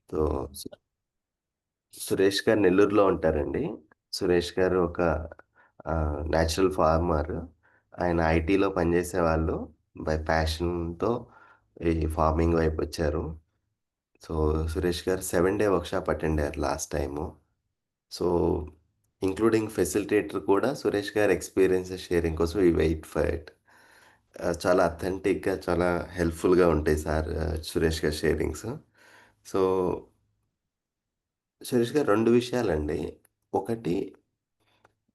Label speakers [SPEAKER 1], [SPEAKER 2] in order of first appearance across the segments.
[SPEAKER 1] So Suresh గారు నెల్లూరులో ఉంటారండి. సురేష్ గారు ఒక న్యాచురల్ ఫార్మర్. ఆయన ఐటీలో పనిచేసేవాళ్ళు. బై ప్యాషన్తో ఈ ఫార్మింగ్ వైపు వచ్చారు. సో సురేష్ గారు 7 డే వర్క్షాప్ అటెండ్ అయ్యారు last time. So including facilitator కూడా సురేష్ గారి ఎక్స్పీరియన్సెస్ షేరింగ్ కోసం ఈ వెయిట్ ఫర్ ఇట్. చాలా అథెంటిక్గా, చాలా హెల్ప్ఫుల్గా ఉంటాయి సార్ సురేష్ గారి షేరింగ్స్. సో సురేష్ గారు 2 విషయాలండి. ఒకటి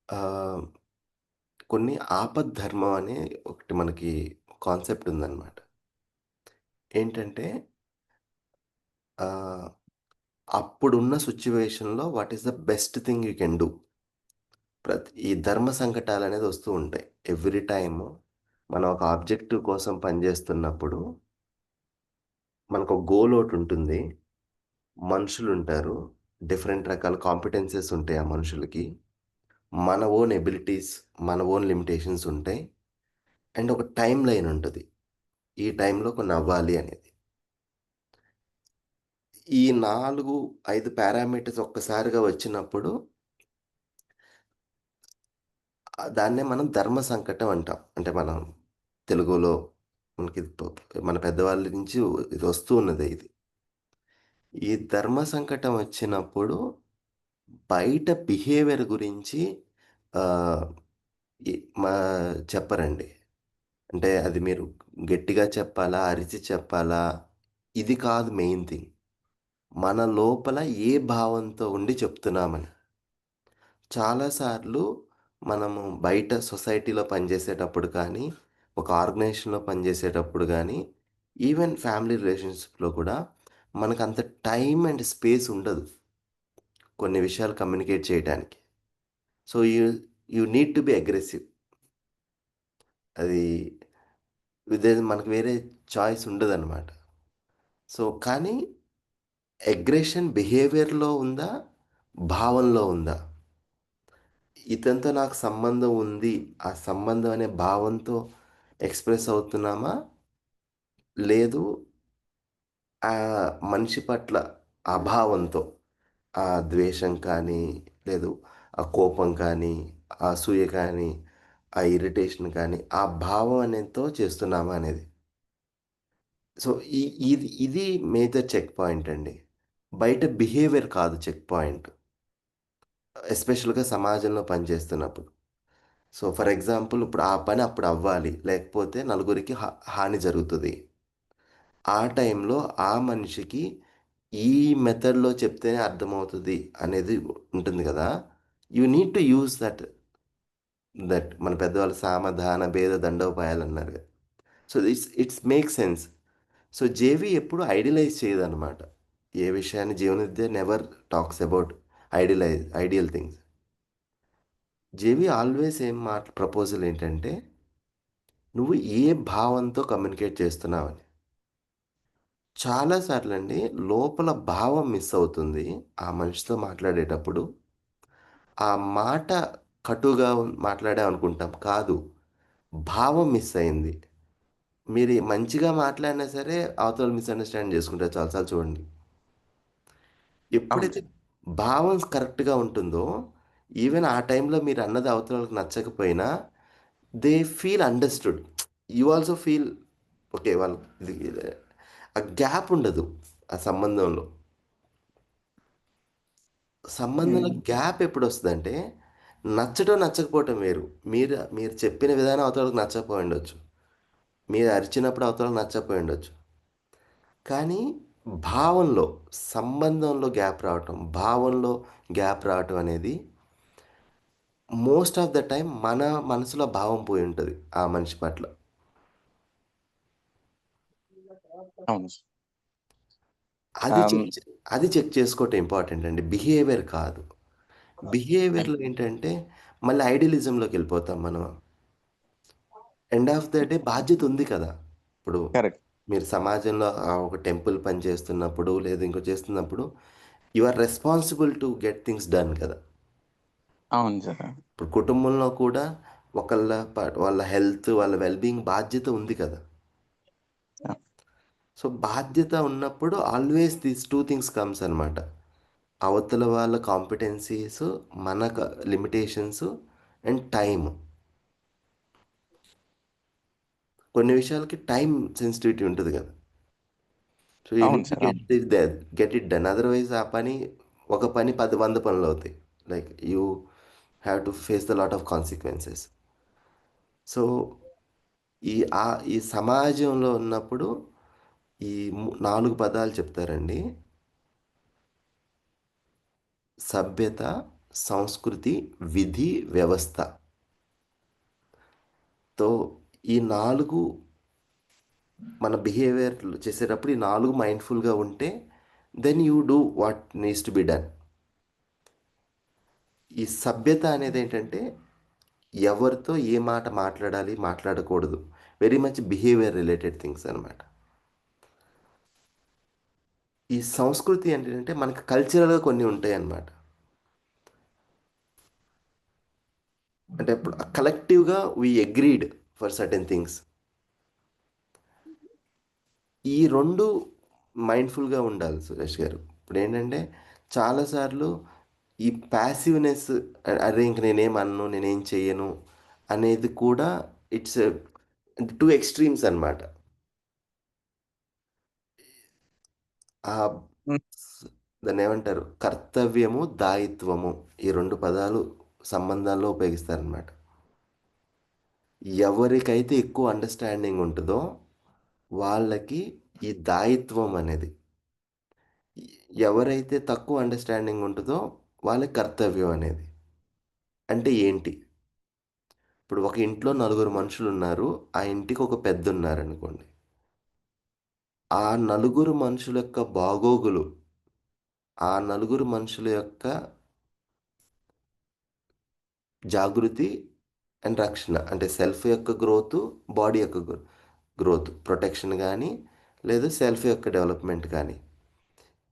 [SPEAKER 1] ఆహ్, కొన్ని ఆపద్ధర్మం అనే ఒకటి మనకి కాన్సెప్ట్ ఉందన్నమాట. ఏంటంటే ఆహ్, అప్పుడున్న సిట్యుయేషన్‌లో what is the best thing you can do. ఈ ధర్మ సంకటాలనేది వస్తూ ఉంటాయి. ఎవ్రీ టైము మనం ఒక ఆబ్జెక్టివ్ కోసం పనిచేస్తున్నప్పుడు మనకొక గోల్ ఒకటుంటుంది. మనుషులుంటారు. డిఫరెంట్ రకాల కాంపిటెన్సీస్ ఉంటాయి ఆ మనుషులకి. మన ఓన్ ఎబిలిటీస్, మన ఓన్ లిమిటేషన్స్ ఉంటాయి. అండ్ ఒక టైమ్ లైన్ ఉంటది. ఈ టైంలో కొన్ని అవ్వాలి అనేది. ఈ 4, 5 పారామీటర్స్ ఒక్కసారిగా వచ్చినప్పుడు దాన్నే మనం ధర్మ సంకటం అంటాం. అంటే మనం తెలుగులో మనకి మన పెద్దవాళ్ళ నుంచి ఇది వస్తూ ఉన్నదే ఇది. ఈ ధర్మ సంకటం వచ్చినప్పుడు బయట బిహేవియర్ గురించి ఆహ్, ఈ మా చెప్పరండి. అంటే అది మీరు గట్టిగా చెప్పాలా? అరిచి చెప్పాలా? ఇది కాదు మెయిన్ థింగ్. మన లోపల ఏ భావంతో ఉండి చెప్తున్నామని. చాలా సార్లు మనము బయట సొసైటీలో పనిచేసేటప్పుడు కానీ, ఒక ఆర్గనైజేషన్‌లో పనిచేసేటప్పుడు గానీ, ఈవెన్ ఫ్యామిలీ రిలేషన్‌షిప్‌లో కూడా మనకంత టైమ్ అండ్ స్పేస్ ఉండదు. కొన్ని విషయాలు కమ్యూనికేట్ చేయటానికి. So, you need to be aggressive. అది మనకు వేరే చాయిస్ ఉండదనమాట. సో, కానీ అగ్రెషన్ బిహేవియర్‌లో ఉందా? భావంలో ఉందా? ఇతనితో నాకు సంబంధం ఉంది. ఆ సంబంధం అనే భావంతో ఎక్స్‌ప్రెస్ అవుతున్నామా? లేదు మనిషి పట్ల అభావంతో, ఆ ద్వేషం కానీ, లేదు ఆ కోపం కానీ, ఆ అసూయ కానీ, ఆ ఇరిటేషన్ కానీ, ఆ భావం అనేతో చేస్తున్నామా అనేది. సో, ఇది మేజర్ చెక్ పాయింట్ అండి. బయట బిహేవియర్ కాదు చెక్ పాయింట్. ఎస్పెషల్‌గా సమాజంలో పనిచేస్తున్నప్పుడు. సో, ఫర్ ఎగ్జాంపుల్ ఇప్పుడు ఆ పని అప్పుడు అవ్వాలి. లేకపోతే నలుగురికి హాని జరుగుతది. ఆ టైంలో ఆ మనిషికి ఈ మెథడ్‌లో చెప్తేనే అర్థమవుతది అనేది ఉంటుంది గదా! You need to use that మన పెద్దవాళ్ళు సామధాన భేద దండోపాయాలన్నారు గదా! So, it's make sense. So, జేవి ఎప్పుడు ఐడియలైజ్ చేయదనమాట. ఏ విషయాన్ని Jeevana Vidya never talks about ideal things. జేవి ఆల్వేస్ ప్రపోజల్ ఏంటంటే, నువ్వు ఏ భావంతో కమ్యూనికేట్ చేస్తున్నావని. చాలా సార్లండి లోపల భావం మిస్ అవుతుంది. ఆ మనిషితో మాట్లాడేటప్పుడు. ఆ మాట కటుగా మాట్లాడామనుకుంటాం. కాదు. భావం మిస్ అయింది. మీరు మంచిగా మాట్లాడినా సరే అవతల మిస్‌అండర్‌స్టాండ్ చేసుకుంటారు చాలా సార్లు చూడండి.
[SPEAKER 2] అవును
[SPEAKER 1] ఎప్పుడైతే
[SPEAKER 2] సార్.
[SPEAKER 1] భావం కరెక్ట్‌గా ఉంటుందో, ఈవెన్ ఆ టైంలో మీరన్నది అవతలోళ్ళకి నచ్చకపోయినా, they feel understood. You also feel okay. వాళ్ళు ఇది ఆ గ్యాప్ ఉండదు ఆ సంబంధంలో. సంబంధంలో
[SPEAKER 2] హ్మ్.
[SPEAKER 1] గ్యాప్ ఎప్పుడొస్తదంటే, నచ్చటం, నచ్చకపోవటం వేరు. మీరు మీరు చెప్పిన విధానం అవతలోళ్ళకి నచ్చకపోయుండొచ్చు. మీరు అరిచినప్పుడు అవతలోళ్ళకి నచ్చకపోయుండొచ్చు. కానీ భావంలో, సంబంధంలో గ్యాప్ రావటం, భావంలో గ్యాప్ రావటం అనేది మోస్ట్ ఆఫ్ ద టైమ్ మన మనసులో భావం పోయుంటది ఆ మనిషి పట్ల.
[SPEAKER 2] అవును సార్.
[SPEAKER 1] అది
[SPEAKER 2] ఆహ్,
[SPEAKER 1] చెక్ చే అది చెక్ చేసుకోవటం ఇంపార్టెంట్ అండి. బిహేవియర్ కాదు.
[SPEAKER 2] అయి
[SPEAKER 1] బిహేవియర్‌లో ఏంటంటే, మళ్ళీ ఐడియలిజంలోకెళ్ళిపోతాం మనం. ఎండ్ ఆఫ్ ద డే బాధ్యత ఉంది కదా! ఇప్పుడు
[SPEAKER 2] కరెక్ట్.
[SPEAKER 1] మీరు సమాజంలో ఒక టెంపుల్ పని చేస్తున్నప్పుడు, లేదా ఇంకోటి చేస్తున్నప్పుడు, you are responsible to get things done కదా!
[SPEAKER 2] అవును సార్.
[SPEAKER 1] ఇప్పుడు కుటుంబంలో కూడా వాళ్ళ హెల్త్, వాళ్ళ వెల్ బీయింగ్ బాధ్యత ఉంది కదా!
[SPEAKER 2] ఆ!
[SPEAKER 1] సో బాధ్యత ఉన్నప్పుడు always these two things comes అనమాట. అవతల వాళ్ళ కాంపిటెన్సీస్, మన లిమిటేషన్స్ అండ్ టైం. కొన్ని విషయాలకి టైం సెన్సిటివిటీ ఉంటుంది కదా. సో యూ
[SPEAKER 2] అవును
[SPEAKER 1] నీడ్ టు
[SPEAKER 2] సార్. అవును.
[SPEAKER 1] Get it done. అదర్వైజ్ ఆ పని, ఒక పని 100 పనులు అవుతాయి. Like you have to face the lot of consequences. So ఈ ఈ సమాజంలో ఉన్నప్పుడు ఈ 4 పదాలు చెప్తారండి: సభ్యత, సంస్కృతి, విధి, వ్యవస్థ. తో ఈ 4 మన బిహేవియర్ చేసేటప్పుడు ఈ 4 మైండ్ఫుల్గా ఉంటే then you do what needs to be done. ఈ సభ్యత అనేది ఏంటంటే ఎవరితో ఏ మాట మాట్లాడాలి, మాట్లాడకూడదు, very much behaviour related things అనమాట. ఈ సంస్కృతి ఏంటంటే మనకి కల్చరల్గా కొన్ని ఉంటాయి అన్నమాట. అంటే ఇప్పుడు కలెక్టివ్గా we agreed for certain things. ఈ రెండు మైండ్ఫుల్గా ఉండాలి సురేష్ గారు. ఇప్పుడు ఏంటంటే చాలాసార్లు ఈ ప్యాసివ్నెస్, అరే ఇంక నేనేం అనను, నేనేం చెయ్యను అనేది కూడా ఇట్స్ టూ ఎక్స్ట్రీమ్స్ అన్నమాట. ఆ
[SPEAKER 2] ఉమ్,
[SPEAKER 1] దాన్ని ఏమంటారు, కర్తవ్యము, దాయిత్వము, ఈ రెండు పదాలు సంబంధాల్లో ఉపయోగిస్తారనమాట. ఎవరికైతే ఎక్కువ అండర్స్టాండింగ్ ఉంటుందో వాళ్ళకి ఈ దాయిత్వం అనేది, ఎవరైతే తక్కువ అండర్స్టాండింగ్ ఉంటుందో వాళ్ళకి కర్తవ్యం అనేది. అంటే ఏంటి? ఇప్పుడు ఒక ఇంట్లో నలుగురు మనుషులు ఉన్నారు, ఆ ఇంటికి ఒక పెద్ద ఉన్నారు అనుకోండి. ఆ నలుగురు మనుషుల యొక్క బాగోగులు, ఆ నలుగురు మనుషుల యొక్క జాగృతి అండ్ రక్షణ, అంటే సెల్ఫ్ యొక్క గ్రోత్, బాడీ యొక్క గ్రోత్, ప్రొటెక్షన్ కానీ లేదా సెల్ఫ్ యొక్క డెవలప్మెంట్ కానీ,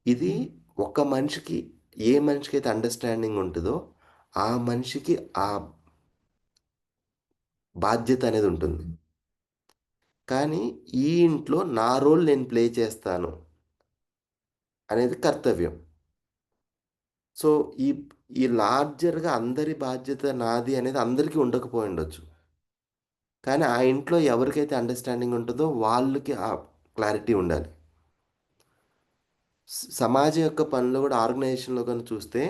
[SPEAKER 1] ఇది ఒక మనిషికి, ఏ మనిషికి అయితే అండర్స్టాండింగ్ ఉంటుందో ఆ మనిషికి ఆ బాధ్యత అనేది ఉంటుంది. కానీ ఈ ఇంట్లో నా రోల్ నేను ప్లే చేస్తాను అనేది కర్తవ్యం. సో ఈ ఈ లార్జర్గా అందరి బాధ్యత నాది అనేది అందరికీ ఉండకపోయి ఉండొచ్చు. కానీ ఆ ఇంట్లో ఎవరికైతే అండర్స్టాండింగ్ ఉంటుందో వాళ్ళకి ఆ క్లారిటీ ఉండాలి. సమాజం యొక్క పనులు కూడా ఆర్గనైజేషన్లో కానీ చూస్తే,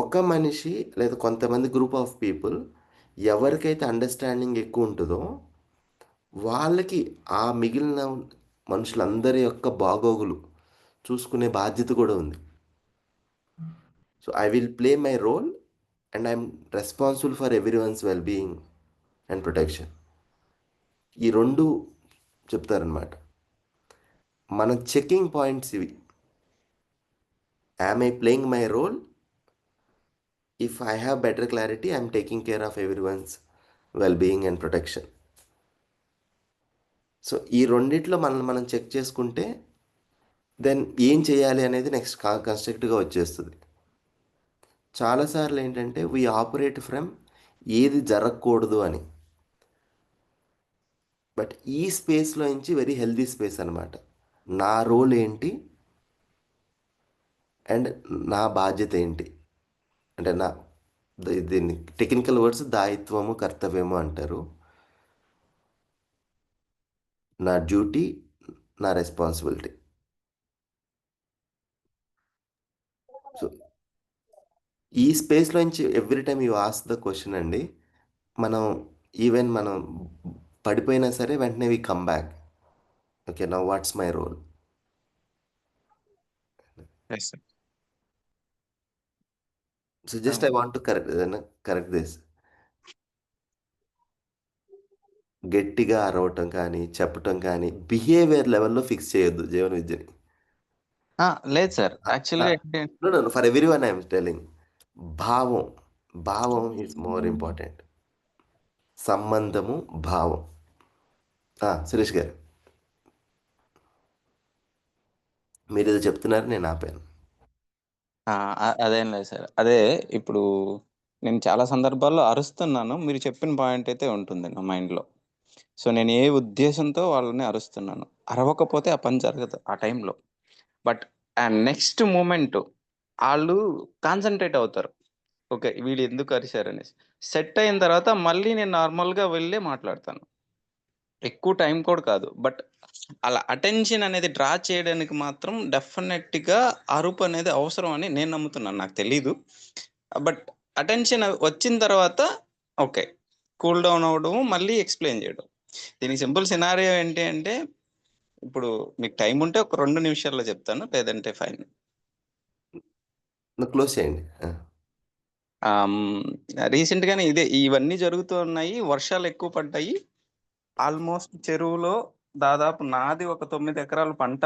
[SPEAKER 1] ఒక మనిషి లేదా కొంతమంది గ్రూప్ ఆఫ్ పీపుల్ ఎవరికైతే అండర్స్టాండింగ్ ఎక్కువ ఉంటుందో వాళ్ళకి ఆ మిగిలిన మనుషులందరి యొక్క బాగోగులు చూసుకునే బాధ్యత కూడా ఉంది. So I will play my role and I'm responsible for everyone's well being and protection. ఈ రెండు చెప్తారనమాట. మన చెకింగ్ పాయింట్స్ ఇవి. Am I playing my role? If I have better clarity, I'm taking care of everyone's well being and protection. So ఈ రెండిట్లో మనల్ని మనం check చేసుకుంటే దెన్ ఏం చేయాలి అనేది నెక్స్ట్ కన్స్ట్రక్ట్గా వచ్చేస్తుంది. చాలాసార్లు ఏంటంటే వీ ఆపరేట్ ఫ్రమ్ ఏది జరగకూడదు అని. బట్ ఈ స్పేస్లో నుంచి వెరీ హెల్దీ స్పేస్ అనమాట. నా రోల్ ఏంటి అండ్ నా బాధ్యత ఏంటి, అంటే దీన్ని టెక్నికల్ వర్డ్స్ దాయిత్వము, కర్తవ్యము అంటారు. నా డ్యూటీ, నా రెస్పాన్సిబిలిటీ. సో ఈ స్పేస్లో నుంచి every time you ask the question అండి, మనం ఈవెన్ మనం పడిపోయినా సరే వెంటనే we come back. Okay, now what's my role?
[SPEAKER 2] Yes sir.
[SPEAKER 1] So just I want to correct this. గట్టిగా అరవటం కానీ చెప్పటం కానీ బిహేవియర్ లెవెల్లో ఫిక్స్ చేయొద్దు జీవన విద్యని.
[SPEAKER 2] లేదు సార్. యాక్చువల్గా ఏంటి,
[SPEAKER 1] for every one I'm telling, భావం, భావం ఈజ్ మోర్ ఇంపార్టెంట్. సంబంధము, భావం. సురేష్ గారు మీరు ఏదో చెప్తున్నారు, నేను ఆపాను.
[SPEAKER 2] అదేం లేదు సార్. అదే ఇప్పుడు నేను చాలా సందర్భాల్లో అరుస్తున్నాను. మీరు చెప్పిన పాయింట్ అయితే ఉంటుంది నా మైండ్లో. సో నేను ఏ ఉద్దేశంతో వాళ్ళని అరుస్తున్నాను అరవకపోతే ఆ పని జరగదు ఆ టైంలో. బట్ ఆ నెక్స్ట్ మూమెంట్ ఆళ్ళు కాన్సంట్రేట్ అవుతారు. ఓకే. వీళ్ళు ఎందుకు అరిసారనేసి. సెట్ అయిన తర్వాత మళ్ళీ నేను నార్మల్‌గా వెళ్ళే మాట్లాడతాను. ఎక్కువ టైం కూడా కాదు. బట్ అలా అటెన్షన్ అనేది డ్రా చేయడానికి మాత్రం డెఫినెట్‌గా అరుపు అనేది అవసరం అని నేను నమ్ముతున్నాను. నాకు తెలీదు. బట్ అటెన్షన్ వచ్చిన తర్వాత ఓకే. కూల్ డౌన్ అవ్వడం, మళ్ళీ ఎక్స్‌ప్లెయిన్ చేయడం. దీనికి సింపుల్ సినారియో ఏంటి అంటే, ఇప్పుడు మీకు టైం ఉంటే ఒక 2 నిమిషాల్లో చెప్తాను. లేదంటే ఫైన్.
[SPEAKER 1] క్లోజ్ చేయండి. ఆ!
[SPEAKER 2] రీసెంట్‌గానే ఇవన్నీ జరుగుతూ ఉన్నాయి. వర్షాలు ఎక్కువ పడ్డాయి. ఆల్మోస్ట్ చెరువులో దాదాపు నాది ఒక 9 ఎకరాల పంట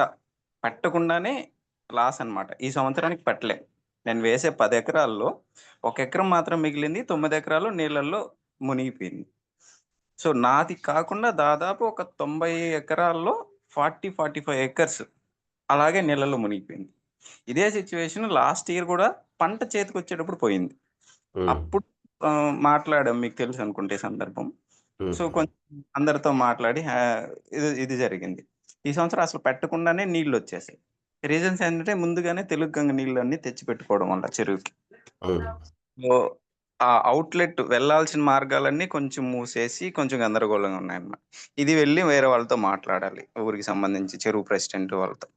[SPEAKER 2] పెట్టకుండానే లాస్ అన్నమాట. ఈ సంవత్సరానికి పెట్టలే. నేను వేసే 10 ఎకరాల్లో 1 ఎకరం మాత్రం మిగిలింది. 9 ఎకరాలు నీళ్ళల్లో మునిగిపోయింది. సో, నాది కాకుండా దాదాపు ఒక 90 ఎకరాల్లో 45 ఎకర్స్ అలాగే నీళ్ళలో మునిగిపోయింది. ఇదే సిట్యుయేషన్ లాస్ట్ ఇయర్ గూడా పంట చేతికొచ్చేటప్పుడు పోయింది.
[SPEAKER 1] హ్మ్.
[SPEAKER 2] అప్పుడు మాట్లాడాం. మీకు తెలుసనుకుంట ఈ సందర్భం.
[SPEAKER 1] హ్మ్.
[SPEAKER 2] సో, కొంచెం అందరితో మాట్లాడి ఇది ఇది జరిగింది. ఈ సంవత్సరం అసలు పెట్టకుండానే నీళ్లొచ్చేసాయి. రీజన్స్ ఏంటంటే ముందుగానే తెలుగు గంగ నీళ్ళన్నీ తెచ్చిపెట్టుకోవడం వల్ల చెరువుకి.
[SPEAKER 1] హ్మ్.
[SPEAKER 2] సో, ఆ ఔట్‌లెట్ వెళ్ళాల్సిన మార్గాలన్నీ కొంచెం మూసేసి కొంచెం గందరగోళంగా ఉన్నాయన్నమాట. ఇది వెళ్లి వేరే వాళ్ళతో మాట్లాడాలి. ఊరికి సంబంధించి చెరువు ప్రెసిడెంట్ వాళ్ళతో.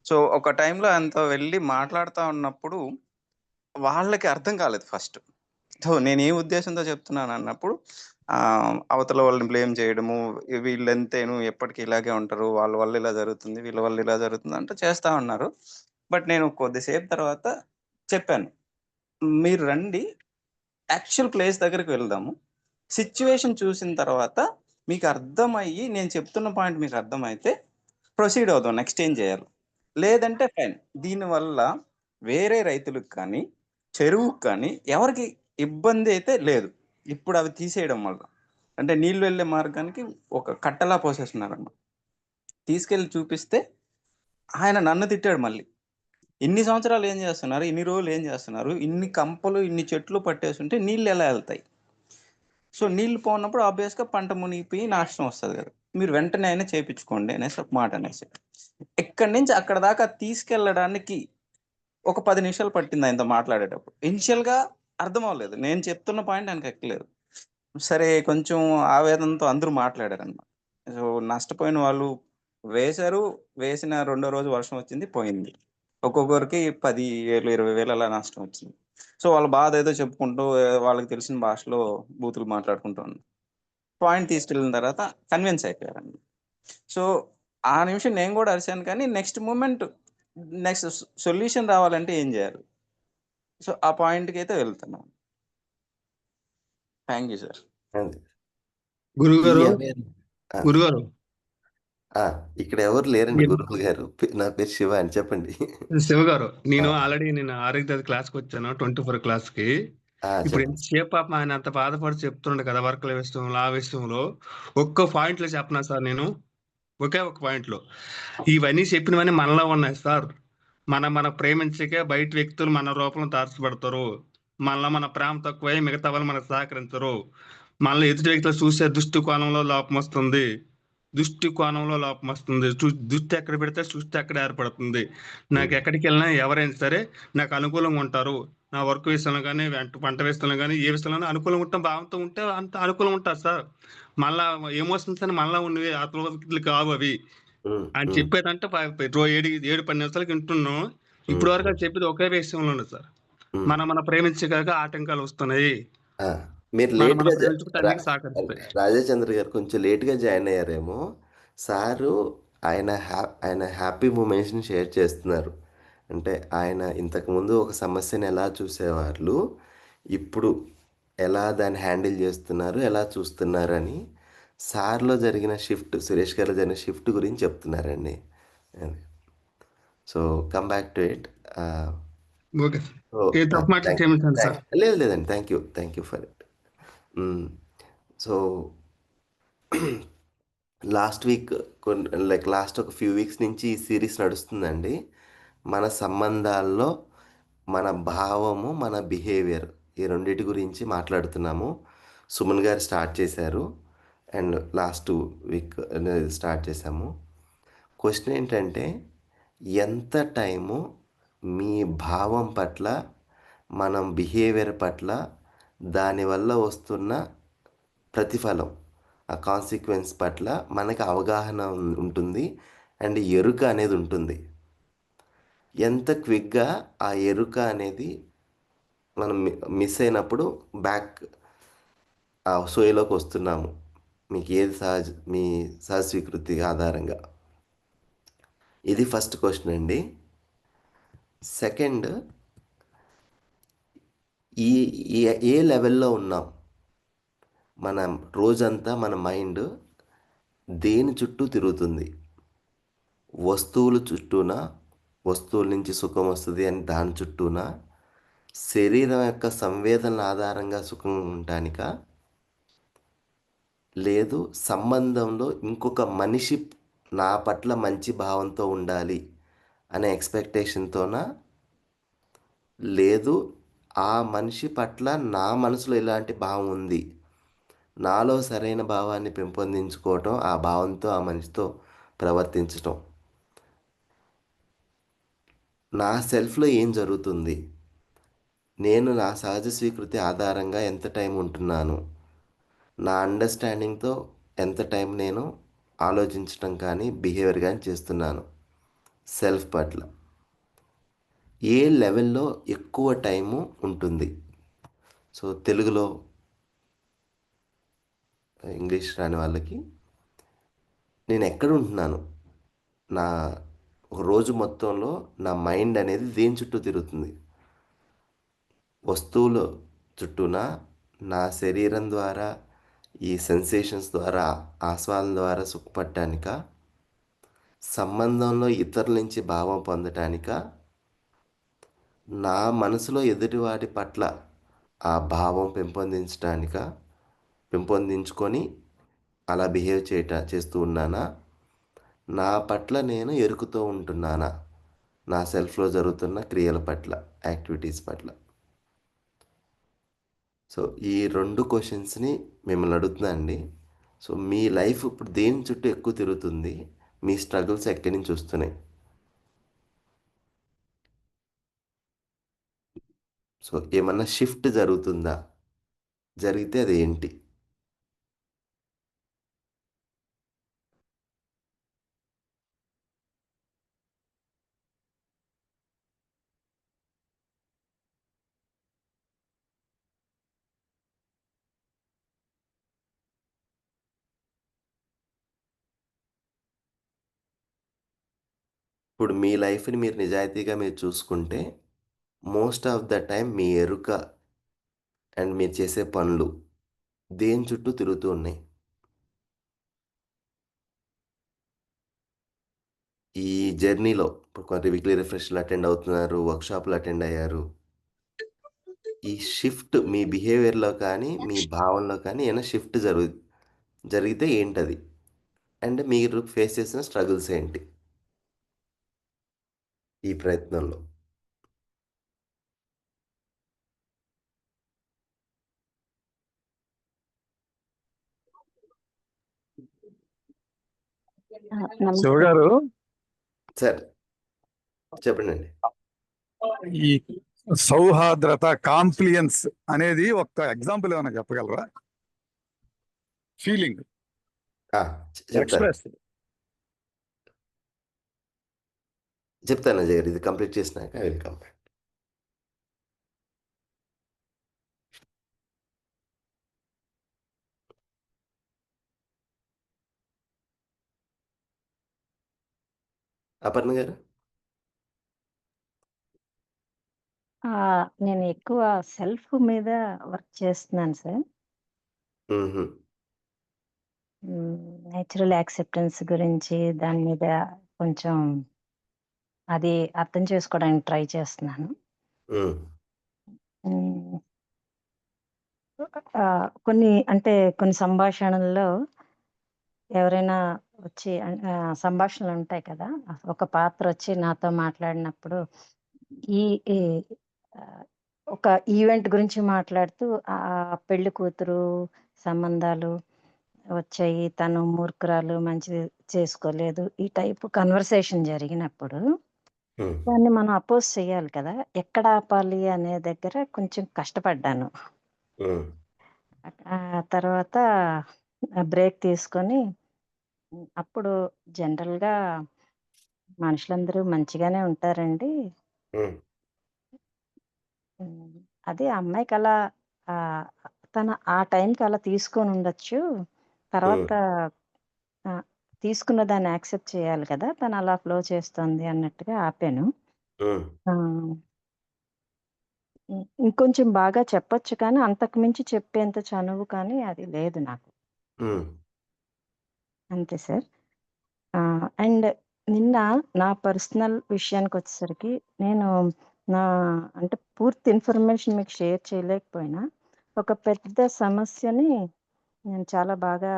[SPEAKER 2] సో, ఒక టైంలో ఆయనతో వెళ్లి మాట్లాడుతా ఉన్నప్పుడు వాళ్ళకి అర్థం కాలేదు ఫస్ట్. సో, నేను ఏ ఉద్దేశంతో చెప్తున్నానన్నప్పుడు అవతల వాళ్ళని బ్లేమ్ చేయడము, వీళ్ళంతేను ఎప్పటికి ఇలాగే ఉంటారు. వాళ్ళ వల్ల ఇలా జరుగుతుంది. వీళ్ళ వల్ల ఇలా జరుగుతుంది అంటూ చేస్తా ఉన్నారు. బట్ నేను కొద్దిసేపు తర్వాత చెప్పాను. మీరు రండి యాక్చువల్ ప్లేస్ దగ్గరికి వెళ్దాము. సిట్యుయేషన్ చూసిన తర్వాత మీకు అర్థమయ్యి నేను చెప్తున్న పాయింట్ మీకు అర్థమైతే ప్రొసీడ్ అవుదాం. నెక్స్ట్ ఏం చేయాలో. లేదంటే ఫైన్. దీనివల్ల వేరే రైతులకు కానీ, చెరువుకి కానీ ఎవరికీ ఇబ్బంది అయితే లేదు. ఇప్పుడు అవి తీసేయడం వల్ల. అంటే నీళ్ళు వెళ్ళే మార్గానికి ఒక కట్టలా పోసేస్తున్నారన్నమాట. తీసుకెళ్ళి చూపిస్తే ఆయన నన్ను తిట్టాడు మళ్ళీ. "ఇన్ని సంవత్సరాలు ఏం చేస్తున్నారు? ఇన్ని రోజులు ఏం చేస్తున్నారు? ఇన్ని కంపలు, ఇన్ని చెట్లు పట్టేసుంటే నీళ్ళెలా ఎళ్తాయి? సో, నీళ్ళు పోనప్పుడు ఆబ్వియస్‌గా పంట మునిగిపోయి నాశనం వస్తది గదా! మీరు వెంటనే అయినా చేపించుకోండి" అనేసి ఒక మాట అనేసాడు. ఇక్కడి నుంచి అక్కడి దాకా తీసుకెళ్ళడానికి ఒక 10 నిమిషాలు పట్టింది ఆయనతో మాట్లాడేటప్పుడు. ఇనిషియల్‌గా అర్థం అవ్వలేదు. నేను చెప్తున్న పాయింట్ ఆయనకెక్కలేదు. సరే కొంచెం ఆవేదనతో అందరూ మాట్లాడారన్నమాట. సో, నష్టపోయిన వాళ్ళు వేశారు. వేసిన రెండో రోజు వర్షం వచ్చింది. పోయింది. ఒక్కొక్కరికి 10,000, 20,000 అలా నష్టం వచ్చింది. సో, వాళ్ళ బాధ ఏదో చెప్పుకుంటూ వాళ్ళకి తెలిసిన భాషలో బూతులు మాట్లాడుకుంటూ ఉన్నారు. పాయింట్ తీసుకెళ్ళిన తర్వాత కన్విన్స్ అయిపోయారండి. సో, ఆ నిమిషం నేను గూడా అరిసాను కానీ నెక్స్ట్ మూమెంట్ నెక్స్ట్ సొల్యూషన్ రావాలంటే ఏం జేయాలి? సో, ఆ పాయింట్‌కైతే వెళ్తున్నాం. Thank you sir.
[SPEAKER 1] అది. ఈ
[SPEAKER 3] గురుగారు
[SPEAKER 1] అవేర్ ఆ!
[SPEAKER 3] గురుగారు
[SPEAKER 1] ఆ! ఇక్కడ ఎవరు లేరండి
[SPEAKER 3] నేను
[SPEAKER 1] గురువులు గారు. నా పేరు శివ అని చెప్పండి.
[SPEAKER 3] శివ గారు
[SPEAKER 1] ఆ!
[SPEAKER 3] నేను ఆరోగ్య క్లాస్కి వచ్చాను 24 క్లాస్కి.
[SPEAKER 1] ఆ!
[SPEAKER 3] ఇప్పుడు
[SPEAKER 1] చెప్పండి.
[SPEAKER 3] ఎంతసేపు పాపం ఆయన అంత బాధపడి చెప్తుండే కదా వర్క్ల విషయంలో ఆ విషయంలో ఒక్క పాయింట్లో చెప్పనా సార్ నేను ఒకే ఒక పాయింట్లో ఇవన్నీ చెప్పినవన్నీ మనలో ఉన్నాయి సార్. మన ప్రేమించకే బయట వ్యక్తులు మన రూపంలో తారసపడతారు. మనలో మన ప్రేమ తక్కువై మిగతా వాళ్ళు మనకు సహకరించరు. మనలో ఎదుటి వ్యక్తులు చూసే దృష్టికోణంలో లోపమొస్తుంది. దృష్టి ఎక్కడ పెడితే సృష్టి అక్కడ ఏర్పడుతుంది.
[SPEAKER 1] హ్మ్.
[SPEAKER 3] నాకెక్కడికెళ్ళినా ఎవరైనా సరే నాకు అనుకూలంగా ఉంటారు. నా వర్క్ విషయంలో గానీ, పంట విషయంలో గానీ, ఏ విషయంలోనైనా అనుకూలంగా ఉంటాం, భావంతో ఉంటే అంత అనుకూలంగా ఉంటారు సార్. మళ్ళా ఎమోషన్స్ అని మనలో ఉన్నవి ఆత్మహత్యలు కావు అవి.
[SPEAKER 1] హ్మ్.
[SPEAKER 3] ఆయన
[SPEAKER 1] హ్మ్.
[SPEAKER 3] చెప్పేదంటే 7, 10 నిమిషాలకి వింటున్నాం.
[SPEAKER 1] హ్మ్.
[SPEAKER 3] ఇప్పటి వరకు
[SPEAKER 1] హ్మ్.
[SPEAKER 3] అది చెప్పేది ఒకే విషయంలోనే సార్.
[SPEAKER 1] హ్మ్.
[SPEAKER 3] మన ప్రేమించగాక ఆటంకాలు వస్తున్నాయి.
[SPEAKER 1] ఆ! మీరు
[SPEAKER 3] మన
[SPEAKER 1] లేట్‌గా
[SPEAKER 3] ప్రేమించుకుంటే
[SPEAKER 1] రా
[SPEAKER 3] అన్నిటికి సహకరిస్తాయి.
[SPEAKER 1] రాజేచంద్ర గారు కొంచెం లేట్‌గా జాయిన్ అయ్యారేమో. సారు ఆయన హ్యాపీ మూమెంట్స్‌ని షేర్ చేస్తున్నారు. అంటే ఆయన ఇంతకుముందు ఒక సమస్యని ఎలా చూసేవాళ్ళు, ఇప్పుడు ఎలా దాన్ని హ్యాండిల్ చేస్తున్నారు, ఎలా చూస్తున్నారని సార్‌లో జరిగిన షిఫ్ట్, సురేష్ గారిలో జరిగిన షిఫ్ట్ గురించి చెప్తున్నారండి. అది. So, come back to it. ఆహ్,
[SPEAKER 3] ఓకే.
[SPEAKER 1] సో,
[SPEAKER 3] ఏ తప్పు మాటలు
[SPEAKER 1] థాంక్
[SPEAKER 3] క్షమించండి సార్.
[SPEAKER 1] లేదు లేదండి. Thank you for it. హ్మ్. సో, లాస్ట్ వీక్ లాస్ట్ ఒక ఫ్యూ వీక్స్ నుంచి ఈ సీరీస్ నడుస్తుందండి. మన సంబంధాల్లో మన భావము, మన బిహేవియర్ ఈ రెండిటి గురించి మాట్లాడుతున్నాము. సుమన్ గారు స్టార్ట్ చేశారు. అండ్ లాస్ట్ వీక్ స్టార్ట్ చేశాము. క్వశ్చన్ ఏంటంటే ఎంత టైము మీ భావం పట్ల, మనం బిహేవియర్ పట్ల, దానివల్ల వస్తున్న ప్రతిఫలం, ఆ కాన్సిక్వెన్స్ పట్ల మనకి అవగాహన ఉంటుంది అండ్ ఎరుక అనేది ఉంటుంది. ఎంత క్విక్గా ఆ ఎరుక అనేది మనం మిస్ అయినప్పుడు బ్యాక్ ఆ సోయలోకి వస్తున్నాము. మీకు ఏది మీ సహజ స్వీకృతి ఆధారంగా. ఇది ఫస్ట్ క్వశ్చన్ అండి. సెకండ్, ఈ ఏ లెవెల్లో ఉన్నాం, మన రోజంతా మన మైండ్ దేని చుట్టూ తిరుగుతుంది? వస్తువుల చుట్టూనా, వస్తువుల నుంచి సుఖం వస్తుంది అని దాని చుట్టూనా, శరీరం యొక్క సంవేదనల ఆధారంగా సుఖం ఉండటానికా, లేదు సంబంధంలో ఇంకొక మనిషి నా పట్ల మంచి భావంతో ఉండాలి అనే ఎక్స్పెక్టేషన్తోనా, లేదు ఆ మనిషి పట్ల నా మనసులో ఇలాంటి భావం ఉంది, నాలో సరైన భావాన్ని పెంపొందించుకోవటం, ఆ భావంతో ఆ మనిషితో ప్రవర్తించటం, నా సెల్ఫ్లో ఏం జరుగుతుంది, నేను నా సహజ స్వీకృతి ఆధారంగా ఎంత టైం ఉంటున్నాను, నా అండర్స్టాండింగ్తో ఎంత టైం నేను ఆలోచించటం కానీ బిహేవియర్ కానీ చేస్తున్నాను సెల్ఫ్ పట్ల, ఏ లెవెల్లో ఎక్కువ టైము ఉంటుంది. సో తెలుగులో ఇంగ్లీష్ రాని వాళ్ళకి, నేను ఎక్కడ ఉంటున్నాను, నా ఒక రోజు మొత్తంలో నా మైండ్ అనేది దేని చుట్టూ తిరుగుతుంది, వస్తువుల చుట్టూనా, నా శరీరం ద్వారా ఈ సెన్సేషన్స్ ద్వారా, ఆస్వాదన ద్వారా సుఖపడటానికా, సంబంధంలో ఇతరుల నుంచి భావం పొందటానికా, నా మనసులో ఎదుటివాడి పట్ల ఆ భావం పెంపొందించుకొని అలా బిహేవ్ చేస్తూ ఉన్నానా, నా పట్ల నేను ఎరుకుతూ ఉంటున్నానా, నా సెల్ఫ్లో జరుగుతున్న క్రియల పట్ల, యాక్టివిటీస్ పట్ల. సో ఈ రెండు క్వశ్చన్స్ని మిమ్మల్ని అడుగుతున్నా అండి. సో మీ లైఫ్ ఇప్పుడు దేని చుట్టూ ఎక్కువ తిరుగుతుంది, మీ స్ట్రగుల్స్ ఎక్కడి నుంచి వస్తున్నాయి? సో ఏమన్నా షిఫ్ట్ జరుగుతుందా, జరిగితే అది ఏంటి? ఇప్పుడు మీ లైఫ్ని మీరు నిజాయితీగా మీరు చూసుకుంటే, మోస్ట్ ఆఫ్ ద టైం మీ ఎరుక అండ్ మీరు చేసే పనులు దేని చుట్టూ తిరుగుతూ ఉన్నాయి? ఈ జర్నీలో ఇప్పుడు కొంత వీక్లీ రిఫ్రెష్లు అటెండ్ అవుతున్నారు, వర్క్షాప్లు అటెండ్ అయ్యారు, ఈ షిఫ్ట్ మీ బిహేవియర్లో కానీ మీ భావనలో కానీ ఏమైనా షిఫ్ట్ జరిగితే ఏంటది, అండ్ మీరు ఫేస్ చేసిన స్ట్రగుల్స్ ఏంటి ఈ ప్రయత్నంలో?
[SPEAKER 4] శివ
[SPEAKER 5] నమస్తే.
[SPEAKER 4] గారు,
[SPEAKER 1] సార్ చెప్పండి అండి.
[SPEAKER 4] ఈ సౌహార్ద్రత, కాంప్లియన్స్ అనేది ఒక ఎగ్జాంపుల్ ఏమైనా చెప్పగలరా? ఫీలింగ్
[SPEAKER 1] చెప్తాను
[SPEAKER 4] ఎక్స్ప్రెస్.
[SPEAKER 1] చెప్తాను అజయ్ గారు, ఇది కంప్లీట్ చేసినాక I will come back. Aparna గారు.
[SPEAKER 5] నేను ఎక్కువ సెల్ఫ్ మీద వర్క్ చేస్తున్నాను సార్.
[SPEAKER 1] మ్హూ.
[SPEAKER 5] నేచురల్ యాక్సెప్టెన్స్ గురించి దాని మీద కొంచెం అది అర్థం చేసుకోవడానికి ట్రై చేస్తున్నాను.
[SPEAKER 1] మ్.
[SPEAKER 5] మ్, కొన్ని సంభాషణల్లో ఎవరైనా వచ్చి సంభాషణలు ఉంటాయి కదా, ఒక పాత్ర వచ్చి నాతో మాట్లాడినప్పుడు ఈ ఈ, ఆ, ఒక ఈవెంట్ గురించి మాట్లాడుతూ ఆ పెళ్లి కూతురు సంబంధాలు వచ్చాయి. తను మూర్ఖురాలు, మంచిది చేసుకోలేదు. ఈ టైపు కన్వర్సేషన్ జరిగినప్పుడు
[SPEAKER 1] హ్మ్.
[SPEAKER 5] దాన్ని మనం అపోజ్ చేయాలి కదా! ఎక్కడ ఆపాలి అనే దగ్గర కొంచెం కష్టపడ్డాను.
[SPEAKER 1] హ్మ్.
[SPEAKER 5] తర్వాత బ్రేక్ తీసుకొని అప్పుడు జనరల్‌గా మనుషులందరూ మంచిగానే ఉంటారండి.
[SPEAKER 1] హ్మ్.
[SPEAKER 5] హ్మ్. అదే ఆ అమ్మాయికలా ఆహ్, తను ఆ టైంకి అలా తీసుకొనుండొచ్చు. తర్వాత
[SPEAKER 1] హ్మ్.
[SPEAKER 5] ఆహ్, తీసుకున్న దాన్ని యాక్సెప్ట్ చేయాలి కదా! తను అలా ఫ్లో చేస్తుంది అన్నట్టుగా ఆపాను.
[SPEAKER 1] హ్మ్.
[SPEAKER 5] ఆ! ఇంకొంచెం బాగా చెప్పొచ్చు కానీ అంతకు మించి చెప్పేంత చనువు కానీ అది లేదు నాకు.
[SPEAKER 1] హ్మ్.
[SPEAKER 5] అంతే సార్. అండ్ నిన్న నా పర్సనల్ విషయానికొచ్చేసరికి నేను నా అంటే పూర్తి ఇన్ఫర్మేషన్ మీకు షేర్ చేయలేకపోయినా, ఒక పెద్ద సమస్యని నేను చాలా బాగా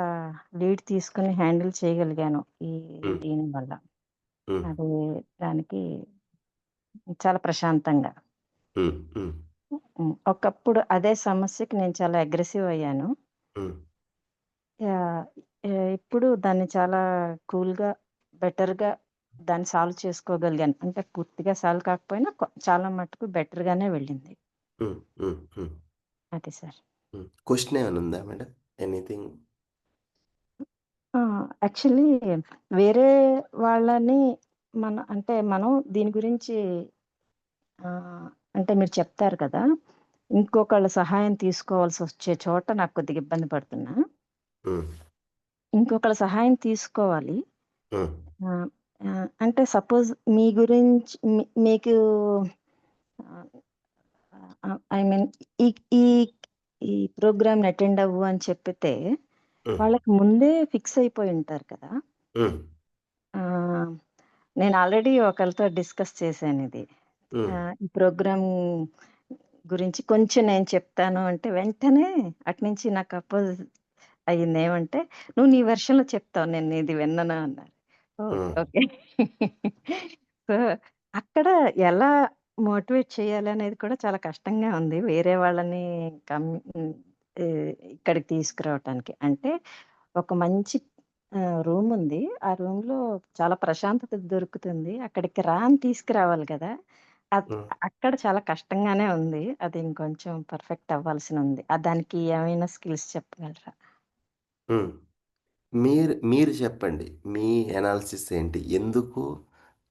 [SPEAKER 5] లీడ్ తీసుకొని హ్యాండిల్ చేయగలిగాను.
[SPEAKER 1] హ్మ్.
[SPEAKER 5] దీని వల్ల.
[SPEAKER 1] హ్మ్.
[SPEAKER 5] అది దానికి చాలా ప్రశాంతంగా.
[SPEAKER 1] హ్మ్. హ్మ్.
[SPEAKER 5] ఒకప్పుడు అదే సమస్యకి నేను చాలా అగ్రెసివ్ అయ్యాను.
[SPEAKER 1] హ్మ్.
[SPEAKER 5] యాహ్! ఇప్పుడు దాన్ని చాలా కూల్‌గా, బెటర్‌గా దాన్ని సాల్వ్ చేసుకోగలిగాను. అంటే పూర్తిగా సాల్వ్ కాకపోయినా చాలా మటుకు బెటర్‌గానే వెళ్ళింది.
[SPEAKER 1] హ్మ్. హ్మ్. హ్మ్.
[SPEAKER 5] అది సార్.
[SPEAKER 1] హ్మ్. క్వెషన్ ఏమైనా ఉందా మేడం? ఎనీథింగ్?
[SPEAKER 5] ఆ! యాక్చువల్లీ వేరే వాళ్ళని అంటే మనం దీని గురించి ఆహ్, అంటే మీరు చెప్తారు కదా! ఇంకొకళ్ళ సహాయం తీసుకోవాల్సొచ్చే చోట నాకు కొద్దిగా ఇబ్బంది పడుతున్నా.
[SPEAKER 1] హ్మ్.
[SPEAKER 5] ఇంకొకళ్ళ సహాయం తీసుకోవాలి.
[SPEAKER 1] హ్మ్.
[SPEAKER 5] ఆ! అంటే సపోజ్ మీ గురించి మీకు ఆహ్, ఐ మీన్ ఈ ఈ ఈ ప్రోగ్రామ్‌ని అటెండ్ అవ్వు అని చెప్పితే,
[SPEAKER 1] హ్మ్.
[SPEAKER 5] వాళ్ళకి ముందే ఫిక్స్ అయిపోయి ఉంటారు కదా!
[SPEAKER 1] హ్మ్.
[SPEAKER 5] ఆహ్, నేను ఆల్రెడీ ఒకళ్ళతో డిస్కస్ చేశానిది.
[SPEAKER 1] హ్మ్.
[SPEAKER 5] ఈ ప్రోగ్రామ్ గురించి కొంచెం నేను చెప్తాను అంటే, వెంటనే అటునుంచి నాకు అపోజ్ అయింది. ఏమంటే, "నువ్వు నీ వెర్షన్‌లో చెప్తావు. నేను నీది విన్నను" అన్నారు. ఓకే.
[SPEAKER 1] హ్మ్.
[SPEAKER 5] ఓకే. సో, అక్కడ ఎలా మోటివేట్ చేయాలనేది కూడా చాలా కష్టంగా ఉంది. వేరే వాళ్ళని ఇక్కడికి తీసుకురావటానికి. అంటే ఒక మంచి రూముంది. ఆ రూమ్‌లో చాలా ప్రశాంతత దొరుకుతుంది. అక్కడికి రా అని తీసుకురావాలి కదా! అద్
[SPEAKER 1] హ్మ్.
[SPEAKER 5] అక్కడ చాలా కష్టంగానే ఉంది. అది ఇంకొంచెం పర్ఫెక్ట్ అవ్వాల్సినుంది. దానికి ఏమైనా స్కిల్స్ చెప్పగలరా?
[SPEAKER 1] హ్మ్. మీరు మీరు చెప్పండి. మీ అనాలిసిస్ ఏంటి? ఎందుకు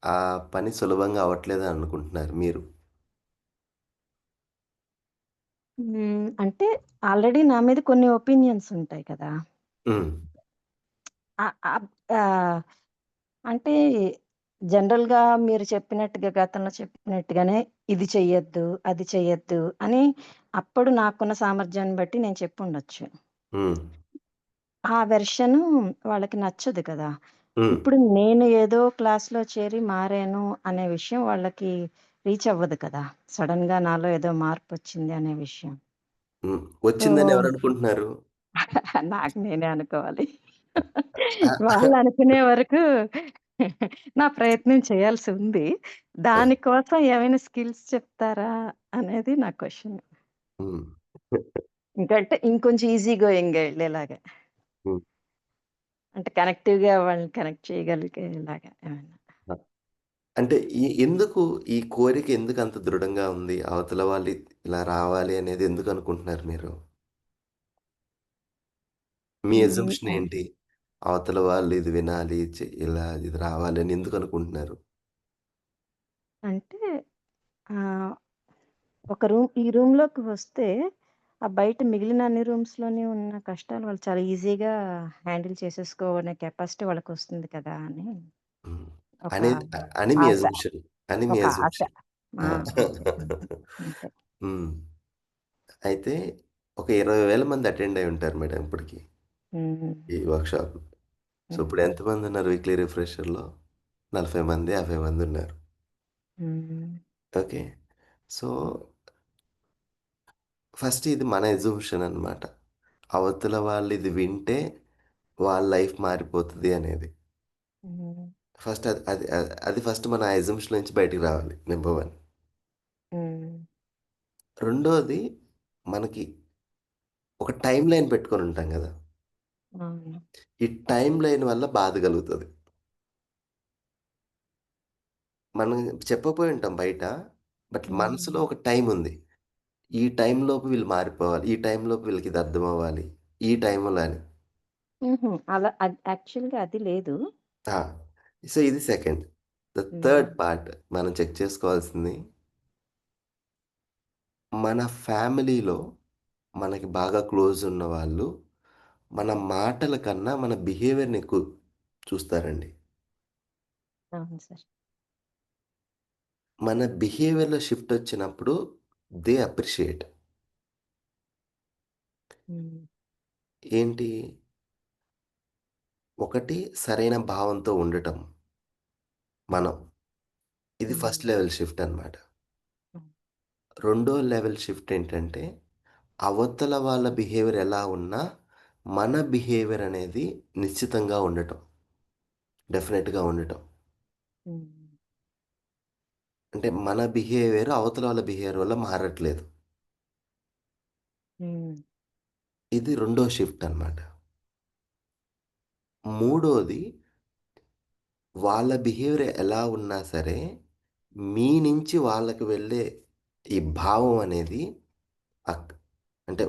[SPEAKER 1] ఆ పని సులభంగా అవ్వట్లేదని అనుకుంటున్నారు మీరు?
[SPEAKER 5] అంటే ఆల్రెడీ నా మీద కొన్ని ఒపీనియన్స్ ఉంటాయి కదా!
[SPEAKER 1] హ్మ్.
[SPEAKER 5] ఆహ్, ఆహ్, ఆహ్, అంటే జనరల్‌గా మీరు చెప్పినట్టుగా గతంలో చెప్పినట్టుగానే ఇది చెయ్యొద్దు, అది చెయ్యొద్దు అని అప్పుడు నాకున్న సామర్థ్యాన్ని బట్టి నేను చెప్పుండొచ్చు.
[SPEAKER 1] హ్మ్.
[SPEAKER 5] ఆ వెర్షను వాళ్ళకి నచ్చదు కదా!
[SPEAKER 1] హ్మ్.
[SPEAKER 5] ఇప్పుడు నేను ఏదో క్లాస్‌లో చేరి మారాను అనే విషయం వాళ్ళకి రీచ్ అవ్వదు కదా! సడెన్‌గా నాలో ఏదో మార్పొచ్చింది అనే విషయం.
[SPEAKER 1] హ్మ్.
[SPEAKER 5] సో,
[SPEAKER 1] వచ్చిందని ఎవరనుకుంటున్నారు?
[SPEAKER 5] నాకు నేనే అనుకోవాలి.
[SPEAKER 1] ఆ!
[SPEAKER 5] వాళ్ళనుకునే వరకు నా ప్రయత్నం చేయాల్సి ఉంది. దానికోసం ఏమైనా స్కిల్స్ చెప్తారా అనేది నా క్వెషన్.
[SPEAKER 1] హ్మ్.
[SPEAKER 5] ఇంకంటే ఇంకొంచెం ఈజీ గోయింగ్‌గా ఎళ్ళేలాగా.
[SPEAKER 1] హ్మ్.
[SPEAKER 5] అంటే కనెక్టివ్‌గా వాళ్ళని కనెక్ట్ చేయగలిగేలాగా ఏమన్నా.
[SPEAKER 1] ఆ! అంటే ఎందుకు ఈ కోరిక ఎందుకంత దృఢంగా ఉంది? అవతల వాళ్ళు ఇలా రావాలి అనేది ఎందుకనుకుంటున్నారు మీరు? మీ
[SPEAKER 5] హ్మ్.
[SPEAKER 1] అజంప్షన్ ఏంటి? అవతల వాళ్ళు ఇది వినాలి, ఇలా ఇది రావాలి అని ఎందుకనుకుంటున్నారు?
[SPEAKER 5] అంటే ఆహ్, ఈ రూమ్‌లోకి వస్తే బయట మిగిలిన అన్ని రూమ్స్‌లోని ఉన్న కష్టాలు వాళ్ళు చాలా ఈజీగా హ్యాండిల్ చేసేసుకోనే కెపాసిటీ వాళ్ళకొస్తుంది కదా! అని
[SPEAKER 1] హ్మ్.
[SPEAKER 5] ఒక
[SPEAKER 1] అనేది అని మీ
[SPEAKER 5] ఆశ.
[SPEAKER 1] అజంప్షన్. అని మీ
[SPEAKER 5] ఒక ఆశ.
[SPEAKER 1] అజంప్షన్.
[SPEAKER 5] ఆ!
[SPEAKER 1] ఆ!
[SPEAKER 5] అంతే. అంతే.
[SPEAKER 1] హ్మ్. అయితే ఒక 20,000 మంది అటెండ్ అయ్యి ఉంటారు మేడం ఇప్పటికి
[SPEAKER 5] హ్మ్.
[SPEAKER 1] ఈ వర్క్‌షాప్. సో, ఇప్పుడు
[SPEAKER 5] హ్మ్.
[SPEAKER 1] ఎంతమందున్నారు వీక్లీ రిఫ్రెషర్‌లో? 40 మంది, 50 మందున్నారు.
[SPEAKER 5] హ్మ్.
[SPEAKER 1] ఓకే. సో, ఫస్ట్ ఇది మన అజంప్షన్ అన్నమాట. అవతల వాళ్ళు ఇది వింటే వాళ్ళ లైఫ్ మారిపోతది అనేది.
[SPEAKER 5] హ్మ్.
[SPEAKER 1] ఫస్ట్ అది అది అది అది ఫస్ట్ మన అజంప్షన్ నుంచి బయటికి రావాలి. నంబర్ 1.
[SPEAKER 5] హ్మ్.
[SPEAKER 1] రెండోది మనకి ఒక టైమ్‌లైన్ పెట్టుకొనుంటాం గదా!
[SPEAKER 5] అవును.
[SPEAKER 1] ఈ టైమ్ లైన్ వల్ల బాధ కలుగుతది. మనం చెప్పపోయి ఉంటాం బయట. బట్ మనసులో
[SPEAKER 5] హ్మ్.
[SPEAKER 1] ఒక టైమ్ ఉంది. ఈ టైంలోపు వీళ్ళు మారిపోవాలి. ఈ టైంలోపు వీళ్ళకి ఇది అర్థమవ్వాలి. ఈ టైంలో అని.
[SPEAKER 5] హుహు. అలా యాక్చువల్‌గా అది లేదు.
[SPEAKER 1] ఆ! సో, ఇది సెకండ్. ద
[SPEAKER 5] హ్మ్.
[SPEAKER 1] థర్డ్ పార్ట్ మనం చెక్ చేసుకోవాల్సింది మన ఫ్యామిలీలో మనకి బాగా క్లోజ్ ఉన్నవాళ్ళు మన మాటల కన్నా మన బిహేవియర్‌ని ఎక్కువ చూస్తారండి.
[SPEAKER 5] అవును సార్.
[SPEAKER 1] మన బిహేవియర్‌లో షిఫ్ట్ వచ్చినప్పుడు దే అప్రిషియేట్.
[SPEAKER 5] హ్మ్.
[SPEAKER 1] ఏంటి? ఒకటి సరైన భావంతో ఉండటం మనం. ఇది
[SPEAKER 5] హ్మ్.
[SPEAKER 1] ఫస్ట్ లెవెల్ షిఫ్ట్ అన్నమాట.
[SPEAKER 5] హ్మ్.
[SPEAKER 1] రెండో లెవెల్ షిఫ్ట్ ఏంటంటే, అవతల వాళ్ళ బిహేవియర్ ఎలా ఉన్నా, మన బిహేవియర్ అనేది నిశ్చితంగా ఉండటం. డెఫినిట్‌గా ఉండటం.
[SPEAKER 5] హ్మ్.
[SPEAKER 1] అంటే మన బిహేవియర్ అవతల వాళ్ళ బిహేవియర్ వల్ల మారట్లేదు.
[SPEAKER 5] హ్మ్.
[SPEAKER 1] ఇది రెండో షిఫ్ట్ అన్నమాట. మూడోది వాళ్ళ బిహేవియర్ ఎలా ఉన్నా సరే, మీ నుంచి వాళ్ళకి వెళ్ళే ఈ భావం అనేది అక్ అంటే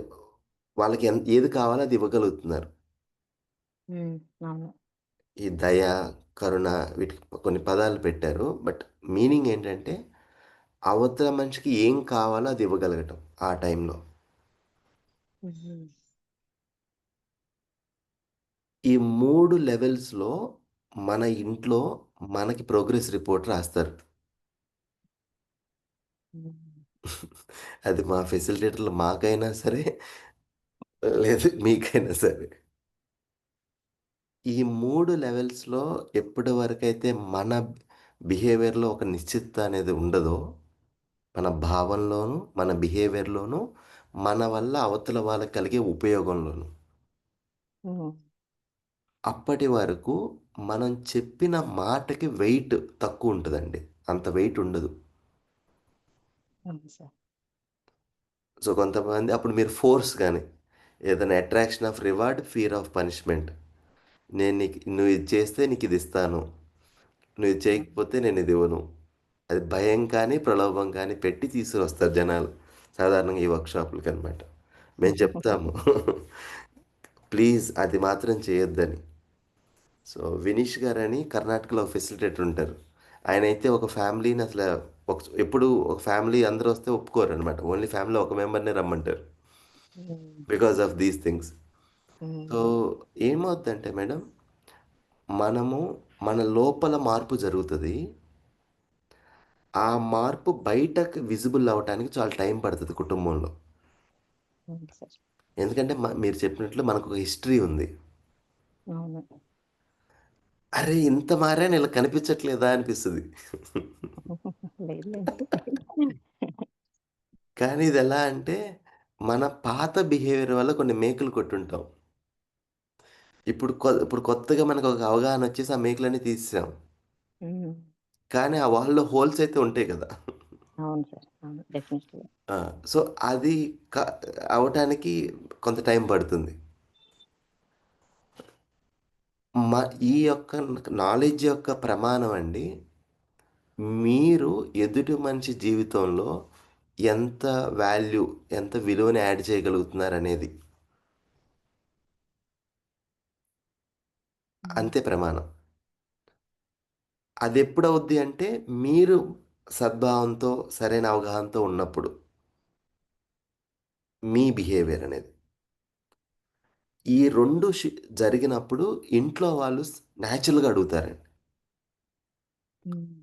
[SPEAKER 1] వాళ్ళకి ఏది కావాలో అది ఇవ్వగలుగుతున్నారు.
[SPEAKER 5] హ్మ్. అవును.
[SPEAKER 1] ఈ దయ, కరుణ వీటికి కొన్ని పదాలు పెట్టారు. బట్ మీనింగ్ ఏంటంటే, అవతల మనిషికి ఏం కావాలో అది ఇవ్వగలగటం ఆ టైంలో.
[SPEAKER 5] హుహు.
[SPEAKER 1] ఈ 3 లెవెల్స్‌లో మన ఇంట్లో మనకి ప్రోగ్రెస్ రిపోర్ట్ రాస్తారు.
[SPEAKER 5] హ్మ్.
[SPEAKER 1] అది మా ఫెసిలిటేటర్లు మాకైనా సరే, లేదు మీకైనా సరే. ఈ 3 లెవెల్స్‌లో ఎప్పటి వరకైతే మన బిహేవియర్‌లో ఒక నిశ్చితత అనేది ఉండదో, మన భావంలోనూ, మన బిహేవియర్‌లోనూ, మన వల్ల అవతల వాళ్ళకి కలిగే ఉపయోగంలోను.
[SPEAKER 5] హ్మ్.
[SPEAKER 1] అప్పటి వరకు మనం చెప్పిన మాటకి వెయిట్ తక్కువుంటదండి. అంత వెయిట్ ఉండదు.
[SPEAKER 5] అవును సార్.
[SPEAKER 1] సో, కొంతమంది అప్పుడు మీరు ఫోర్స్ గాని, ఏదైనా attraction of reward, fear of punishment. నువ్వు ఇది చేస్తే నీకిదిస్తాను. నువ్వు ఇది
[SPEAKER 5] హ్మ్.
[SPEAKER 1] చేయకపోతే నేనిదివ్వను. అది భయం కానీ, ప్రలోభం కానీ పెట్టి తీసుకొస్తారు జనాలు. సాధారణంగా ఈ వర్క్‌షాపులకనమాట. మేము చెప్తాము. ప్లీజ్ అది మాత్రం చేయొద్దని. సో, వినీష్ గారని కర్ణాటకలో ఫెసిలిటేటర్ ఉంటారు. ఆయనైతే ఒక ఫ్యామిలీని ఎప్పుడు ఒక ఫ్యామిలీ అందరూ వస్తే ఒప్పుకోరనమాట. ఓన్లీ ఫ్యామిలీలో ఒక మెంబర్‌నే రమ్మంటారు.
[SPEAKER 5] హ్మ్.
[SPEAKER 1] Because of these things. So,
[SPEAKER 5] హ్మ్.
[SPEAKER 1] ఏమవుద్దంటే మేడం, మనము మన లోపల మార్పు జరుగుతది. ఆ మార్పు బయటకి విజిబుల్ అవ్వటానికి చాలా టైం పడతది కుటుంబంలో.
[SPEAKER 5] అవును సార్.
[SPEAKER 1] ఎందుకంటే మీరు చెప్పినట్లు మనకొక హిస్టరీ ఉంది.
[SPEAKER 5] అవును.
[SPEAKER 1] అరే! ఇంత మారాను ఈళ్ళకి కనిపించట్లేదా అనిపిస్తది.
[SPEAKER 5] లేదులెండి.
[SPEAKER 1] కానీ ఇదెలా అంటే, మన పాత బిహేవియర్ వల్ల కొన్ని మేకులు కొట్టుంటాం. ఇప్పుడు కొత్తగా మనకొక అవగాహనొచ్చేసి ఆ మేకులన్నీ తీసేసాం.
[SPEAKER 5] హ్మ్.
[SPEAKER 1] కానీ ఆ వాల్‌లో హోల్స్ అయితే ఉంటాయి కదా!
[SPEAKER 5] అవును సార్. అవును. డెఫినెట్‌లీ.
[SPEAKER 1] ఆ! సో, అది క అవ్వటానికి కొంత టైం పడుతుంది. మ ఈ యొక్క నాలెడ్జ్ యొక్క ప్రమాణం అండి, మీరు ఎదుటి మనిషి జీవితంలో ఎంత వాల్యూ, ఎంత విలువని యాడ్ చేయగలుగుతున్నారనేది.
[SPEAKER 5] హ్మ్.
[SPEAKER 1] అంతే ప్రమాణం. అదెప్పుడవుద్ది అంటే, మీరు సద్భావంతో, సరైన అవగాహనతో ఉన్నప్పుడు. మీ బిహేవియర్ అనేది. ఈ 2 జరిగినప్పుడు ఇంట్లో వాళ్ళు నేచురల్‌గా అడుగుతారండి.
[SPEAKER 5] హ్మ్.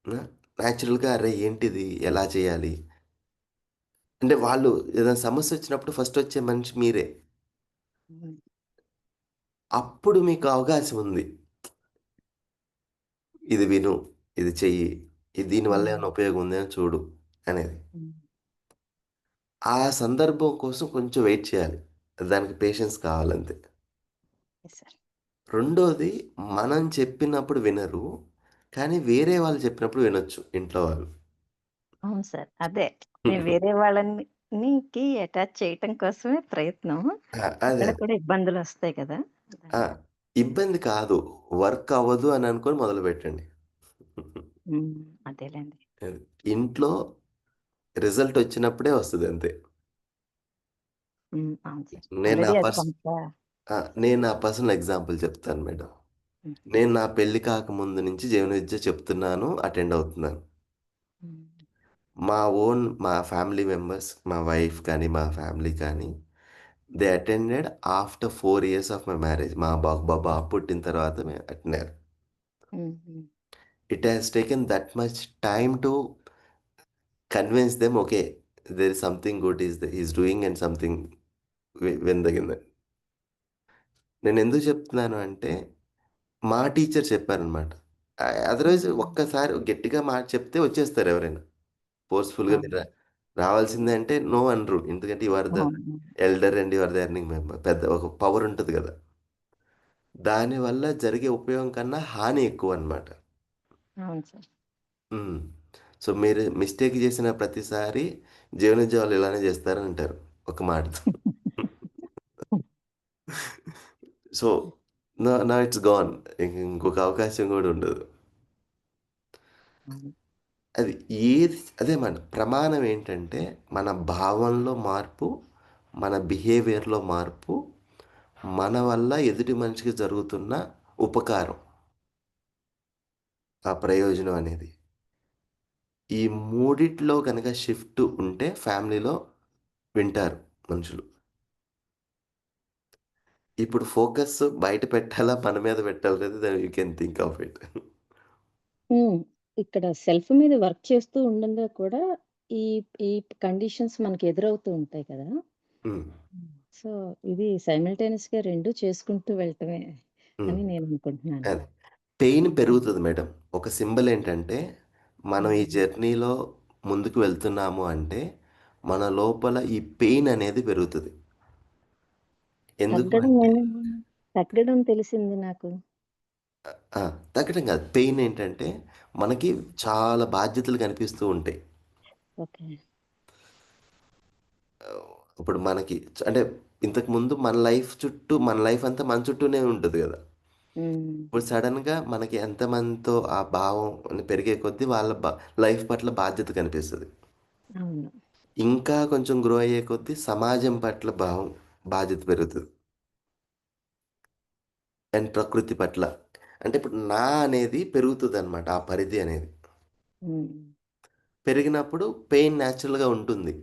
[SPEAKER 1] ఆ! నేచురల్‌గా అరే! ఏంటిది? ఎలా చేయాలి? అంటే వాళ్ళు ఏదైనా సమస్యొచ్చినప్పుడు ఫస్టొచ్చే మనిషి మీరే.
[SPEAKER 5] హ్మ్.
[SPEAKER 1] అప్పుడు మీకు అవకాశం ఉంది. ఇది విను, ఇది చెయ్యి, దీనివల్ల
[SPEAKER 5] హ్మ్.
[SPEAKER 1] ఏమైనా ఉపయోగం ఉందేమో చూడు అనేది.
[SPEAKER 5] హ్మ్.
[SPEAKER 1] ఆ సందర్భం కోసం కొంచెం వెయిట్ చేయాలి. దానికి పేషెన్స్ కావాలంతే.
[SPEAKER 5] Yes sir.
[SPEAKER 1] రెండోది మనం చెప్పినప్పుడు వినరు. కానీ వేరే వాళ్ళు చెప్పినప్పుడు వినొచ్చు ఇంట్లో వాళ్ళు.
[SPEAKER 5] అవును సార్. అదే. నేను వేరే వాళ్ళని జర్నీకి అటాచ్ చేయటం కోసమే ప్రయత్నం.
[SPEAKER 1] అదే.
[SPEAKER 5] అక్కడ కూడా ఇబ్బందులొస్తాయి కదా!
[SPEAKER 1] ఆ! ఇబ్బంది కాదు. వర్క్ అవ్వదు అని అనుకోని మొదలుపెట్టండి.
[SPEAKER 5] హ్మ్. అదేలెండి.
[SPEAKER 1] అది. ఇంట్లో రిజల్ట్ వచ్చినప్పుడే వస్తది అంతే.
[SPEAKER 5] అవును సార్.
[SPEAKER 1] నేను నా
[SPEAKER 5] ఆల్రెడీ అది
[SPEAKER 1] పర్స్
[SPEAKER 5] కొంత
[SPEAKER 1] నేను నా పర్సనల్ ఎగ్జాంపుల్ చెప్తాను మేడం.
[SPEAKER 5] హ్మ్.
[SPEAKER 1] నేను నా పెళ్లి కాకముందు నుంచి జీవన విద్య చెప్తున్నాను, అటెండ్ అవుతున్నాను.
[SPEAKER 5] హ్మ్.
[SPEAKER 1] మా ఫ్యామిలీ మెంబర్స్, మా వైఫ్ కానీ, మా ఫ్యామిలీ కానీ they attended after 4 years of my marriage. మా బాబు పుట్టిన తర్వాత అటెండారు.
[SPEAKER 5] హుహు.
[SPEAKER 1] It has taken that much time to convince them okay. There is something good is doing and something విందగింది. నేనెందుకు చెప్తున్నాను అంటే, మా టీచర్ చెప్పారనమాట. అదర్‌వైజ్
[SPEAKER 5] హ్మ్.
[SPEAKER 1] ఒక్కసారి గట్టిగా మాట చెప్తే వచ్చేస్తారు ఎవరైనా. ఫోర్స్‌ఫుల్‌గా మీరు
[SPEAKER 5] అవును.
[SPEAKER 1] రావాల్సిందే అంటే నో అనరు. ఎందుకంటే యూ ఆర్ ద
[SPEAKER 5] అవును.
[SPEAKER 1] Elder and you are the earning member. పెద్ద ఒక పవర్ ఉంటది గదా! దానివల్ల జరిగే ఉపయోగం కన్నా హాని ఎక్కువనమాట.
[SPEAKER 5] అవును సార్.
[SPEAKER 1] హ్మ్. సో, మీరు మిస్టేక్ చేసిన ప్రతిసారి జీవనోద్య వాళ్ళు ఇలానే చేస్తారంటారు ఒక మాటతో. So, now it's gone. ఇంకొక అవకాశం గూడా ఉండదు.
[SPEAKER 5] అవును.
[SPEAKER 1] అది అదే మన ప్రమాణం ఏంటంటే, మన భావంలో మార్పు, మన బిహేవియర్‌లో మార్పు, మన వల్ల ఎదుటి మనిషికి జరుగుతున్న ఉపకారం, ఆ ప్రయోజనం అనేది. ఈ మూడిట్లో గనక షిఫ్ట్ ఉంటే ఫ్యామిలీలో వింటారు మనుషులు. ఇప్పుడు ఫోకస్ బయట పెట్టాలా? మన మీద పెట్టాలనేది you can think of it.
[SPEAKER 5] హ్మ్. ఇక్కడ సెల్ఫ్ మీద వర్క్ చేస్తూ ఉండంగా కూడా ఈ ఈ కండిషన్స్ మనకి ఎదురవుతూ ఉంటాయి కదా!
[SPEAKER 1] హ్మ్.
[SPEAKER 5] సో, ఇది సైమల్టేనియస్‌గా 2 చేసుకుంటూ వెళ్ళటమే
[SPEAKER 1] హ్మ్.
[SPEAKER 5] అని నేను అనుకుంటున్నాను.
[SPEAKER 1] అదే. పెయిన్ పెరుగుతది మేడం. ఒక సింబల్ ఏంటంటే, మనం ఈ
[SPEAKER 5] హ్మ్.
[SPEAKER 1] జర్నీలో ముందుకు వెళ్తున్నాము అంటే, మన లోపల ఈ పెయిన్ అనేది పెరుగుతది. ఎందుకు
[SPEAKER 5] తగ్గడం
[SPEAKER 1] అంటే
[SPEAKER 5] తగ్గడం తెలిసింది నాకు.
[SPEAKER 1] ఆ! తగ్గడం కాదు. పెయిన్ ఏంటంటే, మనకి చాలా బాధ్యతలు కనిపిస్తూ ఉంటాయి.
[SPEAKER 5] ఓకే.
[SPEAKER 1] ఇప్పుడు మనకి అంటే ఇంతకుముందు మన లైఫ్ అంతా మన చుట్టూనే ఉంటది గదా!
[SPEAKER 5] హ్మ్.
[SPEAKER 1] ఇప్పుడు సడెన్‌గా మనకి ఎంతమందితో ఆ భావం పెరిగే కొద్దీ వాళ్ళ లైఫ్ పట్ల బాధ్యత కనిపిస్తది.
[SPEAKER 5] అవును.
[SPEAKER 1] ఇంకా కొంచెం గ్రో అయ్యే కొద్దీ సమాజం పట్ల బాధ్యత పెరుగుతది. అండ్ ప్రకృతి పట్ల. అంటే ఇప్పుడు నా అనేది పెరుగుతదనమాట. ఆ పరిధి అనేది.
[SPEAKER 5] హ్మ్.
[SPEAKER 1] పెరిగినప్పుడు పెయిన్ నేచురల్‌గా ఉంటుంది.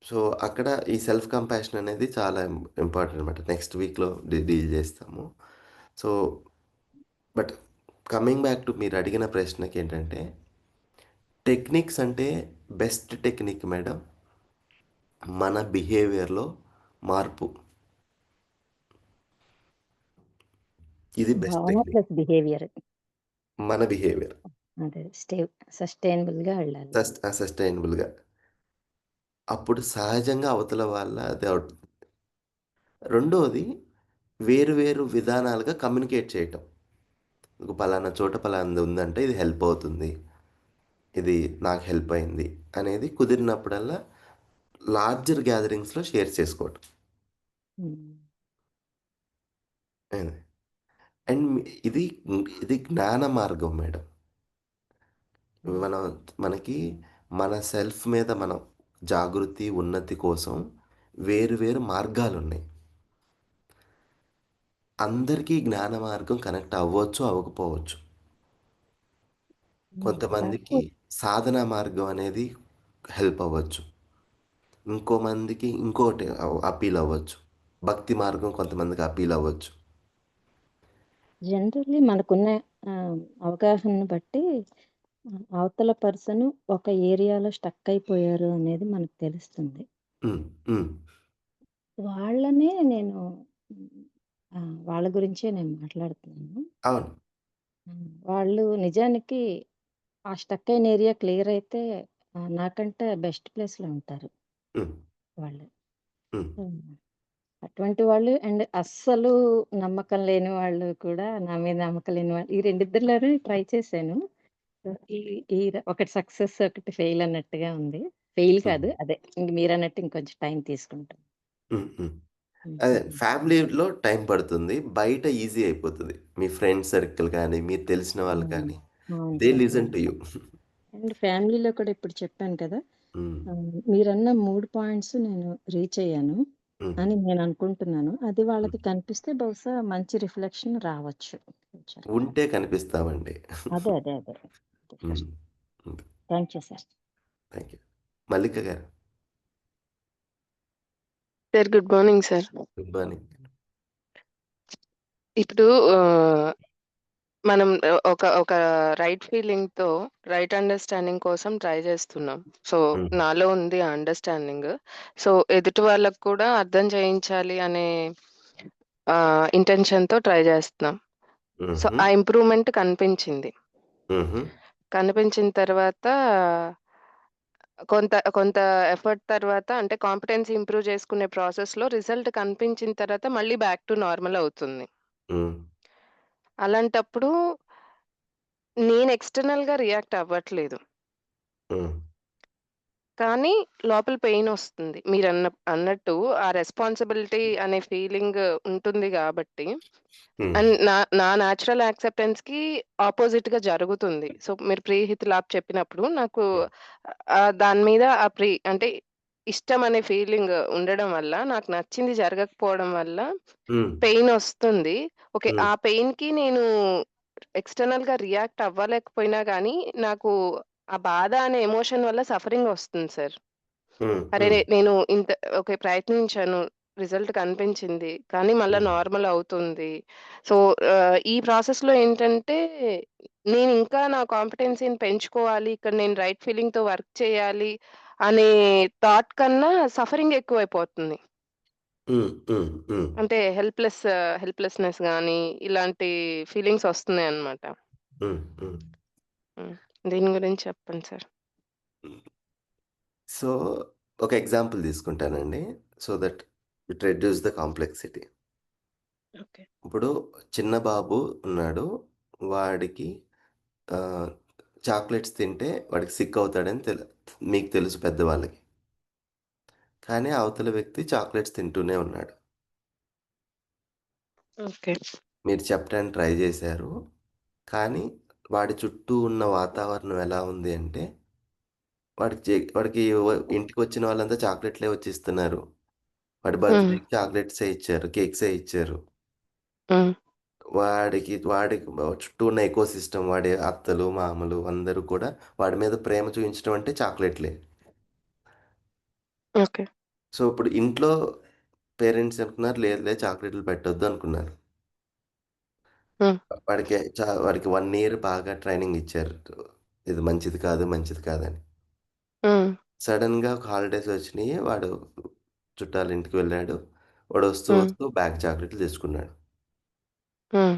[SPEAKER 1] సో, అక్కడ ఈ సెల్ఫ్ కంపాషన్ అనేది చాలా ఇంపార్టెంట్ అనమాట. నెక్స్ట్ వీక్‌లో డీల్ చేస్తాము. So, but coming back to మీరడిగిన ప్రశ్నకేంటంటే, టెక్నిక్స్ అంటే బెస్ట్ టెక్నిక్ మేడం మన బిహేవియర్‌లో మార్పు. ఇది బెస్ట్
[SPEAKER 5] భావన
[SPEAKER 1] టెక్నిక్.
[SPEAKER 5] Plus behaviour.
[SPEAKER 1] మన బిహేవియర్.
[SPEAKER 5] అదే సస్టైనబుల్‌గా వెళ్ళాలి.
[SPEAKER 1] సస్టైనబుల్‌గా. అప్పుడు సహజంగా అవతల వాళ్ళ అది రెండోది వేరు వేరు విధానాలుగా కమ్యూనికేట్ చేయటం. పలానా చోట పలానాది ఉందంటే ఇది హెల్ప్ అవుతుంది. ఇది నాకు హెల్ప్ అయింది అనేది కుదిరినప్పుడల్లా లార్జర్ గ్యాదరింగ్స్‌లో షేర్ చేసుకోవటం.
[SPEAKER 5] హ్మ్.
[SPEAKER 1] అది. అండ్ ఇది ఇది జ్ఞాన మార్గం మేడం.
[SPEAKER 5] హ్మ్.
[SPEAKER 1] మనకి మన సెల్ఫ్ మీద మనం జాగృతి, ఉన్నతి కోసం వేరు వేరు మార్గాలున్నాయి. అందరికీ జ్ఞాన మార్గం కనెక్ట్ అవ్వచ్చు, అవ్వకపోవచ్చు.
[SPEAKER 5] హ్మ్.
[SPEAKER 1] కొంతమందికి సాధనా మార్గం అనేది హెల్ప్ అవ్వచ్చు. ఇంకో మందికి ఇంకోటి అప్పీల్ అవ్వచ్చు. భక్తి మార్గం కొంతమందికి అప్పీల్ అవ్వచ్చు.
[SPEAKER 5] జనరల్లీ మనకున్న అవగాహనను బట్టి అవతల పర్సన్ ఒక ఏరియాలో స్టక్ అయిపోయారు అనేది మనకు తెలుస్తుంది.
[SPEAKER 1] హ్మ్. హ్మ్.
[SPEAKER 5] వాళ్ళనే నేను వాళ్ళ గురించే నేను మాట్లాడుతున్నాను.
[SPEAKER 1] అవును.
[SPEAKER 5] వాళ్ళు నిజానికి ఆ స్టక్ అయిన ఏరియా క్లియర్ అయితే నాకంటే బెస్ట్ ప్లేస్‌లో ఉంటారు
[SPEAKER 1] హ్మ్.
[SPEAKER 5] వాళ్ళు.
[SPEAKER 1] హ్మ్.
[SPEAKER 5] హ్మ్. అటువంటి వాళ్ళు అండ్ అస్సలు నమ్మకం లేని వాళ్ళు కూడా నా మీద నమ్మకం లేని వాళ్ళు ఈ రెండిద్దరిలోనే ట్రై చేశాను. ఈ ఈ ఒకటి సక్సెస్, ఒకటి ఫెయిల్ అన్నట్టుగా ఉంది. ఫెయిల్
[SPEAKER 1] హ్మ్.
[SPEAKER 5] కాదు. అదే మీరన్నట్టు ఇంకొంచెం టైం తీసుకుంటాం.
[SPEAKER 1] హ్మ్. హ్మ్. అదే ఫ్యామిలీలో టైం పడుతుంది. బయట ఈజీ అయిపోతది. మీ ఫ్రెండ్స్ సర్కిల్ కానీ, మీరు తెలిసిన వాళ్ళు
[SPEAKER 5] అవును.
[SPEAKER 1] కానీ,
[SPEAKER 5] అవును
[SPEAKER 1] దే
[SPEAKER 5] సార్.
[SPEAKER 1] లిజన్ టు
[SPEAKER 5] అవును.
[SPEAKER 1] యూ.
[SPEAKER 5] అండ్ ఫ్యామిలీలో కూడా ఇప్పుడు చెప్పాను కదా!
[SPEAKER 1] హ్మ్.
[SPEAKER 5] మీరన్న 3 పాయింట్స్ నేను రీచ్ అయ్యాను
[SPEAKER 1] హ్మ్.
[SPEAKER 5] అని నేను అనుకుంటున్నాను. అది
[SPEAKER 1] హ్మ్.
[SPEAKER 5] వాళ్ళకి కనిపిస్తే బహుశా మంచి రిఫ్లెక్షన్ రావచ్చు ఫ్యూచర్‌లో.
[SPEAKER 1] ఉంటే కనిపిస్తామండి.
[SPEAKER 5] అదే. అదే. అదే. Sir.
[SPEAKER 1] Hmm. Hmm.
[SPEAKER 5] Thank you sir.
[SPEAKER 1] Thank you. Mallika garu.
[SPEAKER 6] Sir good morning sir.
[SPEAKER 1] Good morning.
[SPEAKER 6] ఇప్పుడు మనం ఒక రైట్ ఫీలింగ్‌తో రైట్ అండర్‌స్టాండింగ్ కోసం ట్రై చేస్తున్నాం. So,
[SPEAKER 1] hmm.
[SPEAKER 6] నాలో ఉంది ఆ అండర్‌స్టాండింగ్. సో, ఎదుటి వాళ్ళకి కూడా అర్థం చేయించాలి అనే ఇంటెన్షన్‌తో ట్రై చేస్తున్నాం. సో,
[SPEAKER 1] హుహు.
[SPEAKER 6] ఆ ఇంప్రూవ్‌మెంట్ కనిపించింది.
[SPEAKER 1] హుహు.
[SPEAKER 6] కనిపించిన తర్వాత కొంత కొంత ఎఫర్ట్ తర్వాత అంటే కాంపిటెన్సీ ఇంప్రూవ్ చేసుకునే ప్రాసెస్‌లో రిజల్ట్ కనిపించిన తర్వాత మళ్ళీ బ్యాక్ టు నార్మల్ అవుతుంది.
[SPEAKER 1] హ్మ్.
[SPEAKER 6] అలాంటప్పుడు నేను ఎక్స్‌టర్నల్‌గా రియాక్ట్ అవ్వట్లేదు.
[SPEAKER 1] హ్మ్.
[SPEAKER 6] కానీ లోపల పెయినొస్తుంది. అన్నట్టు ఆ రెస్పాన్సిబిలిటీ అనే ఫీలింగ్ ఉంటుంది గాబట్టి
[SPEAKER 1] హ్మ్.
[SPEAKER 6] అండ్ నా న్యాచురల్ యాక్సెప్టెన్స్‌కి అపోజిట్‌గా జరుగుతుంది. సో, మీరు ప్రీహిత్ లాప్ చెప్పినప్పుడు నాకు
[SPEAKER 1] హ్మ్.
[SPEAKER 6] దాని మీద అంటే ఇష్టం అనే ఫీలింగ్ ఉండడం వల్ల, నాకు నచ్చింది జరగకపోవడం వల్ల
[SPEAKER 1] హ్మ్.
[SPEAKER 6] పెయినొస్తుంది. ఓకే.
[SPEAKER 1] హ్మ్.
[SPEAKER 6] ఆ పెయిన్‌కి నేను ఎక్స్‌టర్నల్‌గా రియాక్ట్ అవ్వలేకపోయినా గానీ, నాకు ఆ బాధ అనే ఎమోషన్ వల్ల సఫరింగొస్తుంది సార్.
[SPEAKER 1] హ్మ్.
[SPEAKER 6] అరే!
[SPEAKER 1] హ్మ్.
[SPEAKER 6] నేను ఇంత ఓకే. ప్రయత్నించాను. రిజల్ట్ కనిపించింది. కానీ మళ్ళా
[SPEAKER 1] హ్మ్.
[SPEAKER 6] నార్మల్ అవుతుంది. సో, ఈ ప్రాసెస్‌లో ఏంటంటే, నేనింకా నా కాంపిటెన్సీని పెంచుకోవాలి. ఇక్కడ నేను రైట్ ఫీలింగ్‌తో వర్క్ చేయాలి అనే థాట్ కన్నా సఫరింగ్ ఎక్కువైపోతుంది.
[SPEAKER 1] హ్మ్. హ్మ్. హ్మ్.
[SPEAKER 6] అంటే హెల్ప్‌లెస్‌నెస్ గాని, ఇలాంటి ఫీలింగ్స్ వస్తున్నాయన్నమాట.
[SPEAKER 1] హ్మ్. హ్మ్.
[SPEAKER 6] హ్మ్. దీని గురించి చెప్పండి సార్.
[SPEAKER 1] సో, ఒక ఎగ్జాంపుల్ తీసుకుంటానండి. So that it reduce the complexity.
[SPEAKER 6] Okay.
[SPEAKER 1] ఇప్పుడు చిన్న బాబు ఉన్నాడు. వాడికి ఆహ్, చాక్లెట్స్ తింటే వాడికి సిక్ అవుతాడని మీకు తెలుసు పెద్దవాళ్ళకి. కానీ అవతల వ్యక్తి చాక్లెట్స్ తింటూనే ఉన్నాడు.
[SPEAKER 6] ఓకే.
[SPEAKER 1] మీరు చెప్పడానికి ట్రై చేశారు. కానీ వాడి చుట్టూ ఉన్న వాతావరణం ఎలా ఉంది అంటే వాడికి ఇంటికొచ్చిన వాళ్ళంతా చాక్లెట్‌లే వచ్చి ఇస్తున్నారు. వాడి
[SPEAKER 6] హ్మ్.
[SPEAKER 1] బర్త్‌డేకి చాక్లెట్సే ఇచ్చారు. కేక్సే ఇచ్చారు.
[SPEAKER 6] హ్మ్.
[SPEAKER 1] వాడికి చుట్టూ ఉన్న ఎకో సిస్టమ్ వాడి అత్తలు, మామలు అందరూ కూడా వాడి మీద ప్రేమ చూయించడం అంటే చాక్లెట్‌లే.
[SPEAKER 6] ఓకే.
[SPEAKER 1] సో, ఇప్పుడు ఇంట్లో పేరెంట్స్ అనుకున్నారు లేదులే చాక్లెట్‌లు పెట్టొద్దు అనుకున్నారు.
[SPEAKER 6] హ్మ్.
[SPEAKER 1] వాడికి 1 ఇయర్ బాగా ట్రైనింగ్ ఇచ్చారు. ఇది మంచిది కాదు, మంచిది కాదని.
[SPEAKER 6] హ్మ్.
[SPEAKER 1] సడెన్‌గా ఒక హాలిడేస్ వచ్చినియి. వాడు చుట్టాల ఇంటికి వెళ్ళాడు. వాడు వస్తూ
[SPEAKER 6] హ్మ్.
[SPEAKER 1] వస్తూ బ్యాగ్ చాక్లెట్‌లు తెచ్చుకున్నాడు.
[SPEAKER 6] హ్మ్.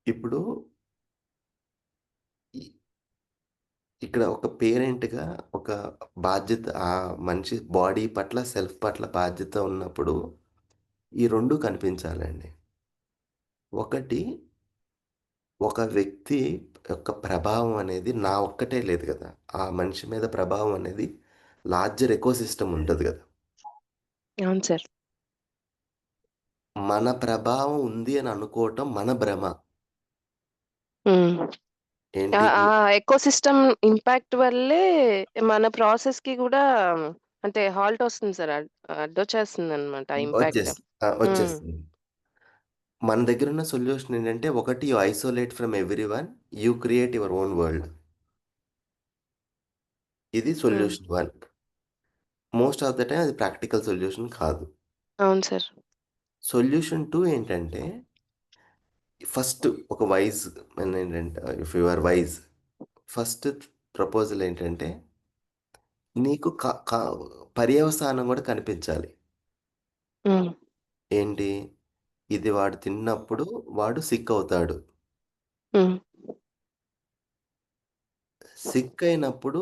[SPEAKER 1] ఇప్పుడు ఇ ఇక్కడ ఒక పేరెంట్‌గా ఒక బాధ్యత ఆ మనిషి బాడీ పట్ల, సెల్ఫ్ పట్ల బాధ్యత ఉన్నప్పుడు ఈ 2 కనిపించాలండి. ఒకటి ఒక వ్యక్తి యొక్క ప్రభావం అనేది నా ఒక్కటే లేదు గదా! ఆ మనిషి మీద ప్రభావం అనేది లార్జర్ ఎకోసిస్టమ్ ఉంటది గదా!
[SPEAKER 6] అవును సార్.
[SPEAKER 1] మన ప్రభావం ఉంది అని అనుకోవటం మన భ్రమ.
[SPEAKER 6] హ్మ్.
[SPEAKER 1] ఏంటి
[SPEAKER 6] ఆ ఎకోసిస్టమ్ ఇంపాక్ట్ వల్లే మన ప్రాసెస్‌కి గూడా అంటే హాల్ట్ వస్తుంది సార్. అడ్డొచ్చేస్తుందనమాట ఆ ఇంపాక్ట్. హ్మ్.
[SPEAKER 1] వచ్చేస్తుంది. మన దగ్గరున్న సొల్యూషన్ ఏంటంటే ఒకటి you isolate from everyone. You create your own world. ఇది
[SPEAKER 6] హ్మ్.
[SPEAKER 1] Solution 1. Most of the time అది ప్రాక్టికల్ సొల్యూషన్ కాదు.
[SPEAKER 6] అవును సార్.
[SPEAKER 1] సొల్యూషన్ 2 ఏంటంటే ఫస్ట్ ఒక వైస్ ఏంటంటే if you are wise first proposal ఏంటంటే నీకు క క పర్యవసానం గూడా కనిపించాలి.
[SPEAKER 6] హ్మ్.
[SPEAKER 1] ఏంటి? ఇది వాడు తిన్నప్పుడు వాడు సిక్ అవుతాడు.
[SPEAKER 6] హ్మ్.
[SPEAKER 1] సిక్ అయినప్పుడు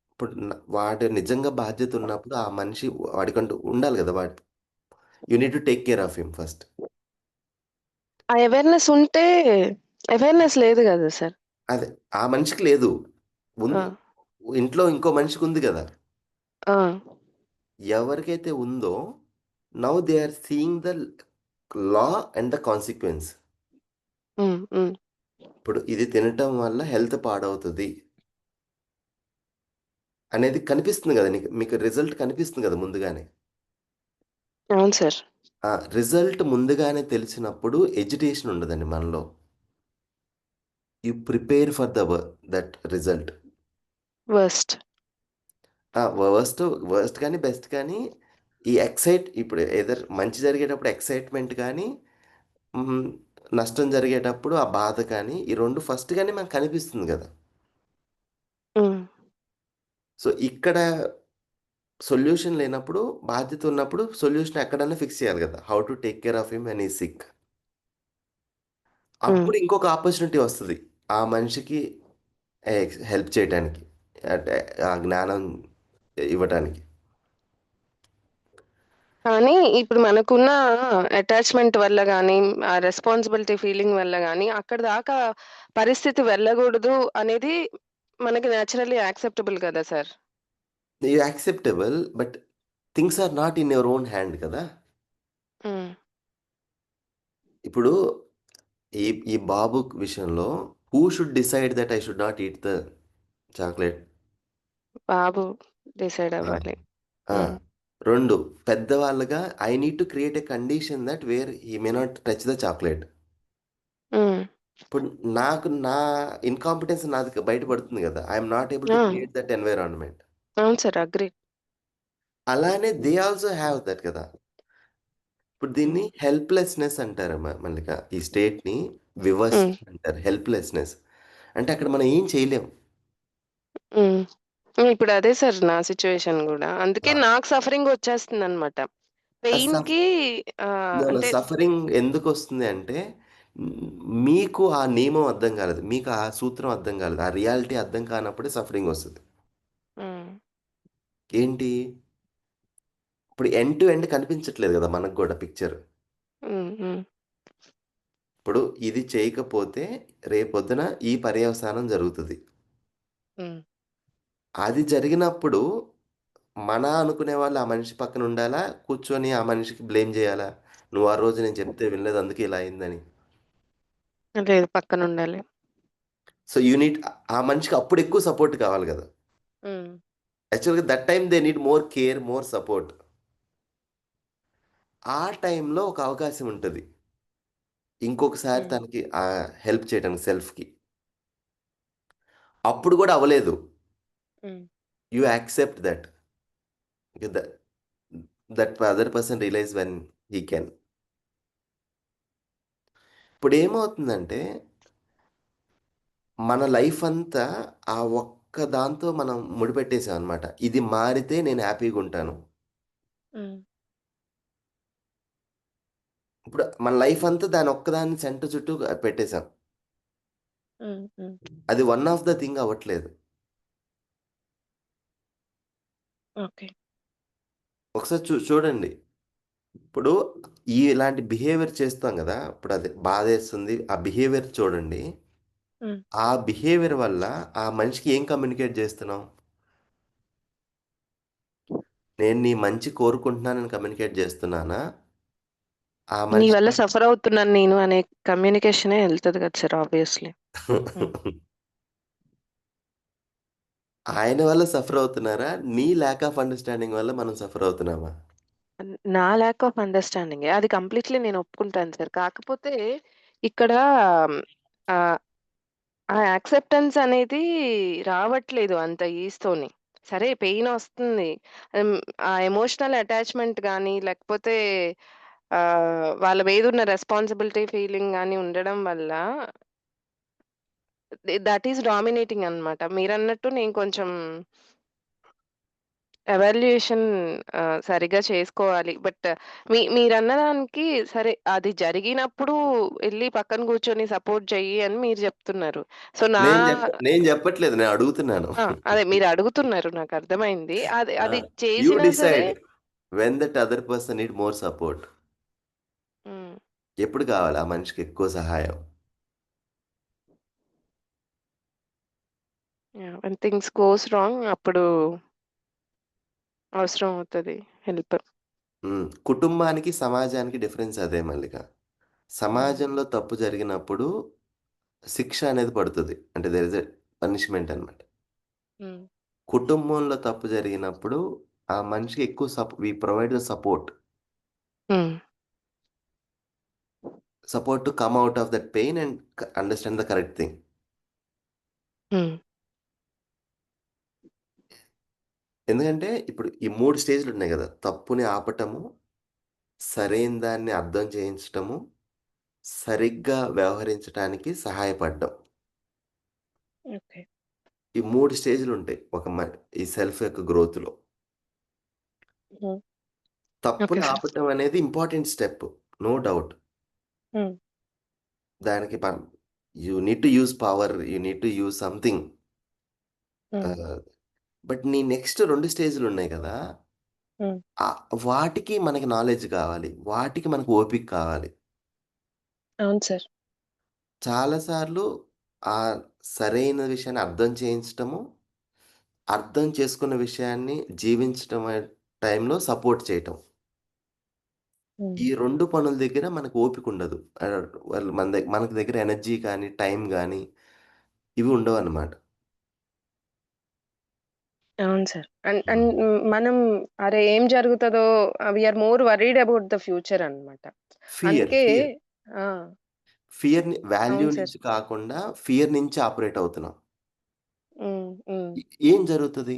[SPEAKER 1] ఇప్పుడు వాడు నిజంగా బాధ్యత ఉన్నప్పుడు ఆ మనిషి వాడికంటూ ఉండాలి గదా! You need to take care of him first.
[SPEAKER 6] ఆ అవేర్‌నెస్ ఉంటే అవేర్‌నెస్ లేదు గదా సార్.
[SPEAKER 1] అదే ఆ మనిషికి లేదు.
[SPEAKER 6] ఆ!
[SPEAKER 1] ఇంట్లో ఇంకో మనిషికి ఉంది గదా!
[SPEAKER 6] ఆ!
[SPEAKER 1] ఎవరికైతే ఉందో now they are seeing the law and the consequence.
[SPEAKER 6] Hmm. Hmm.
[SPEAKER 1] ఇప్పుడు ఇది తినటం వల్ల హెల్త్ పాడవుతది అనేది కనిపిస్తుంది గదా! మీకు రిజల్ట్ కనిపిస్తుంది గదా! ముందుగానే.
[SPEAKER 6] అవును సార్.
[SPEAKER 1] ఆ రిజల్ట్ ముందుగానే తెలిసినప్పుడు ఎజిటేషన్ ఉండదండి మనలో. You prepare for that result.
[SPEAKER 6] Worst.
[SPEAKER 1] Worst కానీ, బెస్ట్ కానీ ఇప్పుడు మంచి జరిగేటప్పుడు ఎక్సైట్‌మెంట్ కానీ, హ్మ్, నష్టం జరిగేటప్పుడు ఆ బాధ కానీ, ఈ 2 ఫస్ట్ గానే మనకు కనిపిస్తుంది గదా!
[SPEAKER 6] హ్మ్.
[SPEAKER 1] సో, ఇక్కడ సొల్యూషన్ లేనప్పుడు, బాధ్యత ఉన్నప్పుడు సొల్యూషన్ ఎక్కడన్నా ఫిక్స్ చేయాలి గదా! How to take care of him when he is sick.
[SPEAKER 6] Hmm.
[SPEAKER 1] అప్పుడు ఇంకొక ఆపర్చునిటీ వస్తది. ఆ మనిషికి హెల్ప్ చేయటానికి. అంటే ఆ జ్ఞానం ఇవ్వటానికి.
[SPEAKER 6] కానీ ఇప్పుడు మనకున్న అటాచ్‌మెంట్ వల్ల గానీ, ఆ రెస్పాన్సిబిలిటీ ఫీలింగ్ వల్ల గానీ, అక్కడి దాకా పరిస్థితి వెళ్ళగూడదు అనేది మనకి నేచురల్లీ యాక్సెప్టబుల్ కదా sir.
[SPEAKER 1] Acceptable but things are not in your own hand కదా!
[SPEAKER 6] హ్మ్.
[SPEAKER 1] ఇప్పుడు ఈ ఈ బాబు విషయంలో who should decide that I should not eat the chocolate?
[SPEAKER 6] బాబు డిసైడ్
[SPEAKER 1] ఆ!
[SPEAKER 6] అవ్వాలి.
[SPEAKER 1] ఆ!
[SPEAKER 6] హ్మ్.
[SPEAKER 1] 2 పెద్దవాళ్ళుగా I need to create a condition that where he may not touch the chocolate.
[SPEAKER 6] Hmm.
[SPEAKER 1] ఇప్పుడు నాకు నా ఇన్‌కాంపిటెన్స్ నాది బయటపడుతుంది గదా! I am not able
[SPEAKER 6] ah!
[SPEAKER 1] To create that environment.
[SPEAKER 6] అవును సార్. అగ్రీ.
[SPEAKER 1] అలానే దే ఆల్సో హావ్ దట్ కదా! ఇప్పుడు దీన్ని
[SPEAKER 6] హ్మ్.
[SPEAKER 1] హెల్ప్‌లెస్‌నెస్ అంటారు మల్లిక. ఈ స్టేట్‌ని వివస్త
[SPEAKER 6] హ్మ్.
[SPEAKER 1] అంటారు. హెల్ప్‌లెస్‌నెస్. అంటే అక్కడ మనం ఏం చేయలేం.
[SPEAKER 6] హ్మ్. హ్మ్. ఇప్పుడు అదే సార్ నా సిట్యుయేషన్ గూడా. అందుకే
[SPEAKER 1] ఆ!
[SPEAKER 6] నాకు సఫరింగ్ ఒచ్చేస్తుందనమాట.
[SPEAKER 1] ఆ సఫ్
[SPEAKER 6] పెయిన్‌కి
[SPEAKER 1] నో.
[SPEAKER 6] అంటే
[SPEAKER 1] సఫరింగ్ ఎందుకొస్తుంది అంటే హ్మ్, మీకు ఆ నియమం అర్థం కాలేదు. మీకు ఆ సూత్రం అర్థం కాలేదు. ఆ రియాలిటీ అర్థం కానప్పుడే సఫరింగ్ వస్తది.
[SPEAKER 6] హ్మ్.
[SPEAKER 1] ఏంటి? ఇప్పుడు ఎండ్ టు ఎండ్ కనిపించట్లేదు గదా! మనకు గూడా పిక్చర్.
[SPEAKER 6] హ్మ్. హ్మ్.
[SPEAKER 1] ఇప్పుడు ఇది చేయకపోతే రేపొద్దున ఈ పర్యవసానం జరుగుతది.
[SPEAKER 6] హ్మ్.
[SPEAKER 1] అది జరిగినప్పుడు అనుకునే వాళ్ళు ఆ మనిషి పక్కన ఉండాలా? కూర్చొని ఆ మనిషికి బ్లేమ్ జేయాలా? నువ్వు ఆ రోజు నేను చెప్తే వినలేదు అందుకే ఇలా అయిందని.
[SPEAKER 6] లేదు పక్కనుండాలి.
[SPEAKER 1] సో, యూ నీడ్ ఆ మనిషికి అప్పుడు ఎక్కువ సపోర్ట్ కావాలి గదా!
[SPEAKER 6] హ్మ్.
[SPEAKER 1] యాక్చువల్‌గా that time they need more care, more support. ఆ టైంలో ఒక అవకాశం ఉంటది. ఇంకొకసారి
[SPEAKER 6] హ్మ్.
[SPEAKER 1] తనకి హెల్ప్ చేయడానికి సెల్ఫ్‌కి. అప్పుడు గూడా అవ్వలేదు.
[SPEAKER 6] Hmm.
[SPEAKER 1] You accept that. The that other person realise when he can. ఇప్పుడేమవుతుందంటే మన లైఫ్ అంతా ఆ ఒక్క దాంతో మనం ముడిపెట్టేసామనమాట. ఇది మారితే నేను హ్యాపీగుంటాను.
[SPEAKER 6] హ్మ్.
[SPEAKER 1] ఇప్పుడు మన లైఫ్ అంతా దాని ఒక్కదాన్ని సెంటర్ చుట్టూ పెట్టేసాం.
[SPEAKER 6] హ్మ్. హ్మ్.
[SPEAKER 1] అది వన్ ఆఫ్ ద థింగ్ అవ్వట్లేదు.
[SPEAKER 6] ఓకే.
[SPEAKER 1] ఒకసారి చూడండి. ఇప్పుడు ఇలాంటి బిహేవియర్ చేస్తాం గదా! ఇప్పుడు అది బాధేస్తుంది. ఆ బిహేవియర్ చూడండి.
[SPEAKER 6] హ్మ్.
[SPEAKER 1] ఆ బిహేవియర్ వల్ల ఆ మనిషికి ఏం కమ్యూనికేట్ జేస్తున్నాం? నేను నీ మంచి కోరుకుంటున్నానని కమ్యూనికేట్ జేస్తున్నానా? ఆ
[SPEAKER 6] నీ
[SPEAKER 1] మనిషి
[SPEAKER 6] వల్ల సఫర్ అవుతున్నాను నేను అనే కమ్యూనికేషనే ఎళ్తది కదా సార్ ఆబ్వియస్‌లీ. హ్మ్.
[SPEAKER 1] ఆయన వల్ల సఫర్ అవుతున్నారా? నీ ల్యాక్ ఆఫ్ అండర్‌స్టాండింగ్ వల్ల మనం సఫర్ అవుతున్నామా?
[SPEAKER 6] నా ల్యాక్ ఆఫ్ అండర్‌స్టాండింగే. అది కంప్లీట్‌లీ నేను ఒప్పుకుంటాను సార్. కాకపోతే ఇక్కడ ఆహ్, ఆ యాక్సెప్టెన్స్ అనేది రావట్లేదు అంత ఈజ్‌తోని. సరే పెయినొస్తుంది. హ్మ్. ఆ ఎమోషనల్ అటాచ్‌మెంట్ గాని, లేకపోతే వాళ్ళ మీదున్న రెస్పాన్సిబిలిటీ ఫీలింగ్ గాని ఉండడం వల్ల దట్ ఈస్ డామినేటింగ్ అన్నమాట. మీరన్నట్టు నేను కొంచెం ఎవాల్యుయేషన్ సరిగ్గా చేసుకోవాలి. బట్ మీరన్న దానికి సరే అది జరిగినప్పుడు ఎళ్లి పక్కన కూర్చొని సపోర్ట్ చెయ్యి అని మీరు చెప్తున్నారు. సో,
[SPEAKER 1] నేను జెప్పట్లేదు. నేను అడుగుతున్నాను.
[SPEAKER 6] అదే మీరు అడుగుతున్నారు నాకర్థమైంది. అది
[SPEAKER 1] ఆ!
[SPEAKER 6] అది
[SPEAKER 1] యూ
[SPEAKER 6] చేసినా సరే
[SPEAKER 1] decide when that other person need more support.
[SPEAKER 6] హ్మ్.
[SPEAKER 1] ఎప్పుడు కావాలి ఆ మనిషికి ఎక్కువ సహాయం?
[SPEAKER 6] Yeah! When things goes wrong అప్పుడు అవసరం అవుతది హెల్ప్.
[SPEAKER 1] కుటుంబానికి, సమాజానికి డిఫరెన్స్ అదే మల్లిక.
[SPEAKER 6] హ్మ్.
[SPEAKER 1] సమాజంలో తప్పు జరిగినప్పుడు శిక్ష అనేది పడుతది. అంటే దేర్ ఇస్ ఎ పనిష్మెంట్ అన్నమాట.
[SPEAKER 6] హ్మ్.
[SPEAKER 1] కుటుంబంలో తప్పు జరిగినప్పుడు ఆ మనిషికి ఎక్కువ వి ప్రొవైడ్ ద సపోర్ట్.
[SPEAKER 6] హ్మ్.
[SPEAKER 1] Support to come out of that pain and understand the correct thing.
[SPEAKER 6] హ్మ్.
[SPEAKER 1] ఎందుకంటే ఇప్పుడు ఈ 3 స్టేజ్‌లున్నాయి గదా! తప్పుని ఆపటము, సరైన దాన్ని అర్థం చేయించటము, సరిగ్గా వ్యవహరించటానికి సహాయపడడం.
[SPEAKER 6] ఓకే.
[SPEAKER 1] ఈ 3 స్టేజ్‌లుంటాయి. ఈ సెల్ఫ్ యొక్క గ్రోత్‌లో.
[SPEAKER 6] హ్మ్. ఓకే
[SPEAKER 1] తప్పుని
[SPEAKER 6] సార్.
[SPEAKER 1] ఆపటం అనేది important step. No doubt.
[SPEAKER 6] Hmm.
[SPEAKER 1] దానికి you need to use power. You need to use something.
[SPEAKER 6] Hmm.
[SPEAKER 1] Ah, but నీ నెక్స్ట్ 2 స్టేజ్‌లున్నాయి కదా!
[SPEAKER 6] హ్మ్.
[SPEAKER 1] వాటికి మనకి నాలెడ్జ్ కావాలి. వాటికి మనకు ఓపిక కావాలి.
[SPEAKER 6] అవును సార్.
[SPEAKER 1] చాలా సార్లు ఆ సరైన విషయాన్ని అర్థం చేయించటము, అర్థం చేసుకున్న విషయాన్ని జీవించటం టైంలో సపోర్ట్ చేయటం.
[SPEAKER 6] హ్మ్.
[SPEAKER 1] ఈ 2 పనుల దగ్గర మనకు ఓపికుండదు. వాళ్ళు మనకి దగ్గర ఎనర్జీ కానీ, టైం గానీ ఇవి ఉండవన్నమాట.
[SPEAKER 6] అవును సార్. అండ్ అండ్
[SPEAKER 1] హ్మ్.
[SPEAKER 6] మనం అరే! ఏం జరుగుతదో we are more worried about the future అన్నమాట.
[SPEAKER 1] ఫియర్,
[SPEAKER 6] అందుకే
[SPEAKER 1] ఫియర్.
[SPEAKER 6] ఆ!
[SPEAKER 1] ఫియర్‌ని వాల్యూ
[SPEAKER 6] అవును సార్.
[SPEAKER 1] నుంచి కాకుండా ఫియర్ నుంచి ఆపరేట్ అవుతున్నాం.
[SPEAKER 6] హ్మ్. హ్మ్.
[SPEAKER 1] ఎ ఏం జరుగుతది?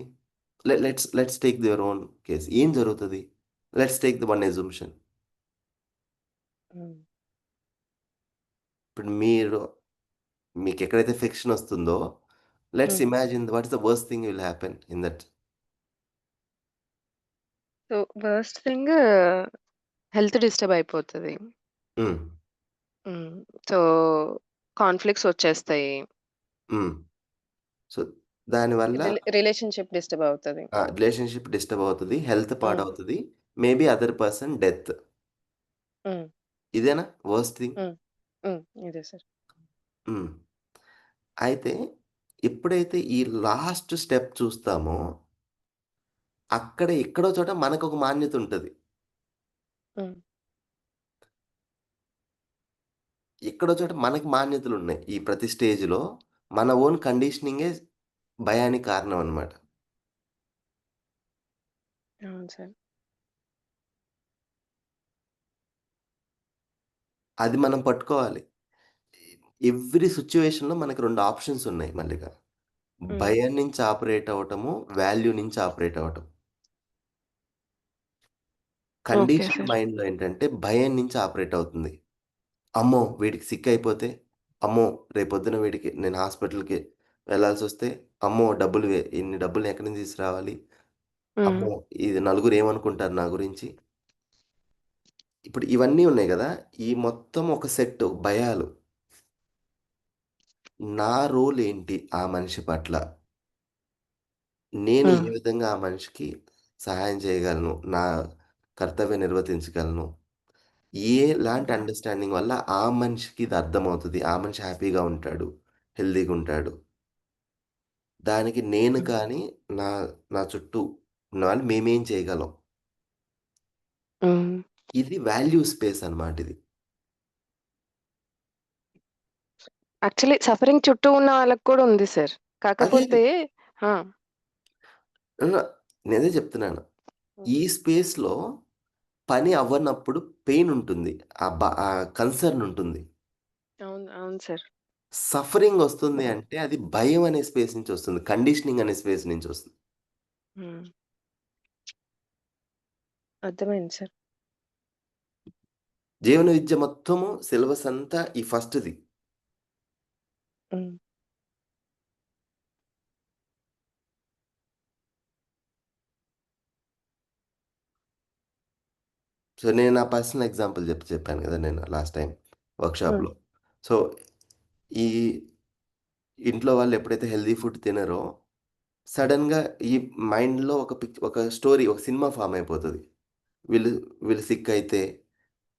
[SPEAKER 1] Let's take your own case. ఏం జరుగుతది? Let's take the one assumption.
[SPEAKER 6] Hmm.
[SPEAKER 1] ఇప్పుడు మీకెక్కడైతే ఫ్రిక్షన్ ఒస్తుందో, let's
[SPEAKER 6] hmm.
[SPEAKER 1] Imagine what is the worst thing will happen in that.
[SPEAKER 6] So, worst thing health disturb అయిపోతది.
[SPEAKER 1] హ్మ్.
[SPEAKER 6] హ్మ్. సో, కాన్‌ఫ్లిక్ట్స్ వచ్చేస్తాయి.
[SPEAKER 1] Hmm. So, దానివల్ల
[SPEAKER 6] relationship disturb అవుతది.
[SPEAKER 1] Relationship disturb అవుతది. Health
[SPEAKER 6] hmm.
[SPEAKER 1] పాడవుతది. Maybe other person death.
[SPEAKER 6] Hmm.
[SPEAKER 1] ఇదేనా worst thing?
[SPEAKER 6] హ్మ్. హ్మ్. ఇదే సార్.
[SPEAKER 1] హ్మ్. అయితే ఎప్పుడైతే ఈ లాస్ట్ స్టెప్ చూస్తామో, అక్కడ ఎక్కడో చోట మనకొక మాన్యత ఉంటది.
[SPEAKER 6] హ్మ్.
[SPEAKER 1] ఎక్కడో చోట మనకి మాన్యతలున్నాయి. ఈ ప్రతి స్టేజ్‌లో మన ఓన్ కండిషనింగే భయానికి కారణం అన్నమాట.
[SPEAKER 6] అవును సార్.
[SPEAKER 1] అది మనం పట్టుకోవాలి. ఎవ్రి సిట్యుయేషన్‌లో మనకు 2 ఆప్షన్స్ ఉన్నాయి మల్లిక.
[SPEAKER 6] హ్మ్.
[SPEAKER 1] భయం నుంచి ఆపరేట్ అవ్వటము, వాల్యూ నుంచి ఆపరేట్ అవ్వటం.
[SPEAKER 6] Okay
[SPEAKER 1] condition
[SPEAKER 6] sir.
[SPEAKER 1] మైండ్‌లో ఏంటంటే భయం నుంచి ఆపరేట్ అవుతుంది. అమ్మో! వీడికి సిక్ అయిపోతే, అమ్మో! రేపొద్దున వీడికి నేను హాస్పిటల్‌కి వెళ్ళాల్సొస్తే, అమ్మో! ఇన్ని డబ్బులు ఎక్కడి నుంచి తీసుకురావాలి?
[SPEAKER 6] హ్మ్.
[SPEAKER 1] అమ్మో! ఇది నలుగురు ఏమనుకుంటారు నా గురించి? ఇప్పుడు ఇవన్నీ ఉన్నాయి గదా! ఈ మొత్తం ఒక సెట్ భయాలు. నా రోల్ ఏంటి ఆ మనిషి పట్ల? నేను
[SPEAKER 6] హ్మ్.
[SPEAKER 1] ఏ విధంగా ఆ మనిషికి సహాయం చేయగలను? నా కర్తవ్యం నిర్వర్తించగలను? ఎలాంటి అండర్‌స్టాండింగ్ వల్ల ఆ మనిషికి ఇది అర్థమవుతది. ఆ మనిషి హ్యాపీగా ఉంటాడు. హెల్తీగుంటాడు. దానికి నేను
[SPEAKER 6] హ్మ్.
[SPEAKER 1] కానీ, నా నా చుట్టూ ఉన్నవాళ్ళు మేమేం చేయగలం?
[SPEAKER 6] హ్మ్.
[SPEAKER 1] ఇది వాల్యూ స్పేస్ అన్నమాట ఇది.
[SPEAKER 6] యాక్చువల్లీ సఫరింగ్ చుట్టూ ఉన్న వాళ్ళకి కూడా ఉంది సార్.
[SPEAKER 1] అదే.
[SPEAKER 6] కాకపోతే ఆ!
[SPEAKER 1] అహా! నేనదే చెప్తున్నాను.
[SPEAKER 6] హ్మ్.
[SPEAKER 1] ఈ స్పేస్‌లో పని అవ్వనప్పుడు పెయిన్ ఉంటుంది. ఆ కన్సర్న్ ఉంటుంది.
[SPEAKER 6] అవును. అవును సార్.
[SPEAKER 1] సఫరింగ్ ఒస్తుంది అంటే అది భయం అనే స్పేస్ నుంచి ఒస్తుంది. కండిషనింగ్ అనే స్పేస్ నుంచి ఒస్తుంది.
[SPEAKER 6] హ్మ్. అర్థమైంది సార్.
[SPEAKER 1] జీవన విద్య మొత్తము సిలబస్ అంతా ఈ ఫస్ట్‌ది.
[SPEAKER 6] హ్మ్.
[SPEAKER 1] సో, నేను నా పర్సనల్ ఎగ్జాంపుల్ చెప్పాను గదా! నేను లాస్ట్ టైమ్
[SPEAKER 6] హ్మ్.
[SPEAKER 1] వర్క్‌షాప్‌లో. సో, ఈ ఇంట్లో వాళ్ళు ఎప్పుడైతే హెల్తీ ఫుడ్ తినరో, సడెన్‌గా ఈ మైండ్‌లో ఒక స్టోరీ, ఒక సినిమా ఫార్మ్ అయిపోతది. వీళ్ళు వీళ్ళు సిక్ అయితే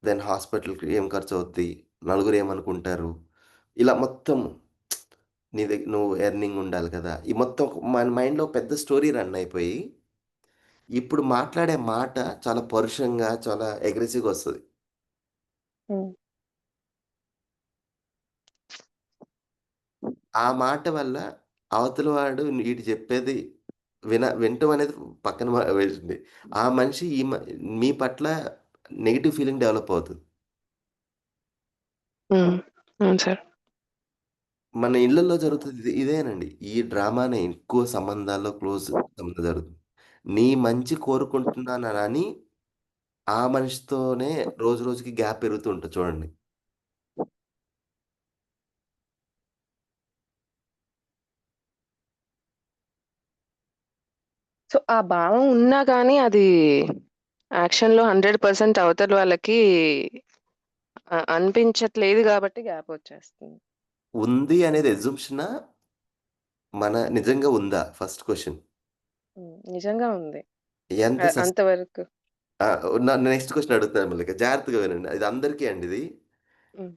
[SPEAKER 1] దెన్ హాస్పిటల్‌కి ఏం ఖర్చవుద్ది? నలుగురు ఏమనుకుంటారు? ఇలా మొత్తం నువ్వు ఎర్నింగ్ ఉండాలి కదా! ఈ మొత్తం మన మైండ్‌లో పెద్ద స్టోరీ రన్ అయిపోయి, ఇప్పుడు మాట్లాడే మాట చాలా పరుషంగా, చాలా అగ్రెసివ్‌గా వస్తది.
[SPEAKER 6] హ్మ్.
[SPEAKER 1] ఆ మాట వల్ల అవతల వాడు ఈడు చెప్పేది వినటం అనేది పక్కన వేసింది. ఆ మనిషి మీ పట్ల నెగెటివ్ ఫీలింగ్ డెవలప్ అవుతది.
[SPEAKER 6] హ్మ్. అవును సార్.
[SPEAKER 1] మన ఇళ్ళల్లో జరుగుతది ఇదేనండి. ఈ డ్రామానే ఎక్కువ సంబంధాల్లో క్లోజ్ సంబంధం జరుగుతుంది. నీ మంచి కోరుకుంటున్నానని ఆ మనిషితోనే రోజు రోజుకి గ్యాప్ పెరుగుతూ ఉంటది చూడండి.
[SPEAKER 6] సో, ఆ భావం ఉన్నా గానీ అది యాక్షన్‌లో 100% అవతల వాళ్ళకి అనిపించట్లేదు గాబట్టి గ్యాపొచ్చేస్తుంది.
[SPEAKER 1] ఉంది అనేది అజంప్షనా? నిజంగా ఉందా? First question.
[SPEAKER 6] నిజంగా ఉంది.
[SPEAKER 1] ఎంత సస్
[SPEAKER 6] అంతవరకు.
[SPEAKER 1] ఆ! నెక్స్ట్ క్వెషన్ అడుగుతాను మళ్ళీ. జాగ్రత్తగా వినండి. ఇది అందరికీ అండి ఇది.
[SPEAKER 6] హ్మ్.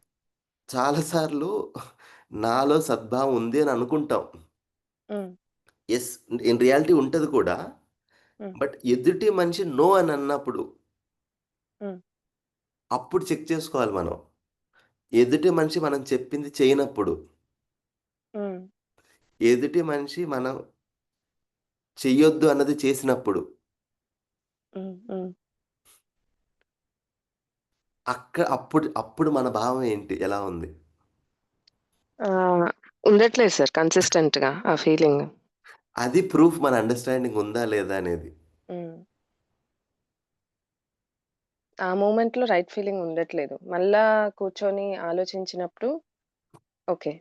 [SPEAKER 1] చాలా సార్లు నాలో సద్భావం ఉంది అని అనుకుంటాం.
[SPEAKER 6] హ్మ్.
[SPEAKER 1] యెస్. ఇన్ రియాలిటీ ఉంటది కూడా.
[SPEAKER 6] హ్మ్.
[SPEAKER 1] బట్ ఎదుటి మనిషి నో అని అన్నప్పుడు,
[SPEAKER 6] హ్మ్.
[SPEAKER 1] అప్పుడు చెక్ చేసుకోవాలి మనం. ఎదుటి మనిషి మనం చెప్పింది చేయనప్పుడు,
[SPEAKER 6] హ్మ్.
[SPEAKER 1] ఎదుటి మనిషి మనం చెయ్యొద్దు అన్నది చేసినప్పుడు,
[SPEAKER 6] హ్మ్. హ్మ్.
[SPEAKER 1] అప్పుడు అప్పుడు మన భావం ఏంటి? ఎలా ఉంది?
[SPEAKER 6] ఆహ్, ఉండట్లేదు సార్ కన్సిస్టెంట్‌గా ఆ ఫీలింగ్.
[SPEAKER 1] అది ప్రూఫ్ మన అండర్‌స్టాండింగ్ ఉందా లేదా అనేది.
[SPEAKER 6] హ్మ్. ఆ మొమెంట్‌లో రైట్ ఫీలింగ్ ఉండట్లేదు. మళ్ళా కూర్చొని ఆలోచించినప్పుడు ఓకే.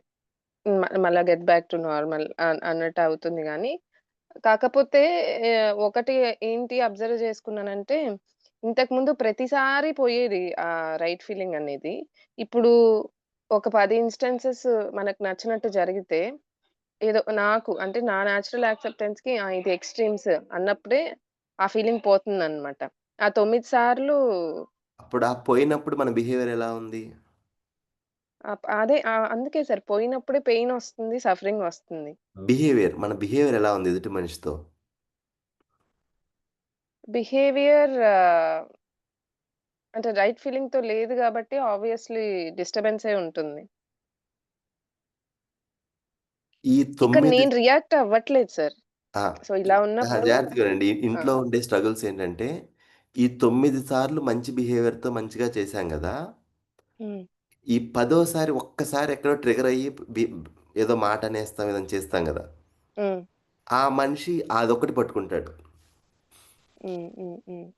[SPEAKER 6] మళ్ళా గెట్ బ్యాక్ టు నార్మల్ అన్నట్టు అవుతుంది గానీ, కాకపోతే ఒకటి ఏంటి అబ్జర్వ్ చేసుకున్నానంటే, ఇంతకుముందు ప్రతిసారి పోయేది రైట్ ఫీలింగ్ అనేది. ఇప్పుడు ఒక 10 ఇన్‌స్టాన్సెస్ మనకు నచ్చినట్టు జరిగితే, ఏదో నాకు అంటే నా నేచురల్ యాక్సెప్టెన్స్‌కి ఇది ఎక్స్‌ట్రీమ్స్ అన్నప్పుడే ఆ ఫీలింగ్ పోతుందనమాట. ఆ 9 సార్లు
[SPEAKER 1] అప్పుడు ఆ పోయినప్పుడు మన బిహేవియర్ ఎలా ఉంది?
[SPEAKER 6] అదే అందుకే సార్ పోయినప్పుడే పెయినొస్తుంది, సఫరింగొస్తుంది.
[SPEAKER 1] మన బిహేవియర్ ఎలా ఉంది ఎదుటి మనిషితో?
[SPEAKER 6] బిహేవియర్ అంటే రైట్ ఫీలింగ్‌తో లేదు గాబట్టి ఆబ్వియస్‌లీ డిస్టర్బెన్సే ఉంటుంది.
[SPEAKER 1] ఈ
[SPEAKER 6] ఇక్కడ
[SPEAKER 1] 9
[SPEAKER 6] నేను రియాక్ట్ అవ్వట్లేదు సార్.
[SPEAKER 1] ఆ!
[SPEAKER 6] సో, ఇలా
[SPEAKER 1] అహా!
[SPEAKER 6] ఉన్నప్పుడు
[SPEAKER 1] జాగ్రత్తగా వినండి.
[SPEAKER 6] ఆ!
[SPEAKER 1] ఇంట్లో ఉండే స్ట్రగుల్స్ ఏంటంటే, ఈ 9 సార్లు మంచి బిహేవియర్‌తో మంచిగా చేశాం గదా!
[SPEAKER 6] హ్మ్.
[SPEAKER 1] ఈ పదోసారి ఒక్కసారి ఎక్కడో ట్రిగ్గర్ అయ్యి బి ఏదో మాట అనేస్తాం, ఏదైనా చేస్తాం గదా!
[SPEAKER 6] హ్మ్.
[SPEAKER 1] ఆ మనిషి అదొక్కటి పట్టుకుంటాడు.
[SPEAKER 6] హ్మ్. హ్మ్. హ్మ్.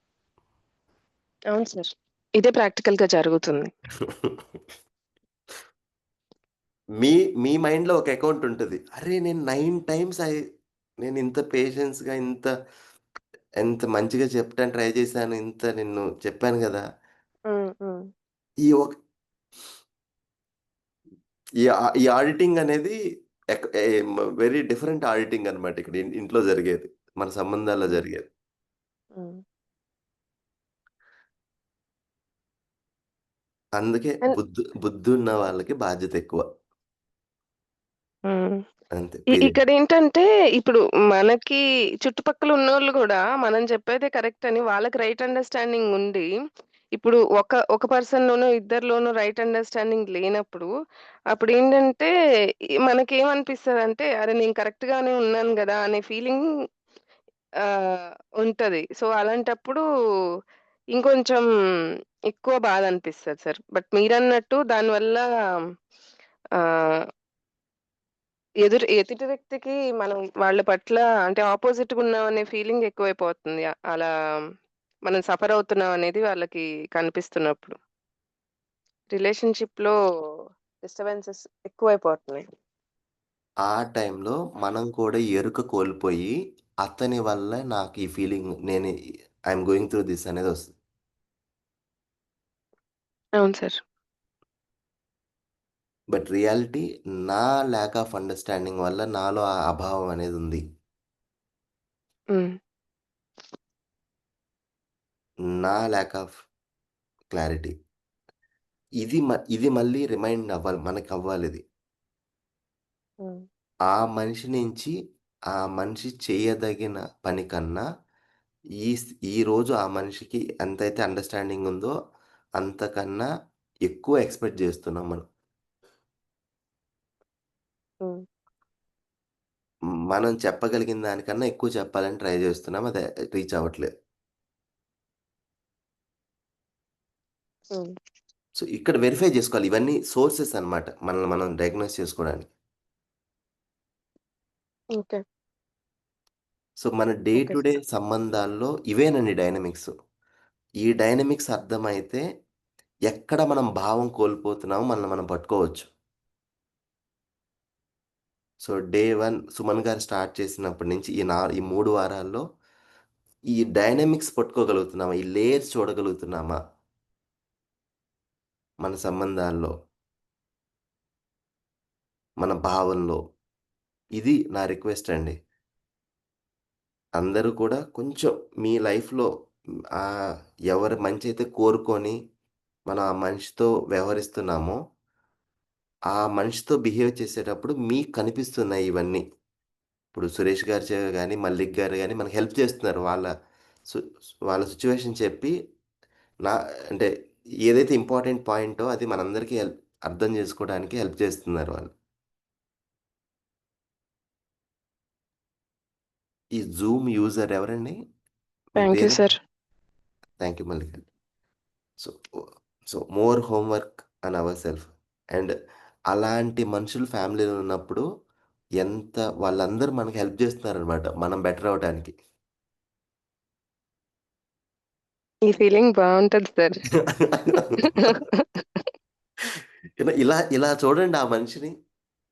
[SPEAKER 6] అవును సార్. ఇదే ప్రాక్టికల్‌గా జరుగుతుంది.
[SPEAKER 1] మీ మీ మైండ్‌లో ఒక అకౌంట్ ఉంటది. అరే! నేను 9 టైమ్స్ నేనింత పేషెన్స్‌గా ఎంత మంచిగా చెప్పడానికి ట్రై చేశాను. నిన్ను చెప్పాను గదా!
[SPEAKER 6] హ్మ్. హ్మ్.
[SPEAKER 1] ఈ ఒక ఈ ఆడిటింగ్ అనేది వెరీ డిఫరెంట్ ఆడిటింగ్ అన్నమాట ఇక్కడ ఇంట్లో జరిగేది. మన సంబంధాల్లో
[SPEAKER 6] హ్మ్.
[SPEAKER 1] జరిగేది.
[SPEAKER 6] హ్మ్.
[SPEAKER 1] అందుకే
[SPEAKER 6] అండ్
[SPEAKER 1] బుద్ధున్న వాళ్ళకి బాధ్యత ఎక్కువ.
[SPEAKER 6] హ్మ్.
[SPEAKER 1] అంతే పీరియడ్.
[SPEAKER 6] ఇక్కడేంటంటే, ఇప్పుడు మనకి చుట్టుపక్కల ఉన్నోళ్ళు గూడా మనం చెప్పేదే కరెక్ట్ అని వాళ్ళకి రైట్ అండర్‌స్టాండింగ్ ఉండి, ఇప్పుడు ఒక పర్సన్‌లోనో, ఇద్దరిలోనో రైట్ అండర్‌స్టాండింగ్ లేనప్పుడు, అప్పుడేంటంటే మనకేమనిపిస్తదంటే, అరె! నేను కరెక్ట్ గానే ఉన్నాను గదా! అనే ఫీలింగ్ ఉంటది. సో, అలాంటప్పుడు ఇంకొంచెం ఎక్కువ బాధనిపిస్తది సార్. బట్ మీరన్నట్టు దానివల్ల ఆహ్ ఎదుటి వ్యక్తికి మనం వాళ్ళ పట్ల అంటే అపోజిట్‌గా ఉన్నామనే ఫీలింగ్ ఎక్కువైపోతుంది. అలా మనం సఫర్ అవుతున్నాం అనేది వాళ్ళకి కనిపిస్తున్నప్పుడు. రిలేషన్‌షిప్‌లో డిస్టర్బెన్సెస్ ఎక్కువైపోతున్నాయి.
[SPEAKER 1] ఆ టైంలో మనం కూడా ఎరుక కోల్పోయి, అతని వల్ల నాకు ఈ feeling I'm going through this అనేదొస్తది.
[SPEAKER 6] అవును సార్.
[SPEAKER 1] బట్ రియాలిటీ నా ల్యాక్ ఆఫ్ అండర్‌స్టాండింగ్ వల్ల నాలో ఆ అభావం అనేదుంది.
[SPEAKER 6] హ్మ్.
[SPEAKER 1] నా ల్యాక్ ఆఫ్ క్లారిటీ. ఇది మళ్ళీ రిమైండ్ అవ్వాలి. మనకవ్వాలిది.
[SPEAKER 6] హ్మ్.
[SPEAKER 1] ఆ మనిషి నుంచి ఆ మనిషి చేయదగిన పని కన్నా ఈరోజు ఆ మనిషికి ఎంతైతే అండర్‌స్టాండింగ్ ఉందో అంతకన్నా ఎక్కువ ఎక్స్‌పెక్ట్ జేస్తున్నాం మనం.
[SPEAKER 6] హ్మ్.
[SPEAKER 1] మనం చెప్పగలిగిన దానికన్నా ఎక్కువ చెప్పాలని ట్రై జేస్తున్నాం. అది రీచ్ అవ్వట్లేదు.
[SPEAKER 6] హ్మ్.
[SPEAKER 1] సో, ఇక్కడ వెరిఫై జేసుకోవాలి. ఇవన్నీ సోర్సెస్ అన్నమాట. మనల్ని మనం డయాగ్నోస్ చేసుకోవడానికి.
[SPEAKER 6] ఓకే.
[SPEAKER 1] సో, మన day
[SPEAKER 6] okay
[SPEAKER 1] today
[SPEAKER 6] sir.
[SPEAKER 1] సంబంధాల్లో ఇవేనండి డైనమిక్స్. ఈ డైనమిక్స్ అర్థమైతే ఎక్కడ మనం భావం కోల్పోతున్నామో మనల్ని మనం పట్టుకోవచ్చు. సో, డే 1 సుమన్ గారు స్టార్ట్ చేసినప్పటి నుంచి ఈ 3 వారాల్లో ఈ డైనమిక్స్ పట్టుకోగలుగుతున్నామా? ఈ లేయర్స్ చూడగలుగుతున్నామా? మన సంబంధాల్లో, మన భావంలో. ఇది నా రిక్వెస్ట్ అండి. అందరూ కూడా కొంచెం మీ లైఫ్‌లో ఆహ్, ఎవరి మంచైతే కోరుకొని మనం ఆ మనిషితో వ్యవహరిస్తున్నామో, ఆ మనిషితో బిహేవ్ చేసేటప్పుడు మీకు కనిపిస్తున్నాయి ఇవన్నీ. ఇప్పుడు సురేష్ గారు గాని, మల్లిక్ గారు గాని మనకు హెల్ప్ చేస్తున్నారు. సు వాళ్ళ సిట్యుయేషన్ చెప్పి నా అంటే ఏదైతే ఇంపార్టెంట్ పాయింటో అది మనందరికీ అర్థం చేసుకోవడానికి హెల్ప్ చేస్తున్నారు వాళ్ళు. ఈ జూమ్ యూజర్ ఎవరండి? మీ
[SPEAKER 6] థ్యాంక్ యూ
[SPEAKER 1] పేరు?
[SPEAKER 6] సార్.
[SPEAKER 1] థాంక్ యూ మల్లిక్ గారు. So, so more homework on our self and అలాంటి మనుషులు ఫ్యామిలీలో ఉన్నప్పుడు వాళ్ళందరూ మనకి హెల్ప్ చేస్తున్నారనమాట. మనం బెటర్ అవ్వటానికి.
[SPEAKER 6] ఈ ఫీలింగ్ బావుంటది సార్.
[SPEAKER 1] ఇలా ఇలా చూడండి ఆ మనిషిని.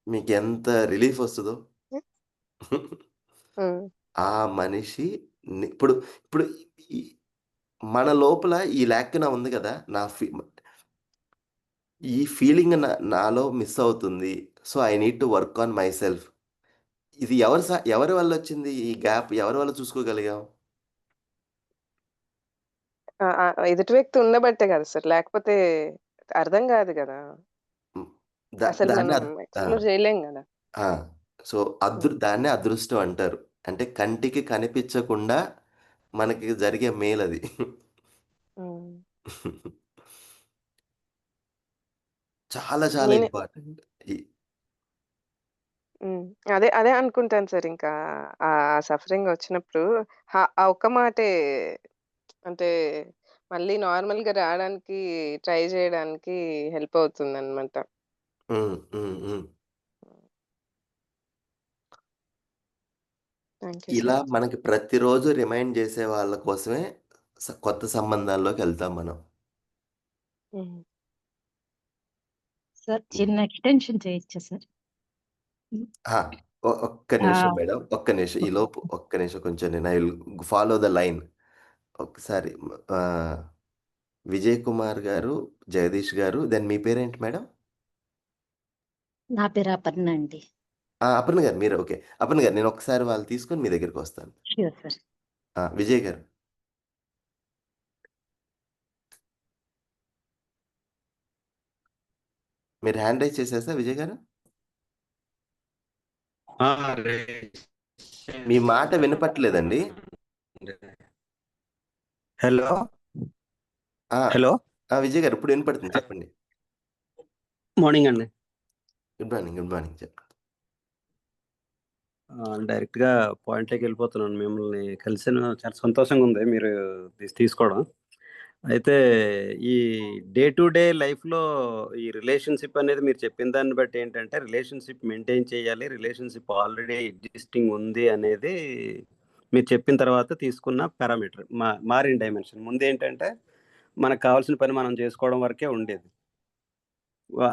[SPEAKER 1] మీకెంత రిలీఫ్ వస్తదో.
[SPEAKER 6] హ్మ్.
[SPEAKER 1] ఆ మనిషి ఇప్పుడు ఇప్పుడు ఈ మన లోపల ఈ లాక్యూనా ఉంది గదా! ఈ ఫీలింగ్ నాలో మిస్ అవుతుంది. So, I need to work on my self. ఇది ఎవరి వల్లొచ్చింది? ఈ గ్యాప్ ఎవరి వల్ల చూసుకోగలిగాం?
[SPEAKER 6] ఆ! ఆ! ఎదుటి వ్యక్తి ఉండబట్టే కదా సార్. లేకపోతే అర్థం కాదు గదా!
[SPEAKER 1] హ్మ్.
[SPEAKER 6] అసలు
[SPEAKER 1] దాన్నే
[SPEAKER 6] మనం
[SPEAKER 1] ఆ!
[SPEAKER 6] ఎక్స్‌ప్లోర్ చేయలేం గదా!
[SPEAKER 1] ఆ! సో,
[SPEAKER 6] హ్మ్.
[SPEAKER 1] దాన్నే అదృష్టం అంటారు. అంటే కంటికి కనిపించకుండా మనకి జరిగే మేలది.
[SPEAKER 6] హ్మ్.
[SPEAKER 1] చాలా చాలా
[SPEAKER 6] నేనే
[SPEAKER 1] ఇంపార్టెంట్. ఈ
[SPEAKER 6] హ్మ్. అదే అనుకుంటాను సార్ ఇంకా. ఆ సఫరింగ్ వచ్చినప్పుడు ఆ ఒక్క మాటే అంటే మళ్ళీ నార్మల్‌గా రాడానికి ట్రై చేయడానికి హెల్ప్ అవుతుందన్నమాట.
[SPEAKER 1] హ్మ్. హ్మ్. హ్మ్.
[SPEAKER 6] థాంక్ యూ
[SPEAKER 1] ఇలా
[SPEAKER 6] సార్.
[SPEAKER 1] మనకి ప్రతిరోజు రిమైండ్ చేసే వాళ్ళ కోసమే కొత్త సంబంధాల్లోకెళ్తాం మనం.
[SPEAKER 6] హ్మ్.
[SPEAKER 5] సార్
[SPEAKER 1] హ్మ్.
[SPEAKER 5] చిన్న ఎక్స్‌టెన్షన్ చేయొచ్చా సార్? హ్మ్.
[SPEAKER 1] ఆ! ఒక్క
[SPEAKER 5] ఆ!
[SPEAKER 1] నిమిషం మేడం. ఒక్క నిమిషం. ఈలోపు ఒక్క నిమిషం కొంచెం నేను I will follow the line. ఒకసారి ఆహ్, విజయ్ కుమార్ గారు, జగదీష్ గారు దెన్ మీ పేరేంటి మేడం?
[SPEAKER 5] నా పేరు అపర్ణ అండి.
[SPEAKER 1] అపర్ణ గారు మీరు ఓకే. అపర్ణ గారు నేను ఒకసారి వాళ్ళు తీసుకొని మీ దగ్గరికొస్తాను.
[SPEAKER 5] Sure sir.
[SPEAKER 1] విజయ్ గారు మీరు హ్యాండ్ రైజ్ చేసేసా విజయ్ గారు?
[SPEAKER 3] ఆ! రేస్
[SPEAKER 1] మీ మాట వినపట్లేదండి.
[SPEAKER 3] హలో!
[SPEAKER 1] ఆ!
[SPEAKER 3] హలో!
[SPEAKER 1] విజయ్ గారు ఇప్పుడు వినపడుతుంది చెప్పండి.
[SPEAKER 3] మార్నింగ్ అండి.
[SPEAKER 1] Good morning. Good morning. చెప్పండి.
[SPEAKER 3] డైరెక్ట్‌గా పాయింట్‌లోకెళ్ళిపోతున్నాను. మిమ్మల్ని కలిసాను. చాలా సంతోషంగా ఉంది మీరు తీసుకోవడం. అయితే ఈ డే టు డే లైఫ్‌లో ఈ రిలేషన్‌షిప్ అనేది మీరు చెప్పిన దాన్ని బట్టి ఏంటంటే, రిలేషన్‌షిప్ మెయింటైన్ చేయాలి. రిలేషన్‌షిప్ ఆల్రెడీ ఎగ్జిస్టింగ్ ఉంది అనేది మీరు చెప్పిన తర్వాత తీసుకున్న పారామీటర్. మారిన డైమెన్షన్. ముందేంటంటే, మనకు కావాల్సిన పని మనం చేసుకోవడం వరకే ఉండేది.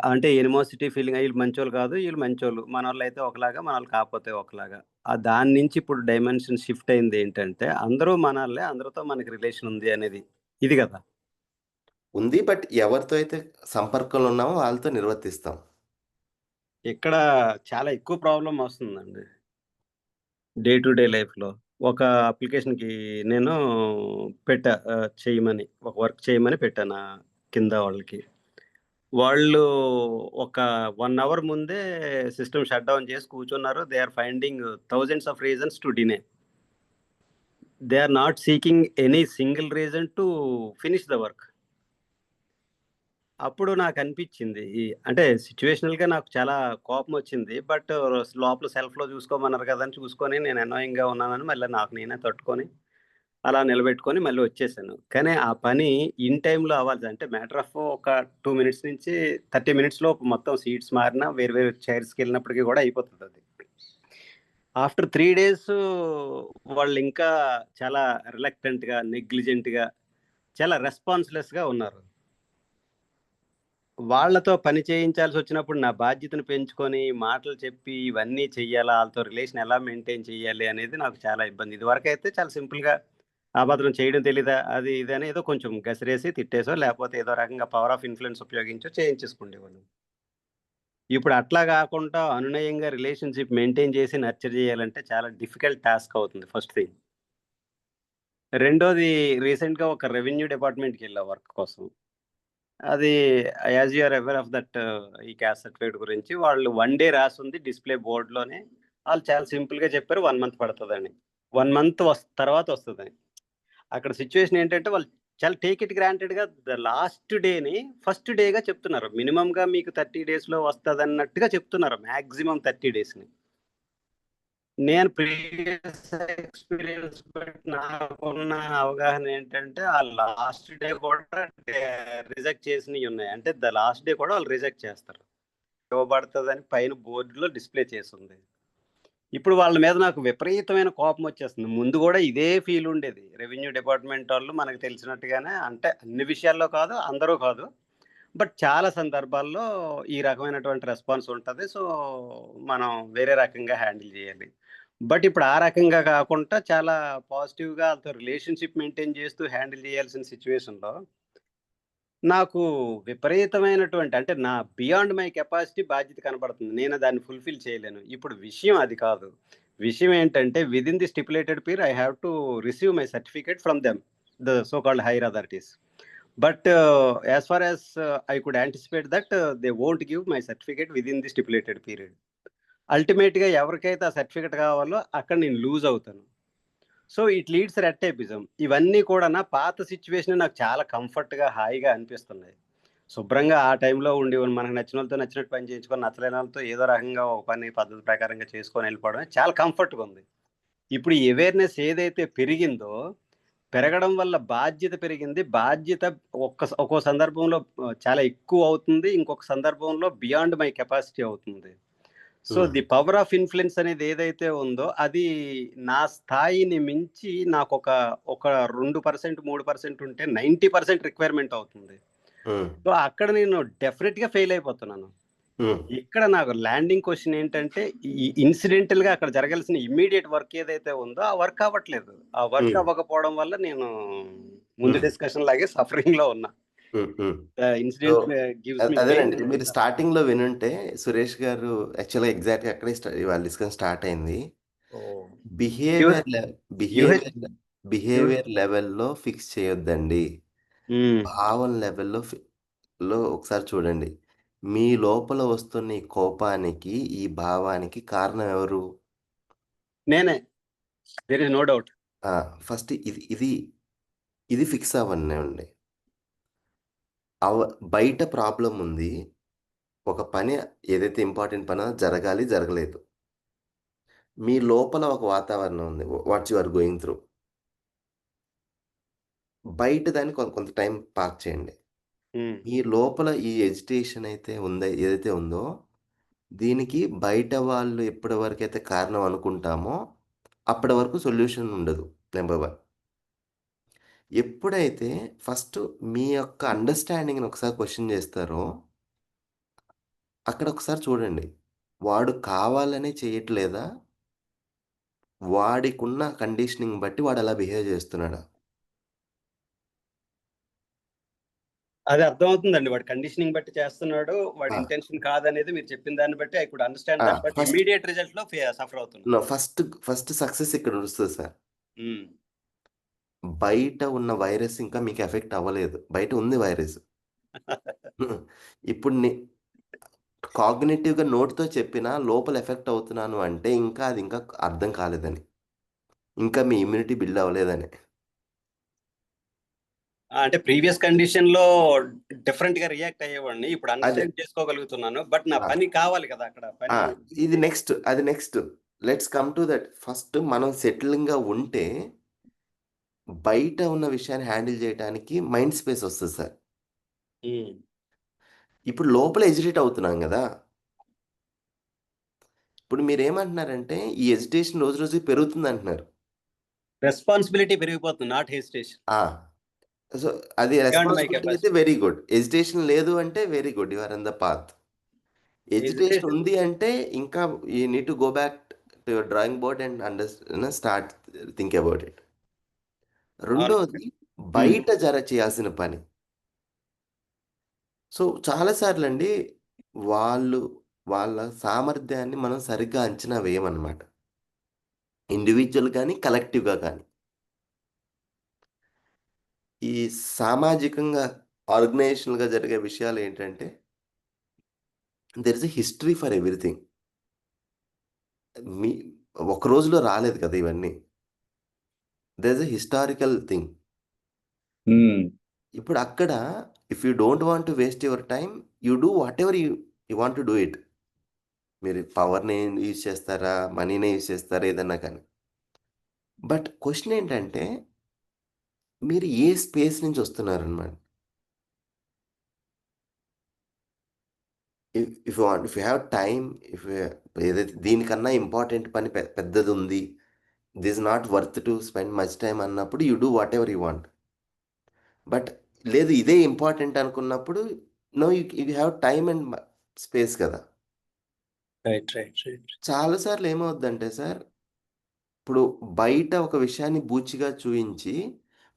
[SPEAKER 3] అంటే ఎనిమోసిటీ ఫీలింగ్ ఈళ్ళు మంచోళ్ళు కాదు, ఈళ్ళు మంచోళ్ళు. మనోళ్ళైతే ఒకలాగా, మనోళ్ళు కాకపోతే ఒకలాగా. దాని నుంచి ఇప్పుడు డైమెన్షన్ షిఫ్ట్ అయిందేంటంటే, అందరూ మనోళ్ళే, అందరితో మనకి రిలేషన్ ఉంది అనేది. ఇది గదా!
[SPEAKER 1] ఉంది. బట్ ఎవరితో అయితే సంపర్కంలో ఉన్నామో వాళ్ళతో నిర్వర్తిస్తాం.
[SPEAKER 3] ఇక్కడ చాలా ఎక్కువ ప్రాబ్లమ్ వస్తుందండి. డే టు డే లైఫ్‌లో. ఒక అప్లికేషన్‌కి నేను పెట్టా చేయమని. ఒక వర్క్ చేయమని పెట్టా నా కింద వాళ్ళకి.
[SPEAKER 7] వాళ్ళు ఒక 1 అవర్ ముందే సిస్టమ్ షట్ డౌన్ చేసి కూర్చున్నారు. They are finding thousands of reasons to deny. They are not seeking any single reason to finish the work. అప్పుడు నాకనిపించింది అంటే సిట్యుయేషనల్‌గా నాకు చాలా కోపమొచ్చింది. బట్ లోపల సెల్ఫ్‌లో చూసుకోమన్నారు కదా అని చూసుకొని నేను అనాయింగ్‌గా ఉన్నానని మళ్ళీ నాకు నేనే తట్టుకొని, అలా నిలబెట్టుకొని మళ్ళీ వచ్చేసాను. కానీ ఆ పని ఇన్ టైమ్‌లో అవ్వాలి. అంటే మ్యాటర్ ఆఫ్ ఒక 2 మినిట్స్ నుంచి 30 మినిట్స్‌లో మొత్తం సీట్స్ మారినా వేరు వేరు చైర్స్‌కెళ్ళినప్పటికి కూడా అయిపోతదది. ఆఫ్టర్ 3 డేస్ వాళ్ళింకా చాలా రిలక్టెంట్‌గా, నెగ్లిజెంట్‌గా, చాలా రెస్పాన్స్‌లెస్‌గా ఉన్నారు. వాళ్ళతో పని చేయించాల్సొచ్చినప్పుడు నా బాధ్యతను పెంచుకొని, మాటలు చెప్పి ఇవన్నీ చెయ్యాలా? ఆళ్ళతో రిలేషన్ ఎలా మెయింటైన్ చేయాలి అనేది నాకు చాలా ఇబ్బంది. ఇదివరకైతే చాలా సింపుల్‌గా అబద్ధం చేయడం తెలీదా? అది ఇది అని ఏదో కొంచెం గసిరేసి, తిట్టేసో లేకపోతే ఏదో రకంగా పవర్ ఆఫ్ ఇన్‌ఫ్లూయెన్స్ ఉపయోగించో చేయించేసుకునేవాళ్ళం. ఇప్పుడు అట్లా గాకుండా అనునయంగా రిలేషన్‌షిప్ మెయింటైన్ చేసి నర్చర్ చేయాలంటే చాలా డిఫికల్ట్ టాస్క్ అవుతుంది ఫస్ట్ థింగ్. రెండోది రీసెంట్‌గా ఒక రెవెన్యూ డిపార్ట్‌మెంట్‌కెళ్ళా వర్క్ కోసం. అది as you are aware of that ఈ క్యాస్ట్ సర్టిఫికేట్ గురించి వాళ్ళు 1 డే రాసుంది డిస్‌ప్లే బోర్డ్‌లోనే. ఆళ్ళు చాలా సింపుల్‌గా చెప్పారు 1 మంత్ పడతదని. 1 మంత్ తర్వాత వస్తదని. అక్కడ సిట్యుయేషన్ ఏంటంటే వాళ్ళు చాలా టేక్ ఇట్ గ్రాంటెడ్‌గా ద లాస్ట్ డేని ఫస్ట్ డేగా చెప్తున్నారు. మినిమమ్‌గా మీకు 30 డేస్‌లో వస్తదన్నట్టుగా చెప్తున్నారు. మాక్సిమం 30 డేస్‌ని. నేను ప్రీవియస్ ఎక్స్‌పీరియన్స్ బట్టి నాకున్న అవగాహన ఏంటంటే, ఆ లాస్ట్ డే కూడా రిజెక్ట్ చేసినయున్నాయి. అంటే ద లాస్ట్ డే కూడా వాళ్ళు రిజెక్ట్ చేస్తారు. ఇవ్వబడతదని పైన బోర్డ్‌లో డిస్‌ప్లే చేసుంది. ఇప్పుడు వాళ్ళ మీద నాకు విపరీతమైన కోపమొచ్చేస్తుంది. ముందు గూడా ఇదే ఫీల్ ఉండేది. రెవెన్యూ డిపార్ట్‌మెంట్ వాళ్ళు మనకు తెలిసినట్టుగానే అంటే అన్ని విషయాల్లో కాదు, అందరూ కాదు. బట్ చాలా సందర్భాల్లో ఈ రకమైనటువంటి రెస్పాన్స్ ఉంటది. సో, మనం వేరే రకంగా హ్యాండిల్ జేయాలి. బట్ ఇప్పుడు ఆ రకంగా కాకుండా చాలా పాజిటివ్‌గా ఆళ్ళతో రిలేషన్‌షిప్ మెయింటైన్ చేస్తూ హ్యాండిల్ చేయాల్సిన సిట్యుయేషన్‌లో నాకు విపరీతమైనటువంటి అంటే నా బియాండ్ మై కెపాసిటీ బాధ్యత కనపడుతుంది. నేను దాన్ని ఫుల్‌ఫిల్ చేయలేను. ఇప్పుడు విషయం అది కాదు. విషయం ఏంటంటే within the stipulated period I have to receive my certificate from them. The so called higher authorities. But as far as I could anticipate that they won't give my certificate within the stipulated period. అల్టిమేట్‌గా ఎవరికైతే ఆ certificate కావాలో అక్కడ నేను lose అవుతాను. So, it leads red tapism. ఇవన్నీ కూడా నా పాత సిట్యుయేషన్ నాకు చాలా కంఫర్ట్‌గా, హాయిగా అనిపిస్తున్నాయి. శుభ్రంగా ఆ టైంలో ఉండి మనకు నచ్చినోళ్ళతో నచ్చినట్టు పని చేయించుకొని, నచ్చలేనోళ్ళతో ఏదో రకంగా ఒక పని పద్ధతి ప్రకారంగా చేసుకొని వెళ్ళిపోవడమే చాలా కంఫర్ట్‌గా ఉంది. ఇప్పుడు ఈ అవేర్‌నెస్ ఏదైతే పెరిగిందో, పెరగడం వల్ల బాధ్యత పెరిగింది. బాధ్యత ఒక్కో సందర్భంలో చాలా ఎక్కువ అవుతుంది. ఇంకొక సందర్భంలో బియాండ్ మై కెపాసిటీ అవుతుంది. So, the power of influence అనేది ఏదైతే ఉందో, అది నా స్థాయిని మించి నాకొక 2%, 3% ఉంటే 90% రిక్వైర్మెంట్ అవుతుంది.
[SPEAKER 1] హ్మ్.
[SPEAKER 7] సో, అక్కడ నేను డెఫినిట్‌గా ఫెయిల్ అయిపోతున్నాను.
[SPEAKER 1] హ్మ్.
[SPEAKER 7] ఇక్కడ నాకు ల్యాండింగ్ క్వెషన్ ఏంటంటే, ఈ ఇన్సిడెంటల్‌గా అక్కడ జరగాల్సిన ఇమ్మీడియేట్ వర్క్ ఏదైతే ఉందో, ఆ వర్క్ అవ్వట్లేదు. ఆ వర్క్
[SPEAKER 1] హ్మ్.
[SPEAKER 7] అవ్వకపోవడం వల్ల నేను ముందు
[SPEAKER 1] హ్మ్.
[SPEAKER 7] డిస్కషన్ లాగే సఫరింగ్‌లో ఉన్నా.
[SPEAKER 1] హ్మ్. Hmm. So,
[SPEAKER 7] incident gives me
[SPEAKER 1] అదేనండి.
[SPEAKER 7] పెయిన్.
[SPEAKER 1] మీరు స్టార్టింగ్‌లో వినుంటే సురేష్ గారు యాక్చువల్‌గా ఎగ్జాక్ట్‌గా అక్కడే వాళ్ళ డిస్కషన్ స్టార్ట్ అయింది.
[SPEAKER 7] ఓహ్!
[SPEAKER 1] బిహేవియర్
[SPEAKER 7] యూహెచ్
[SPEAKER 1] బిహేవియర్ లెవెల్‌లో ఫిక్స్ చేయొద్దండి.
[SPEAKER 7] హ్మ్.
[SPEAKER 1] భావన లెవెల్‌లో ఒకసారి చూడండి. మీ లోపల వస్తున్న ఈ కోపానికి, ఈ భావానికి కారణం ఎవరు?
[SPEAKER 7] నేనే. There is no doubt.
[SPEAKER 1] First ఇది ఫిక్స్ అవ్వనివ్వండి. బయట ప్రాబ్లమ్ ఉంది. ఒక పని ఏదైతే ఇంపార్టెంట్ పనో జరగాలి, జరగలేదు. మీ లోపల ఒక వాతావరణం ఉంది. What you are going through. బయట దాన్ని కొంత టైం పార్క్ చేయండి.
[SPEAKER 7] హ్మ్.
[SPEAKER 1] ఈ లోపల ఈ ఎజిటేషన్ ఏదైతే ఉందో, దీనికి బయట వాళ్ళు ఎప్పటి వరకైతే కారణం అనుకుంటామో, అప్పటి వరకు సొల్యూషన్ ఉండదు. నంబర్ 1. ఎప్పుడైతే ఫస్ట్ మీ యొక్క అండర్‌స్టాండింగ్‌ని ఒకసారి క్వెషన్ చేస్తారో, అక్కడ ఒకసారి చూడండి. వాడు కావాలనే చేయట్లేదా? వాడికున్న కండిషనింగ్ బట్టి వాడలా బిహేవ్ చేస్తున్నాడా?
[SPEAKER 7] అది అర్థమవుతుందండి. వాడు కండిషనింగ్ బట్టి చేస్తున్నాడు. వాడి
[SPEAKER 1] ఆ!
[SPEAKER 7] ఇంటెన్షన్ కాదనేది మీరు చెప్పిన దాన్ని బట్టి I could understand
[SPEAKER 1] ah!
[SPEAKER 7] That. But
[SPEAKER 1] first
[SPEAKER 7] immediate రిజల్ట్‌లో సఫర్ అవుతున్నాను.
[SPEAKER 1] నో. ఫస్ట్ సక్సెస్ ఇక్కడ వస్తది సార్.
[SPEAKER 7] హ్మ్.
[SPEAKER 1] బయట ఉన్న వైరస్ ఇంకా మీకు ఎఫెక్ట్ అవ్వలేదు. బయట ఉంది వైరస్. ఇప్పుడు కాగ్నిటివ్‌గా నోటితో చెప్పినా లోపల ఎఫెక్ట్ అవుతున్నాను అంటే అది ఇంకా అర్థం కాలేదని. ఇంకా మీ ఇమ్యూనిటీ బిల్డ్ అవ్వలేదని.
[SPEAKER 7] అంటే ప్రీవియస్ కండిషన్‌లో డిఫరెంట్‌గా రియాక్ట్ అయ్యేవాడిని. ఇప్పుడు
[SPEAKER 1] అదే.
[SPEAKER 7] అండర్‌స్టాండ్ చేసుకోగలుగుతున్నాను. బట్ నా
[SPEAKER 1] ఆ!
[SPEAKER 7] పని కావాలి కదా! అక్కడ
[SPEAKER 1] ఆ!
[SPEAKER 7] పని
[SPEAKER 1] ఇది నెక్స్ట్. అది next. Let's come to that. First మనం సెటిలింగ్‌గా ఉంటే బయట ఉన్న విషయాన్ని హ్యాండిల్ చేయటానికి మైండ్ స్పేస్ వస్తది సార్.
[SPEAKER 7] హ్మ్.
[SPEAKER 1] ఇప్పుడు లోపల ఎజిటేట్ అవుతున్నాం గదా! ఇప్పుడు మీరేమంటున్నారంటే ఈ ఎజిటేషన్ రోజు రోజుకి పెరుగుతుందంటున్నారు.
[SPEAKER 7] రెస్పాన్సిబిలిటీ పెరిగిపోతుంది. Not hesitation.
[SPEAKER 1] ఆ! సో, అది
[SPEAKER 7] బియాండ్ మై
[SPEAKER 1] రెస్పాన్సిబిలిటీ అయితే
[SPEAKER 7] కెపాసిటీ.
[SPEAKER 1] Very good. ఎజిటేషన్ లేదు అంటే very good. You are in the path. Agitation
[SPEAKER 7] hesitation
[SPEAKER 1] ఉంది అంటే ఇంకా you need to go back to your drawing board and start think about it.
[SPEAKER 7] అవును.
[SPEAKER 1] రెండోది
[SPEAKER 7] హ్మ్.
[SPEAKER 1] బయట చేయాల్సిన పని. సో, చాలా సార్లండి వాళ్ళు వాళ్ళ సామర్థ్యాన్ని మనం సరిగ్గా అంచనా వేయమనమాట. ఇండివిడ్యువల్ గాని, కలెక్టివ్‌గా గాని. ఈ సామాజికంగా, ఆర్గనైజేషనల్‌గా జరిగే విషయాలేంటంటే there is a history for everything. మీ ఒక రోజులో రాలేదు కదా ఇవన్నీ. There is a historical thing.
[SPEAKER 7] Hmm.
[SPEAKER 1] ఇప్పుడు అక్కడ if you don't want to waste your time, you do whatever you want to do it. మీరు పవర్‌ని యూజ్ చేస్తారా? మనీనే యూజ్ చేస్తారా? ఏదన్నా కానీ. బట్ క్వెషన్ ఏంటంటే మీరు ఏ స్పేస్ నుంచి వస్తున్నారనమాట. If you have time, if you ఏదైతే దీనికన్నా ఇంపార్టెంట్ పని పెద్దదుంది. This not worth to spend much time అన్నప్పుడు you do whatever you want. But లేదు ఇదే ఇంపార్టెంట్ అనుకున్నప్పుడు no you have time and space కదా!
[SPEAKER 7] రైట్.
[SPEAKER 1] చాలా సార్లు ఏమవుద్దంటే సార్, ఇప్పుడు బయట ఒక విషయాన్ని బూచిగా చూయించి,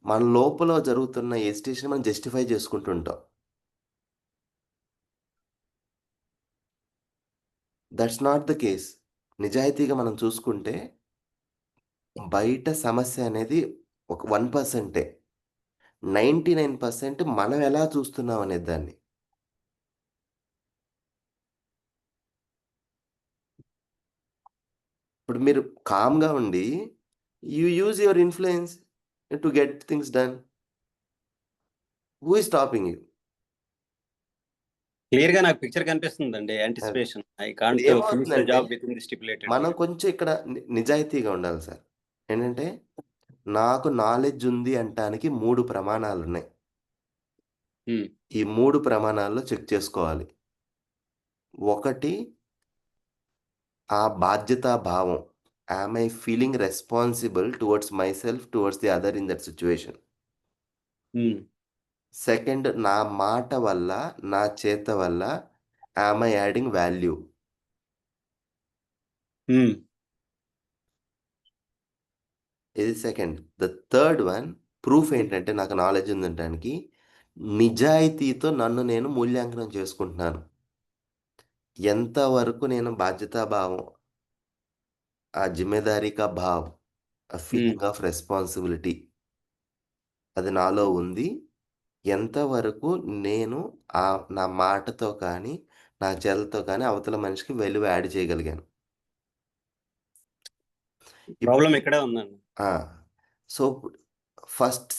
[SPEAKER 1] మన లోపల జరుగుతున్న ఎజిటేషన్ మనం జస్టిఫై చేసుకుంటుంటాం. That's not the case. నిజాయితీగా మనం చూసుకుంటే బయట సమస్య అనేది ఒక 1%. 99% మనం ఎలా చూస్తున్నాం అనే దాన్ని. ఇప్పుడు మీరు కామ్‌గా ఉండి you use your influence to get things done. Who is stopping you?
[SPEAKER 7] క్లియర్‌గా నాకు పిక్చర్ కనిపిస్తుందండి.
[SPEAKER 1] అది.
[SPEAKER 7] యాంటిసిపేషన్. ఐ
[SPEAKER 1] ఇప్పుడు
[SPEAKER 7] కాంట్ ఫినిష్ ద
[SPEAKER 1] ఏమవుతుందంటే
[SPEAKER 7] జాబ్ వితిన్ ది స్టిప్యులేటెడ్
[SPEAKER 1] మనం
[SPEAKER 7] పీరియడ్.
[SPEAKER 1] కొంచెం ఇక్కడ నిజాయితీగా ఉండాలి సార్. ఏంటంటే నాకు నాలెడ్జ్ ఉంది అంటానికి 3 ప్రమాణాలున్నాయి.
[SPEAKER 7] హ్మ్.
[SPEAKER 1] ఈ 3 ప్రమాణాల్లో చెక్ చేసుకోవాలి. ఒకటి ఆ బాధ్యతా భావం. Am I feeling responsible towards myself, towards the other in that situation.
[SPEAKER 7] హ్మ్.
[SPEAKER 1] సెకండ్ నా మాట వల్ల, నా చేత వల్ల యామ్ ఐ యాడింగ్ వాల్యూ.
[SPEAKER 7] హ్మ్.
[SPEAKER 1] ఇది second. The third one proof ఏంటంటే నాకు నాలెడ్జ్ ఉందనటానికి నిజాయితీతో నన్ను నేను మూల్యాంకనం చేసుకుంటున్నాను. ఎంతవరకు నేను బాధ్యతాభావం, ఆ జిమ్మేదారీ కా భావ్, ఆ
[SPEAKER 7] హ్మ్.
[SPEAKER 1] ఫీలింగ్ ఆఫ్ రెస్పాన్సిబిలిటీ అది నాలో ఉంది. ఎంతవరకు నేను నా మాటతో కానీ, నా చేతలతో కానీ అవతల మనిషికి వాల్యూ యాడ్ చేయగలిగాను.
[SPEAKER 7] ప్రాబ్లమ్
[SPEAKER 1] ఇప్పుడు
[SPEAKER 7] ఇక్కడే ఉందండి.
[SPEAKER 1] ఆ! సో,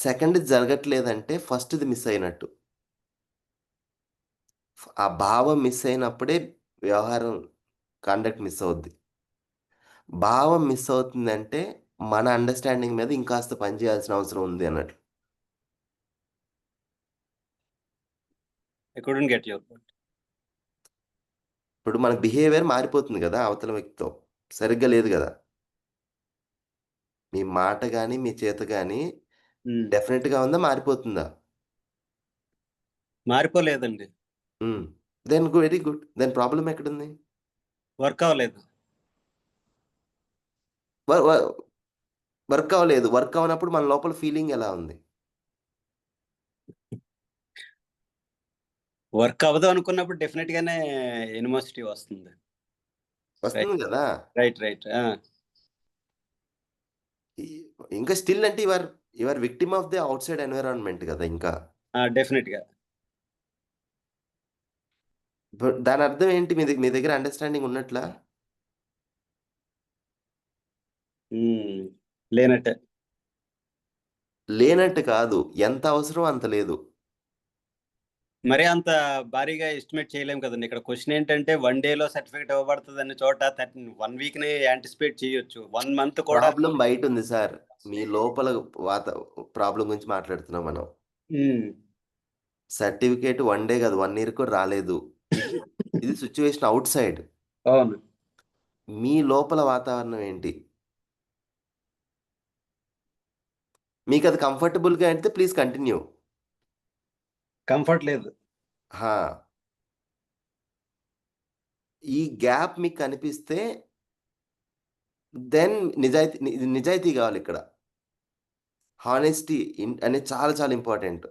[SPEAKER 1] సెకండ్‌ది జరగట్లేదంటే ఫస్ట్‌ది మిస్ అయినట్టు. ఆ భావం మిస్ అయినప్పుడే వ్యవహారం కండక్ట్ మిస్ అవుద్ది. భావం మిస్ అవుతుందంటే మన అండర్‌స్టాండింగ్ మీద ఇంకాస్త పని చేయాల్సిన అవసరం ఉంది అన్నట్లు.
[SPEAKER 7] I couldn't get your point.
[SPEAKER 1] ఇప్పుడు మన బిహేవియర్ మారిపోతుంది గదా! అవతల వ్యక్తితో. సరిగ్గా లేదు గదా! మీ మాట గాని, మీ చేత గాని
[SPEAKER 7] హ్మ్.
[SPEAKER 1] డెఫినిట్‌గా ఉందా? మారిపోతుందా?
[SPEAKER 7] మారిపోలేదండి.
[SPEAKER 1] హ్మ్. Very good. దెన్ ప్రాబ్లమ్ ఎక్కడుంది?
[SPEAKER 7] వర్క్ అవ్వలేదు.
[SPEAKER 1] వ వ వర్క్ అవ్వలేదు. వర్క్ అవ్వనప్పుడు మన లోపల ఫీలింగ్ ఎలా ఉంది?
[SPEAKER 7] వర్క్ అవ్వదు అనుకున్నప్పుడు డెఫినిట్‌గానే ఎనిమోసిటీ వస్తుంది. రైట్.
[SPEAKER 1] వస్తుంది గదా!
[SPEAKER 7] రైట్. ఆ!
[SPEAKER 1] ఈ ఇంకా స్టిల్ అంటే you are victim of the outside environment గదా! ఇంకా.
[SPEAKER 7] ఆ! డెఫినిట్‌గా.
[SPEAKER 1] దాని అర్థం ఏంటి? మీ దగ్గర అండర్‌స్టాండింగ్ ఉన్నట్లా?
[SPEAKER 7] లేనట్టే.
[SPEAKER 1] లేనట్టు కాదు. ఎంత అవసరమో అంత లేదు.
[SPEAKER 7] మరీ అంత భారీగా ఎస్టిమేట్ చేయలేము కదండీ. ఇక్కడ క్వెషన్ ఏంటంటే 1 డేలో సర్టిఫికేట్ ఇవ్వబడతదన్న చోట 1 వీక్‌నే యాంటిసిపేట్ చేయొచ్చు. 1 మంత్ కూడా
[SPEAKER 1] ప్రాబ్లమ్ బయటుంది సార్. మీ లోపల ప్రాబ్లమ్ గురించి మాట్లాడుతున్నాం మనం.
[SPEAKER 7] హ్మ్.
[SPEAKER 1] సర్టిఫికేట్ 1 డే కాదు, 1 ఇయర్ కూడా రాలేదు. ఇది సిట్యుయేషన్ ఔట్ సైడ్.
[SPEAKER 7] అవును.
[SPEAKER 1] మీ లోపల వాతావరణం ఏంటి? మీకది కంఫర్టబుల్‌గా అయితే ప్లీజ్ కంటిన్యూ.
[SPEAKER 7] కంఫర్ట్ లేదు.
[SPEAKER 1] హా! ఈ గ్యాప్ మీకు కనిపిస్తే దెన్ నిజాయితీ కావాలిక్కడ. హానెస్టీ అనేది చాలా చాలా ఇంపార్టెంట్.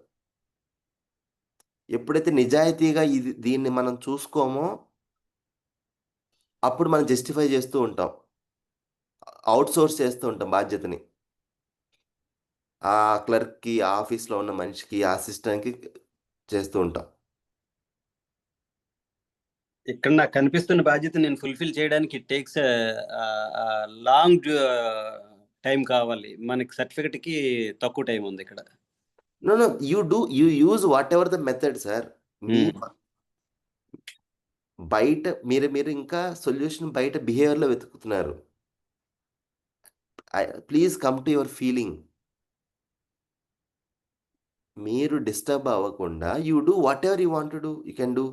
[SPEAKER 1] ఎప్పుడైతే నిజాయితీగా దీన్ని మనం చూసుకోమో, అప్పుడు మనం జస్టిఫై చేస్తూ ఉంటాం. ఔట్‌సోర్స్ చేస్తూ ఉంటాం బాధ్యతని. ఆ క్లర్క్‌కి, ఆ ఆఫీస్‌లో ఉన్న మనిషికి, ఆ అసిస్టెంట్‌కి చేస్తూ ఉంటాం.
[SPEAKER 7] ఇక్కడ నాకు కనిపిస్తున్న బాధ్యత నేను ఫుల్‌ఫిల్ చేయడానికి ఇట్ టేక్స్ లాంగ్ టైం కావాలి. మనకి సర్టిఫికేట్‌కి తక్కువ టైం ఉంది ఇక్కడ.
[SPEAKER 1] No. You use whatever the method sir. మీ బయట మీరు ఇంకా సొల్యూషన్ బయట బిహేవియర్‌లో వెతుకుతున్నారు. Please come to your feeling. మీరు డిస్టర్బ్ అవ్వకుండా you do whatever you want to do. You can do.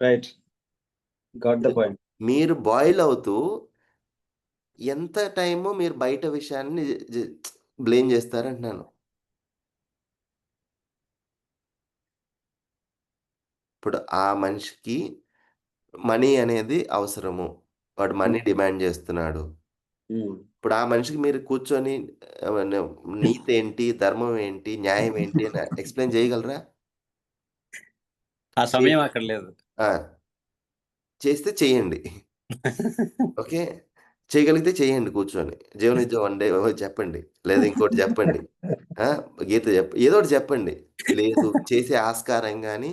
[SPEAKER 7] Right. Got the point.
[SPEAKER 1] మీరు బాయిల్ అవుతూ ఎంత టైము మీరు బయట విషయాన్ని బ్లేమ్ చేస్తారంటున్నాను. ఇప్పుడు ఆ మనిషికి మనీ అనేది అవసరము. వాడు మనీ డిమాండ్ చేస్తున్నాడు. ఇప్పుడు ఆ మనిషికి మీరు కూర్చొని నీతేంటి, ధర్మం ఏంటి, న్యాయం ఏంటి అని ఎక్స్‌ప్లెయిన్ చేయగలరా?
[SPEAKER 7] ఆ సమయం అక్కడ లేదు.
[SPEAKER 1] ఆ! చేస్తే చేయండి. ఓకే. చేయగలిగితే చేయండి కూర్చొని. జీవనిత్యం వన్ డే చెప్పండి. లేదా ఇంకోటి చెప్పండి. ఆ! గీత ఏదో ఒకటి చెప్పండి. లేదు చేసే ఆస్కారం గాని,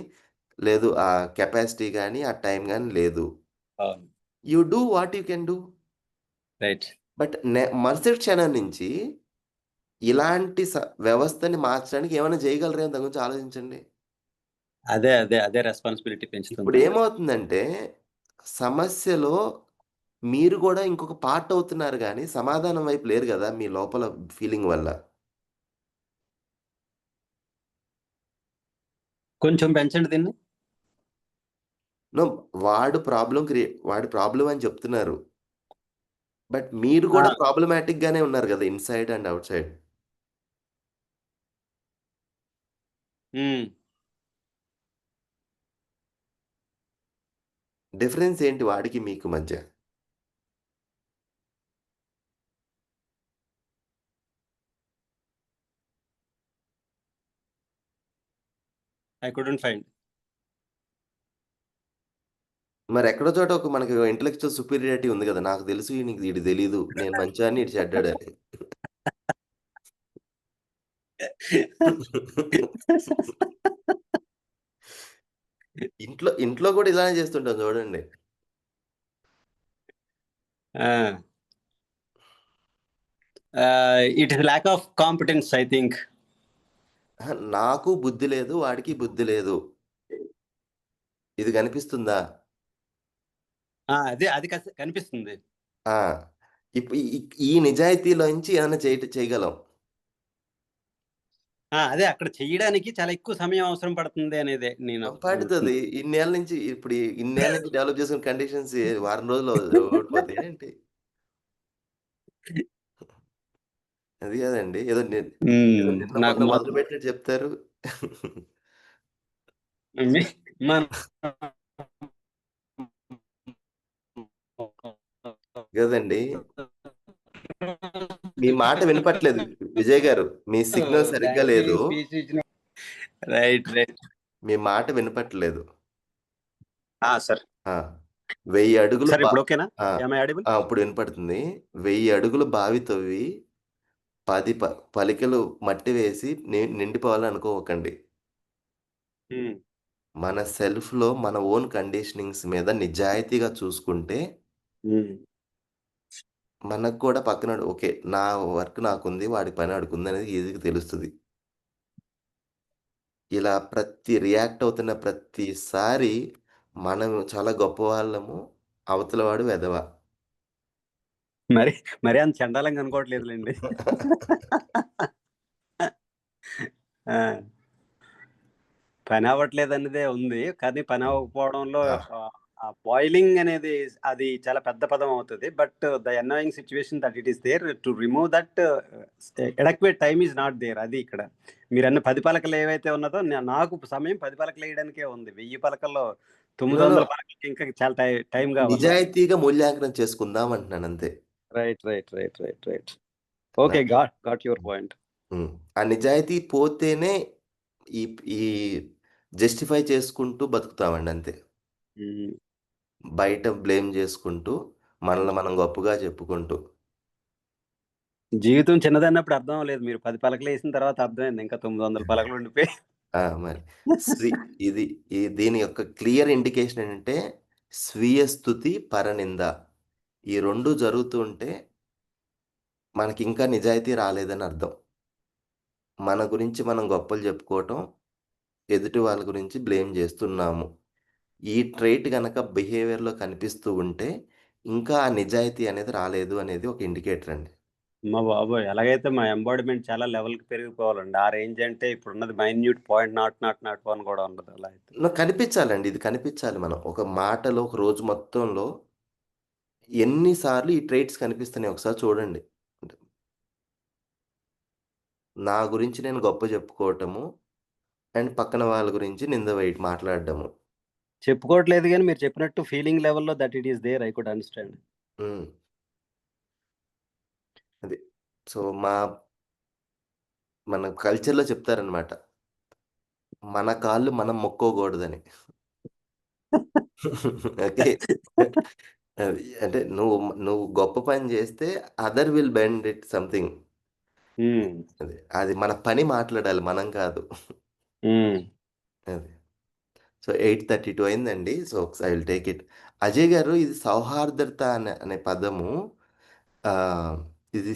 [SPEAKER 1] లేదు ఆ కెపాసిటీ గాని, ఆ టైం గాని లేదు.
[SPEAKER 7] అవును.
[SPEAKER 1] You do what you can do.
[SPEAKER 7] Right.
[SPEAKER 1] But మరుసటి క్షణం నుంచి ఇలాంటి వ్యవస్థని మార్చడానికి ఏమైనా చేయగలరేమో దాని గురించి ఆలోచించండి.
[SPEAKER 7] అదే రెస్పాన్సిబిలిటీ పెంచుతుంది.
[SPEAKER 1] ఇప్పుడు ఏమవుతుందంటే సమస్యలో మీరు గూడా ఇంకొక పార్ట్ అవుతున్నారు గానీ, సమాధానం వైపు లేరు గదా! మీ లోపల ఫీలింగ్ వల్ల.
[SPEAKER 7] కొంచెం పెంచండి దీన్ని.
[SPEAKER 1] నో. వాడు ప్రాబ్లమ్ అని చెప్తున్నారు. బట్ మీరు గూడా ప్రాబ్లమాటిక్ గానే ఉన్నారు గదా! Inside and out side.
[SPEAKER 7] హ్మ్.
[SPEAKER 1] డిఫరెన్స్ ఏంటి వాడికి మీకు మధ్య?
[SPEAKER 7] I couldn't find.
[SPEAKER 1] మరెక్కడో చోట ఒక మనకి ఇంటలెక్చువల్ సుపీరియారిటీ ఉంది గదా! నాకు తెలుసు ఈడు తెలీదు. నేను మంచోడిని, ఈడు చెడ్డోడని. ఇంట్లో గూడా ఇలానే చేస్తుంటాం చూడండి.
[SPEAKER 7] It is lack of competence I think.
[SPEAKER 1] అహా! నాకు బుద్ధి లేదు, వాడికి బుద్ధి లేదు. ఇది కనిపిస్తుందా?
[SPEAKER 7] అదే అది కనిపిస్తుంది.
[SPEAKER 1] ఆ! ఈ నిజాయితీలోంచి ఏమైనా చేయగలం.
[SPEAKER 7] అదే అక్కడ చెయ్యడానికి చాలా ఎక్కువ సమయం అవసరం పడుతుంది అనేదే నేను
[SPEAKER 1] పడుతది. ఇన్నేళ్ల నుంచి డెవలప్ చేసుకున్న కండిషన్స్ వారం రోజుల్లో ఓడిపోతాయా ఏంటి? అది కాదండి. ఏదో నిన్న
[SPEAKER 7] నాకు
[SPEAKER 1] మొన్న మొదలుపెట్టినట్టు చెప్తారు.
[SPEAKER 7] మన
[SPEAKER 1] కదండీ! మీ మాట వినపట్లేదు విజయ్ గారు. మీ సిగ్నల్ సరిగ్గా లేదు.
[SPEAKER 7] రైట్.
[SPEAKER 1] మీ మాట వినపట్లేదు.
[SPEAKER 7] సార్.
[SPEAKER 1] ఆ! 1000 అడుగులు
[SPEAKER 7] సార్ ఇప్పుడు ఓకేనా?
[SPEAKER 1] ఆ!
[SPEAKER 7] Am I audible?
[SPEAKER 1] ఆ! ఇప్పుడు వినపడుతుంది. 1000 అడుగులు బావి తవ్వి 10 పలికలు మట్టి వేసి నిండిపోవాలని అనుకోకండి. మన సెల్ఫ్‌లో మన ఓన్ కండిషనింగ్స్ మీద నిజాయితీగా చూసుకుంటే మనకు కూడా పక్కనోడు ఓకే. నా వర్క్ నాకుంది. వాడి పని ఆడికుందనేది ఈజీగా తెలుస్తది. ఇలా రియాక్ట్ అవుతున్న ప్రతిసారి మనం చాలా గొప్పవాళ్ళము. అవతల వాడు వెధవ.
[SPEAKER 7] మరి మరి అంత చండాలంగా అనుకోవట్లేదులెండి. ఆ! పని అవ్వట్లేదన్నదే ఉంది. కానీ పని అవ్వకపోవడంలో
[SPEAKER 1] ఆ!
[SPEAKER 7] ఆ బాయిలింగ్ అనేది అది చాలా పెద్ద పదం అవుతది. But the annoying situation that it is there to remove that adequate time is not there. అది ఇక్కడ. మీరన్న 10 పలకలు ఏవైతే ఉన్నదో నాకు సమయం 10 పలకలేయడానికే ఉంది. 1000 పలకల్లో
[SPEAKER 1] నో. నో.
[SPEAKER 7] 900 పలకలకి ఇంకా చాలా టైం కావాలి నాకు.
[SPEAKER 1] నిజాయితీగా మూల్యాంకనం చేసుకుందాం అంటున్నానంతే.
[SPEAKER 7] రైట్.
[SPEAKER 1] నా
[SPEAKER 7] ఓకే. Got your point.
[SPEAKER 1] ఆ నిజాయితీ పోతేనే ఈ ఈ జస్టిఫై చేసుకుంటూ బతుకుతామండి అంతే.
[SPEAKER 7] హ్మ్.
[SPEAKER 1] బయట బ్లేమ్ చేసుకుంటూ, మనల్ని మనం గొప్పగా చెప్పుకుంటూ.
[SPEAKER 7] జీవితం చిన్నదన్నప్పుడు అర్థం అవ్వలేదు. మీరు 10 పలకలేసిన తర్వాత అర్థమైంది. ఇంకా 900 పలకలు ఉండిపోయి.
[SPEAKER 1] మరి స్వీ ఇది దీని యొక్క క్లియర్ ఇండికేషన్ ఏంటంటే, స్వీయ స్తుతి, పరనింద. ఈ 2 జరుగుతూ ఉంటే మనకింకా నిజాయితీ రాలేదని అర్థం. మన గురించి మనం గొప్పలు చెప్పుకోవటం, ఎదుటి వాళ్ళ గురించి బ్లేమ్ చేస్తున్నాము. ఈ ట్రైట్ గనక బిహేవియర్‌లో కనిపిస్తూ ఉంటే, ఇంకా ఆ నిజాయితీ అనేది రాలేదు అనేది ఒక ఇండికేటర్ అండి.
[SPEAKER 7] అమ్మ బాబోయ్! ఎలాగైతే మా ఎంబాడిమెంట్ చాలా లెవెల్‌కి పెరిగిపోవాలండి. ఆ రేంజ్ అంటే ఇప్పుడున్నది మైన్యూట్ 0.0001 కూడా ఉండదు అలా అయితే.
[SPEAKER 1] కనిపించాలండి. ఇది కనిపించాలి మనం. ఒక మాటలో, ఒక రోజు మొత్తంలో ఎన్ని సార్లు ఈ ట్రైట్స్ కనిపిస్తున్నాయి ఒకసారి చూడండి. నా గురించి నేను గొప్ప చెప్పుకోవటము, అండ్ పక్కన వాళ్ళ గురించి నింద మాట్లాడడము.
[SPEAKER 7] చెప్పుకోవట్లేదు గానీ మీరు చెప్పినట్టు ఫీలింగ్ లెవెల్‌లో that it is there. I could understand.
[SPEAKER 1] Hmm. అది. సో, మన కల్చర్‌లో చెప్తారనమాట. మన కాళ్ళు మనం మొక్కోకూడదని. ఓకే. అది. అంటే నువ్వు గొప్ప పని చేస్తే other will bend it something.
[SPEAKER 7] హ్మ్.
[SPEAKER 1] అది మన పని మాట్లాడాలి. మనం కాదు.
[SPEAKER 7] హ్మ్.
[SPEAKER 1] అది. సో, 8:32 అయిందండి. So, I will take it. Ajay గారు ఇది సౌహార్దత అనే పదము ఆహ్, ఇది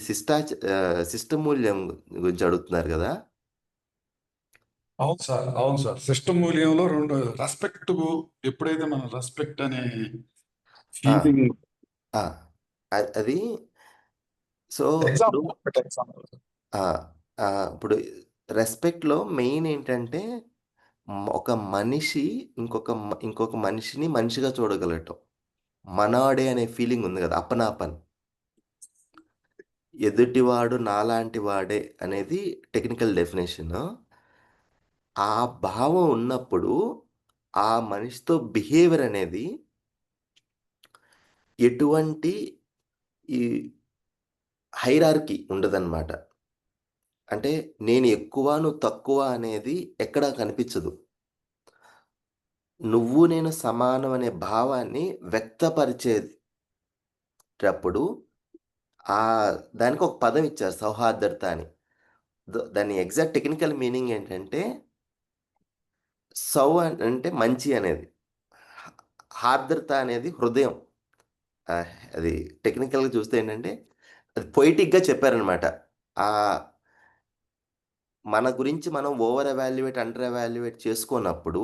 [SPEAKER 1] శిష్టమూల్యం గురించి అడుగుతున్నారు గదా!
[SPEAKER 4] అవును సార్. అవును సార్. సిస్టమ్ మూల్యంలో 2 రెస్పెక్ట్ ఎప్పుడైతే మనం రెస్పెక్ట్ అనే
[SPEAKER 1] ఆ!
[SPEAKER 4] ఫీలింగ్
[SPEAKER 1] ఆ! అది సో, ఇప్పుడు
[SPEAKER 4] ఎగ్జాంపుల్ ఒకటి ఎగ్జాంపుల్.
[SPEAKER 1] ఆ! ఇప్పుడు రెస్పెక్ట్‌లో మెయిన్ ఏంటంటే ఒక మనిషి ఇంకొక మనిషిని మనిషిగా చూడగలగటం. మనోడే అనే ఫీలింగ్ ఉంది గదా! అపనాపన్. ఎదుటివాడు నాలాంటి వాడే అనేది టెక్నికల్ డెఫినిషను. ఆ భావం ఉన్నప్పుడు ఆ మనిషితో బిహేవియర్ అనేది ఎటువంటి ఈ హైరార్కీ ఉండదనమాట. అంటే నేను ఎక్కువ, నువ్వు తక్కువ అనేది ఎక్కడా కనిపించదు. నువ్వు నేను సమానం అనే భావాన్ని వ్యక్తపరిచేటప్పుడు దానికి ఒక పదం ఇచ్చారు సౌహార్దత అని. దాని ఎగ్జాక్ట్ టెక్నికల్ మీనింగ్ ఏంటంటే అంటే మంచి అనేది. హ హార్ద్రత అనేది హృదయం. అది టెక్నికల్‌గా చూస్తే ఏంటంటే అది పొయెటిక్‌గా చెప్పారనమాట. ఆహ్, మన గురించి మనం ఓవర్ ఎవాల్యుయేట్, అండర్ ఎవాల్యుయేట్ చేసుకోనప్పుడు,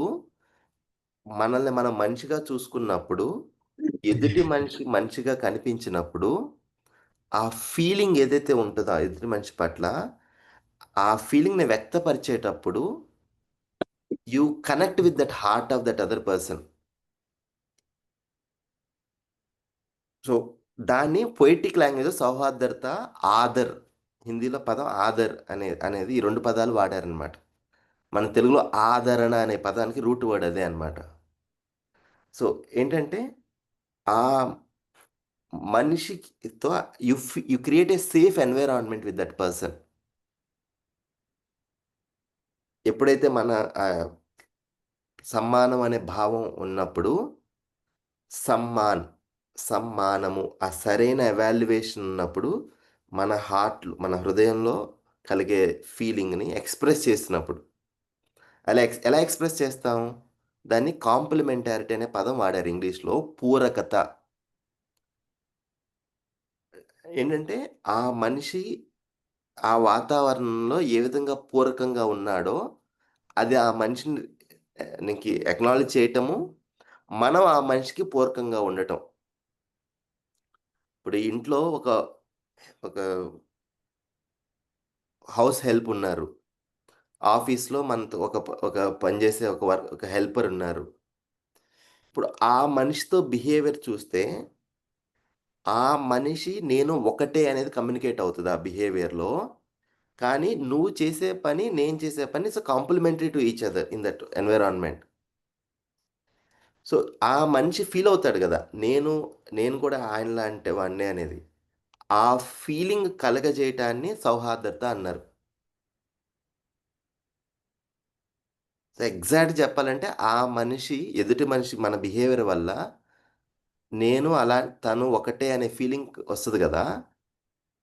[SPEAKER 1] మనల్ని మనం మనిషిగా చూసుకున్నప్పుడు, ఎదుటి మనిషి మనిషిగా కనిపించినప్పుడు, ఆ ఫీలింగ్ ఏదైతే ఉంటదో ఆ ఎదుటి మనిషి పట్ల, ఆ ఫీలింగ్‌ని వ్యక్తపరిచేటప్పుడు you connect with that heart of that other person. So, దాన్ని పొయెటిక్ లాంగ్వేజ్‌లో సౌహార్దత, ఆదర్ హిందీలో పదం ఆదర్ అనేది ఈ 2 పదాలు వాడారనమాట. మన తెలుగులో ఆదరణ అనే పదానికి రూట్ వర్డ్ అదే అనమాట. సో, ఏంటంటే ఆ మనిషితో you create a safe environment with that person. ఎప్పుడైతే మన ఆహ్, సమ్మానం అనే భావం ఉన్నప్పుడు సమ్మాన్, సమ్మానము ఆ సరైన ఎవాల్యుయేషన్ ఉన్నప్పుడు మన హృదయంలో కలిగే ఫీలింగ్‌ని ఎక్స్‌ప్రెస్ చేసినప్పుడు. ఎలా ఎక్స్‌ప్రెస్ చేస్తాం? దాన్ని కాంప్లిమెంటారిటీ అనే పదం వాడారు ఇంగ్లీష్‌లో. పూరకత. ఏంటంటే, ఆ మనిషి ఆ వాతావరణంలో ఏ విధంగా పూరకంగా ఉన్నాడో, అది ఆ మనిషిని నీకి అక్నాలెడ్జ్ చేయటము, మనం ఆ మనిషికి పూరకంగా ఉండటం. ఇప్పుడు ఇంట్లో ఒక హౌస్ హెల్ప్ ఉన్నారు. ఆఫీస్‌లో మనతో ఒక పని చేసే ఒక హెల్పర్ ఉన్నారు. ఇప్పుడు ఆ మనిషితో బిహేవియర్ చూస్తే, ఆ మనిషి నేను ఒకటే అనేది కమ్యూనికేట్ అవుతది ఆ బిహేవియర్‌లో. కానీ నువ్వు చేసే పని, నేను చేసే పని complementary to each other in that environment. So, ఆ మనిషి ఫీల్ అవుతాడు గదా! నేను కూడా ఆయనలాంటి వాడినే అనేది. ఆ ఫీలింగ్ కలగజేయటాన్ని సౌహార్దత అన్నారు. సో, ఎగ్జాక్ట్ చెప్పాలంటే ఆ మనిషి ఎదుటి మనిషి మన బిహేవియర్ వల్ల తను ఒకటే అనే ఫీలింగ్ వస్తది గదా!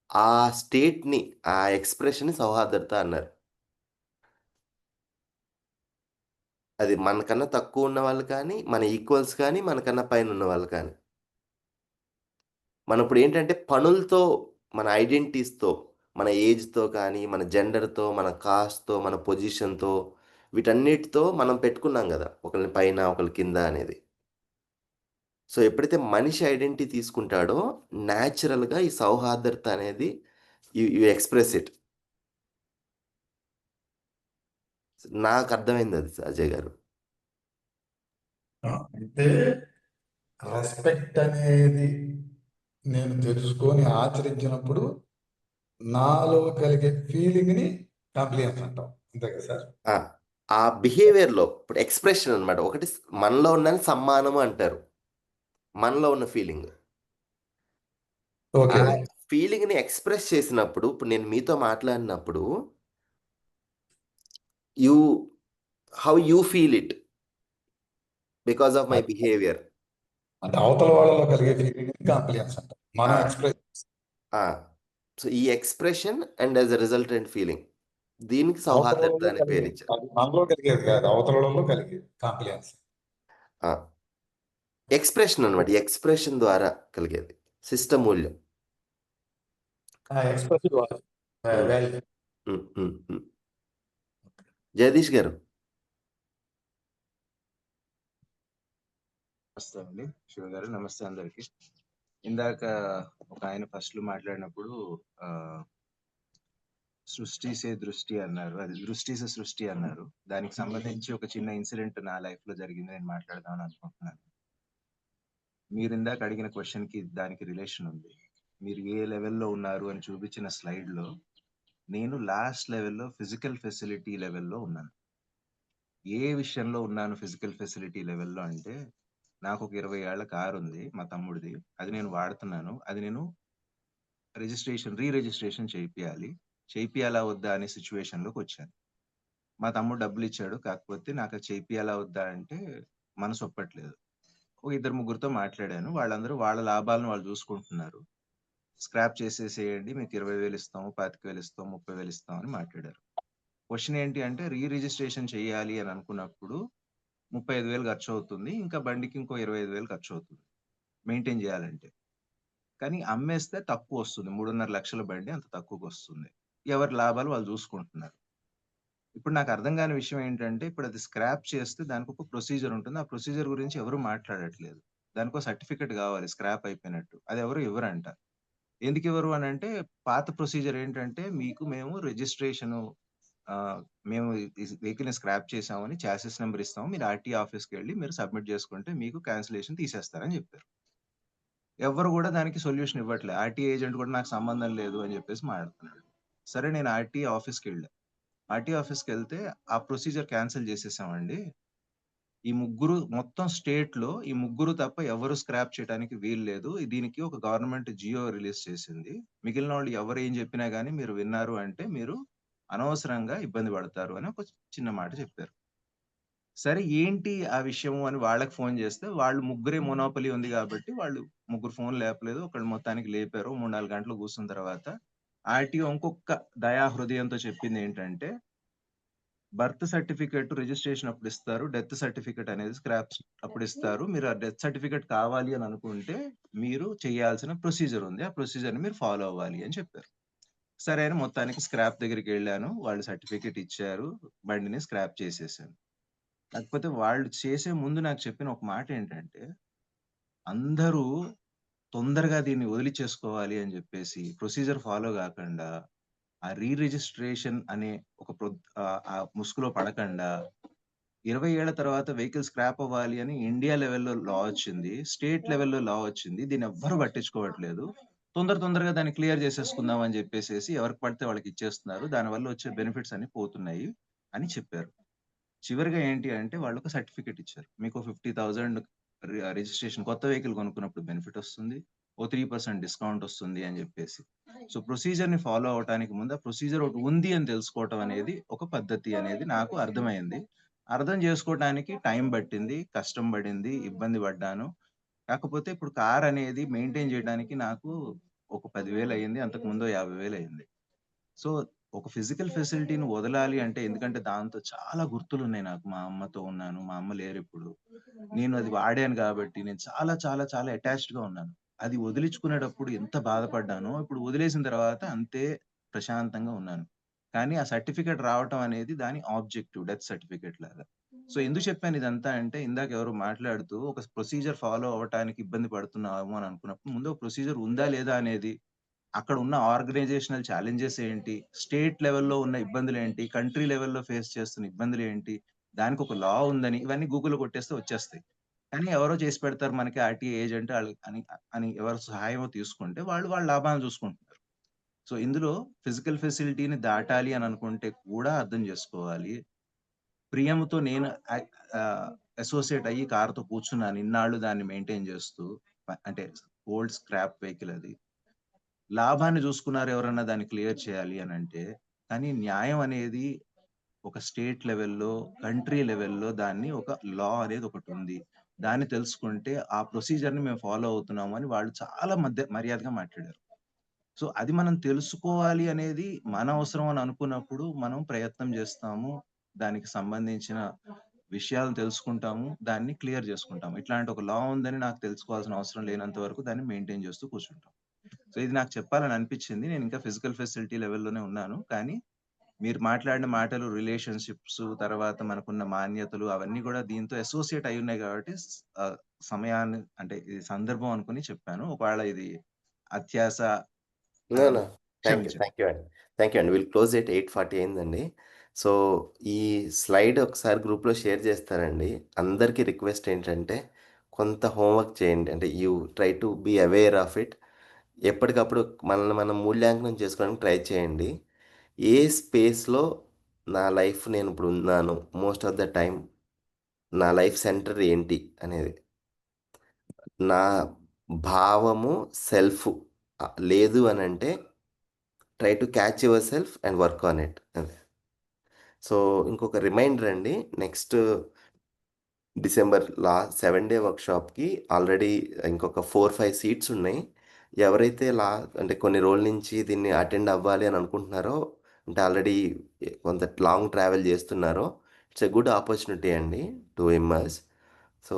[SPEAKER 1] ఆ స్టేట్‌ని, ఆ ఎక్స్‌ప్రెషన్‌ని సౌహార్దత అన్నారు. అది మనకన్నా తక్కువ ఉన్నవాళ్ళు కానీ, మన ఈక్వల్స్ కానీ, మనకన్నా పైనున్న వాళ్ళు కానీ. మనం ఇప్పుడేంటంటే పనులతో, మన ఐడెంటిటీస్‌తో, మన ఏజ్‌తో కానీ, మన జెండర్‌తో, మన కాస్ట్‌తో, మన పొజిషన్‌తో వీటన్నిటితో మనం పెట్టుకున్నాం గదా! ఒకళ్ళని పైన, ఒకళ్ళ కింద అనేది. సో, ఎప్పుడైతే మనిషి ఐడెంటిటీ తీసుకుంటాడో నేచురల్‌గా ఈ సౌహార్దత అనేది యూ ఎక్స్‌ప్రెస్ ఇట్. నాకర్థమైందది అజయ్ గారు.
[SPEAKER 4] అంటే రెస్పెక్ట్ అనేది నేను తెలుసుకొని ఆచరించినప్పుడు నాలో కలిగే ఫీలింగ్‌ని కాంప్లియన్స్ అంటాం. అంతే కదా సార్?
[SPEAKER 1] ఆ! ఆ బిహేవియర్‌లో ఇప్పుడు ఎక్స్‌ప్రెషన్ అన్నమాట. ఒకటి మనలో ఉన్నదాన్ని సమ్మానము అంటారు. మనలో ఉన్న ఫీలింగ్.
[SPEAKER 4] ఓకే.
[SPEAKER 1] ఆ ఫీలింగ్‌ని ఎక్స్‌ప్రెస్ చేసినప్పుడు, ఇప్పుడు నేను మీతో మాట్లాడినప్పుడు you how you feel it because of my behaviour.
[SPEAKER 4] అంటే అవతల వాళ్ళలో కలిగే ఫీలింగ్‌ని కాంప్లియన్స్ అంటాం. మనం
[SPEAKER 1] ఆ!
[SPEAKER 4] ఎక్స్‌ప్రెస్
[SPEAKER 1] ఆ! సో, ఈ expression and as a resultant feeling. దీనికి సౌహార్దత
[SPEAKER 4] అవతలలో
[SPEAKER 1] అని
[SPEAKER 4] కలిగేది.
[SPEAKER 1] పేరిచ్చారు.
[SPEAKER 4] అది మనలో కలిగేది కాదు. అవతలలో కలిగేది కాంప్లియన్స్.
[SPEAKER 1] ఆ! ఎక్స్‌ప్రెషన్ అన్నమాట. ఈ ఎక్స్‌ప్రెషన్ ద్వారా కలిగేది. శిష్టమూల్యం.
[SPEAKER 4] ఎక్స్‌ప్రెసివ్
[SPEAKER 1] హ్మ్.
[SPEAKER 4] వాల్యూ.
[SPEAKER 1] హ్మ్. హ్మ్. హ్మ్. జగదీష్ గారు.
[SPEAKER 8] నమస్తే అండి శివ గారు. నమస్తే అందరికి. ఇందాక ఒక ఆయన ఫస్ట్ మాట్లాడినప్పుడు సృష్టిసే దృష్టి అన్నారు, అది దృష్టిసే సృష్టి అన్నారు. దానికి సంబంధించి ఒక చిన్న ఇన్సిడెంట్ నా లైఫ్ లో జరిగింది, నేను మాట్లాడదామని అనుకుంటున్నాను. మీరు ఇందాక అడిగిన క్వశ్చన్ కి దానికి రిలేషన్ ఉంది. మీరు ఏ లెవెల్లో ఉన్నారు అని చూపించిన స్లైడ్ లో నేను లాస్ట్ లెవెల్లో ఫిజికల్ ఫెసిలిటీ లెవెల్లో ఉన్నాను. ఏ విషయంలో ఉన్నాను ఫిజికల్ ఫెసిలిటీ లెవెల్లో అంటే, నాకు ఒక 20 ఏళ్ల కారు ఉంది మా తమ్ముడిది. అది నేను వాడుతున్నాను. అది నేను రీ రిజిస్ట్రేషన్ చేయిపియాలా వద్దా అనే సిచ్యువేషన్ లోకి వచ్చాను. మా తమ్ముడు డబ్బులు ఇచ్చాడు, కాకపోతే నాకు అది చేయిపియాలా వద్దా అంటే మనసు ఒప్పట్లేదు. ఒక ఇద్దరు ముగ్గురితో మాట్లాడాను. వాళ్ళందరూ వాళ్ళ లాభాలను వాళ్ళు చూసుకుంటున్నారు. స్క్రాప్ చేసేసేయండి, మీకు 20,000 ఇస్తాము, 25,000 ఇస్తాం, 30,000 ఇస్తాం అని మాట్లాడారు. క్వశ్చన్ ఏంటి అంటే, రిజిస్ట్రేషన్ చేయాలి అని అనుకున్నప్పుడు 35,000 ఖర్చు అవుతుంది, ఇంకా బండికి ఇంకో 25,000 ఖర్చు అవుతుంది మెయింటైన్ చేయాలంటే. కానీ అమ్మేస్తే తక్కువ వస్తుంది. 3.5 లక్షల బండి అంత తక్కువకి వస్తుంది. ఎవరి లాభాలు వాళ్ళు చూసుకుంటున్నారు. ఇప్పుడు నాకు అర్థం కాని విషయం ఏంటంటే, ఇప్పుడు అది స్క్రాప్ చేస్తే దానికి ఒక ప్రొసీజర్ ఉంటుంది. ఆ ప్రొసీజర్ గురించి ఎవరు మాట్లాడట్లేదు. దానికో సర్టిఫికేట్ కావాలి స్క్రాప్ అయిపోయినట్టు. అది ఎవరు ఇవ్వరంట. ఎందుకు ఇవ్వరు అని అంటే, పాత ప్రొసీజర్ ఏంటంటే, మేము రిజిస్ట్రేషన్ మేము ఈ వెహికల్‌ని స్క్రాప్ చేసామని చాసిస్ నంబర్ ఇస్తాము. మీరు ఆర్‌టీఓ ఆఫీస్‌కి వెళ్లి మీరు సబ్మిట్ చేసుకుంటే మీకు కాన్సెలేషన్ తీసేస్తారని చెప్పారు. ఎవ్వరు కూడా దానికి సొల్యూషన్ ఇవ్వట్లే. ఆర్‌టీఓ ఏజెంట్ కూడా నాకు సంబంధం లేదు అని చెప్పేసి మాట్లాడుతున్నాడు. సరే నేను ఆర్‌టీఓ ఆఫీస్‌కెళ్ళా. ఆర్‌టీఓ ఆఫీస్‌కెళ్తే ఆ ప్రొసీజర్ క్యాన్సెల్ చేసేసామండి. ఈ ముగ్గురు మొత్తం స్టేట్‌లో ఈ ముగ్గురు తప్ప ఎవరు స్క్రాప్ చేయడానికి వీల్లేదు. దీనికి ఒక గవర్నమెంట్ జియో రిలీజ్ చేసింది. మిగిలినోళ్ళు ఎవరు ఏం చెప్పినా గాని మీరు విన్నారు అంటే మీరు అనవసరంగా ఇబ్బంది పడతారు అని ఒక చిన్న మాట చెప్పారు. సరే ఏంటి ఆ విషయము అని వాళ్ళకి ఫోన్ చేస్తే, వాళ్ళు ముగ్గురే మొనోపొలీ ఉంది కాబట్టి వాళ్ళు ముగ్గురు ఫోన్ లేపలేదు. ఒకళ్ళు మొత్తానికి లేపారు. 3, 4 గంటలు కూర్చున్న తర్వాత ఆర్‌టీఓ ఇంకొక్క దయా హృదయంతో చెప్పిందేంటంటే, బర్త్ సర్టిఫికేట్ రిజిస్ట్రేషన్ అప్పుడు ఇస్తారు, డెత్ సర్టిఫికేట్ అనేది స్క్రాప్ అప్పుడు ఇస్తారు. మీరు ఆ డెత్ సర్టిఫికేట్ కావాలి అని అనుకుంటే మీరు చేయాల్సిన ప్రొసీజర్ ఉంది, ఆ ప్రొసీజర్ని మీరు ఫాలో అవ్వాలి అని చెప్పారు. సరే అని మొత్తానికి స్క్రాప్ దగ్గరికి వెళ్ళాను, వాళ్ళు సర్టిఫికేట్ ఇచ్చారు, బండిని స్క్రాప్ చేసేసాను. కాకపోతే వాళ్ళు చేసే ముందు నాకు చెప్పిన ఒక మాట ఏంటంటే, అందరూ తొందరగా దీన్ని వదిలిచ్చేసుకోవాలి అని చెప్పేసి ప్రొసీజర్ ఫాలో కాకుండా ఆ రిజిస్ట్రేషన్ అనే ఒక ఆ ముసుగులో పడకుండా 20 ఏళ్ల తర్వాత వెహికల్ స్క్రాప్ అవ్వాలి అని ఇండియా లెవెల్‌లో లా వచ్చింది, స్టేట్ లెవెల్‌లో లా వచ్చింది. దీన్ని ఎవ్వరు పట్టించుకోవట్లేదు. తొందరగా దాన్ని క్లియర్ చేసేసుకుందాం అని చెప్పేసేసి ఎవరికి పడితే వాళ్ళకి ఇచ్చేస్తున్నారు. దానివల్ల వచ్చే బెనిఫిట్స్ అన్ని పోతున్నాయి అని చెప్పారు. చివరిగా ఏంటి అంటే వాళ్ళు ఒక సర్టిఫికేట్ ఇచ్చారు. మీకు 50,000 రిజిస్ట్రేషన్ కొత్త వెహికల్ కొనుక్కున్నప్పుడు బెనిఫిట్ వస్తుంది. ఓ 3% డిస్కౌంట్ వస్తుంది అని చెప్పేసి. సో ప్రొసీజర్‌ని ఫాలో అవ్వటానికి ముందు ఆ ప్రొసీజర్ ఒకటి ఉంది అని తెలుసుకోవటం అనేది ఒక పద్ధతి అనేది నాకు అర్థమైంది. అర్థం చేసుకోవటానికి టైం పట్టింది, కష్టం పడింది, ఇబ్బంది పడ్డాను. కాకపోతే ఇప్పుడు కార్ అనేది మెయింటైన్ చేయడానికి నాకు ఒక 10,000 అయింది. అంతకుముందు 50,000 అయింది. సో ఒక ఫిజికల్ ఫెసిలిటీని వదలాలి అంటే, ఎందుకంటే దాంతో చాలా గుర్తులున్నాయి నాకు. మా అమ్మతో ఉన్నాను. మా అమ్మ లేరిప్పుడు. నేను అది వాడాను కాబట్టి నేను చాలా చాలా చాలా అటాచ్డ్‌గా ఉన్నాను. అది వదిలించుకునేటప్పుడు ఎంత బాధపడ్డానో, ఇప్పుడు వదిలేసిన తర్వాత అంతే ప్రశాంతంగా ఉన్నాను. కానీ ఆ సర్టిఫికేట్ రావటం అనేది దాని ఆబ్జెక్టివ్ డెత్ సర్టిఫికేట్ లాగా. సో ఎందుకు చెప్పాను ఇదంతా అంటే, ఇందాక ఎవరో మాట్లాడుతూ ఒక ప్రొసీజర్ ఫాలో అవ్వటానికి ఇబ్బంది పడుతున్నాము అని అనుకున్నప్పుడు, ముందు ఒక ప్రొసీజర్ ఉందా లేదా అనేది, అక్కడ ఉన్న ఆర్గనైజేషనల్ ఛాలెంజెస్ ఏంటి? స్టేట్ లెవెల్‌లో ఉన్న ఇబ్బందులేంటి? కంట్రీ లెవెల్‌లో ఫేస్ చేస్తున్న ఇబ్బందులేంటి? దానికి ఒక లా ఉందని ఇవన్నీ గూగుల్‌లో కొట్టేస్తే వచ్చేస్తాయి. కానీ ఎవరో చేసి పెడతారు మనకి ఆర్‌టీఐ ఏజెంట్ అని ఎవరి సహాయమో తీసుకుంటే వాళ్ళ లాభాలను చూసుకుంటున్నారు. సో ఇందులో ఫిజికల్ ఫెసిలిటీని దాటాలి అని అనుకుంటే కూడా అర్థం చేసుకోవాలి. ప్రియంతో నేను అసోసియేట్ అయ్యి కార్‌తో కూర్చున్నాను. ఇన్నాళ్ళు దాన్ని మెయింటైన్ చేస్తూ. అంటే ఓల్డ్ స్క్రాప్ వెహికల్ అది. లాభాన్ని చూసుకున్నారు ఎవరన్నా దాన్ని క్లియర్ చేయాలి అనంటే, కానీ న్యాయం అనేది ఒక స్టేట్ లెవెల్‌లో, కంట్రీ లెవెల్‌లో దాన్ని ఒక లా అనేది ఒకటుంది. దాన్ని తెలుసుకుంటే ఆ ప్రొసీజర్‌ని మేము ఫాలో అవుతున్నాము అని వాళ్ళు చాలా మర్యాదగా మాట్లాడారు. సో అది మనం తెలుసుకోవాలి అనేది మన అవసరం అని అనుకున్నప్పుడు మనం ప్రయత్నం చేస్తాము. దానికి సంబంధించిన విషయాలను తెలుసుకుంటాము. దాన్ని క్లియర్ చేసుకుంటాము. ఇట్లాంటి ఒక లా ఉందని నాకు తెలుసుకోవాల్సిన అవసరం లేనంత వరకు దాన్ని మెయింటైన్ చేస్తూ కూర్చుంటాం. సో ఇది నాకు చెప్పాలని అనిపించింది. నేను ఇంకా ఫిజికల్ ఫెసిలిటీ లెవెల్‌లోనే ఉన్నాను. కానీ మీరు మాట్లాడిన మాటలు రిలేషన్‌షిప్స్, తర్వాత మనకున్న మాన్యతలు అవన్నీ కూడా దీంతో అసోసియేట్ అయ్యున్నాయి కాబట్టి సమయాన్ని అంటే ఇది సందర్భం అనుకుని చెప్పాను. ఒకవేళ ఇది అత్యాస
[SPEAKER 1] నో. నో. Thank you.
[SPEAKER 8] క్షమించండి.
[SPEAKER 1] థాంక్ యూ అండి. థాంక్ యూ అండి. విల్ క్లోజ్ ఎట్ 8:40 అయిందండి. సో, ఈ స్లైడ్ ఒకసారి గ్రూప్‌లో షేర్ చేస్తారండి. అందరికీ రిక్వెస్ట్ ఏంటంటే, కొంత హోంవర్క్ చేయండి. అంటే you try to be aware of it. ఎప్పటికప్పుడు మనల్ని మనం మూల్యాంకనం చేసుకోవడానికి ట్రై చేయండి. ఏ స్పేస్‌లో నా లైఫ్ నేను ఇప్పుడు ఉన్నాను, మోస్ట్ ఆఫ్ ద టైమ్ నా లైఫ్ సెంటర్ ఏంటి అనేది. నా భావము సెల్ఫ్ లేదు అనంటే try to catch your self and work on it. అదే. సో, ఇంకొక రిమైండర్ అండి. నెక్స్ట్ డిసెంబర్ 7 డే వర్క్‌షాప్‌కి ఆల్రెడీ ఇంకొక 4, 5 సీట్స్ ఉన్నాయి. ఎవరైతే అంటే కొన్ని రోజుల నుంచి దీన్ని అటెండ్ అవ్వాలి అని అనుకుంటున్నారో, అంటే ఆల్రెడీ కొంత లాంగ్ ట్రావెల్ చేస్తున్నారో, ఇట్స్ ఎ గుడ్ ఆపర్చునిటీ అండి టు ఇమ్మర్స్. సో,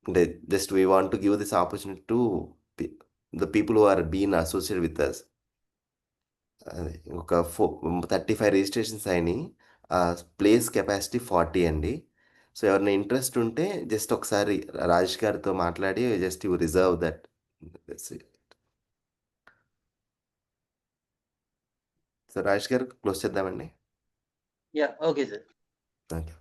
[SPEAKER 1] అంటే just we want to give this opportunity to the people who are been associated with us. అదే ఒక 35 రిజిస్ట్రేషన్స్ అయినాయి. ప్లేస్ కెపాసిటీ 40 అండి. సో, ఎవరైనా ఇంట్రెస్ట్ ఉంటే జస్ట్ ఒకసారి రాజేష్ గారితో మాట్లాడి just you reserve that. That's it. So, Rajesh గారు క్లోజ్ చేద్దామండి.
[SPEAKER 9] Okay sir.
[SPEAKER 1] Okay. Thank you.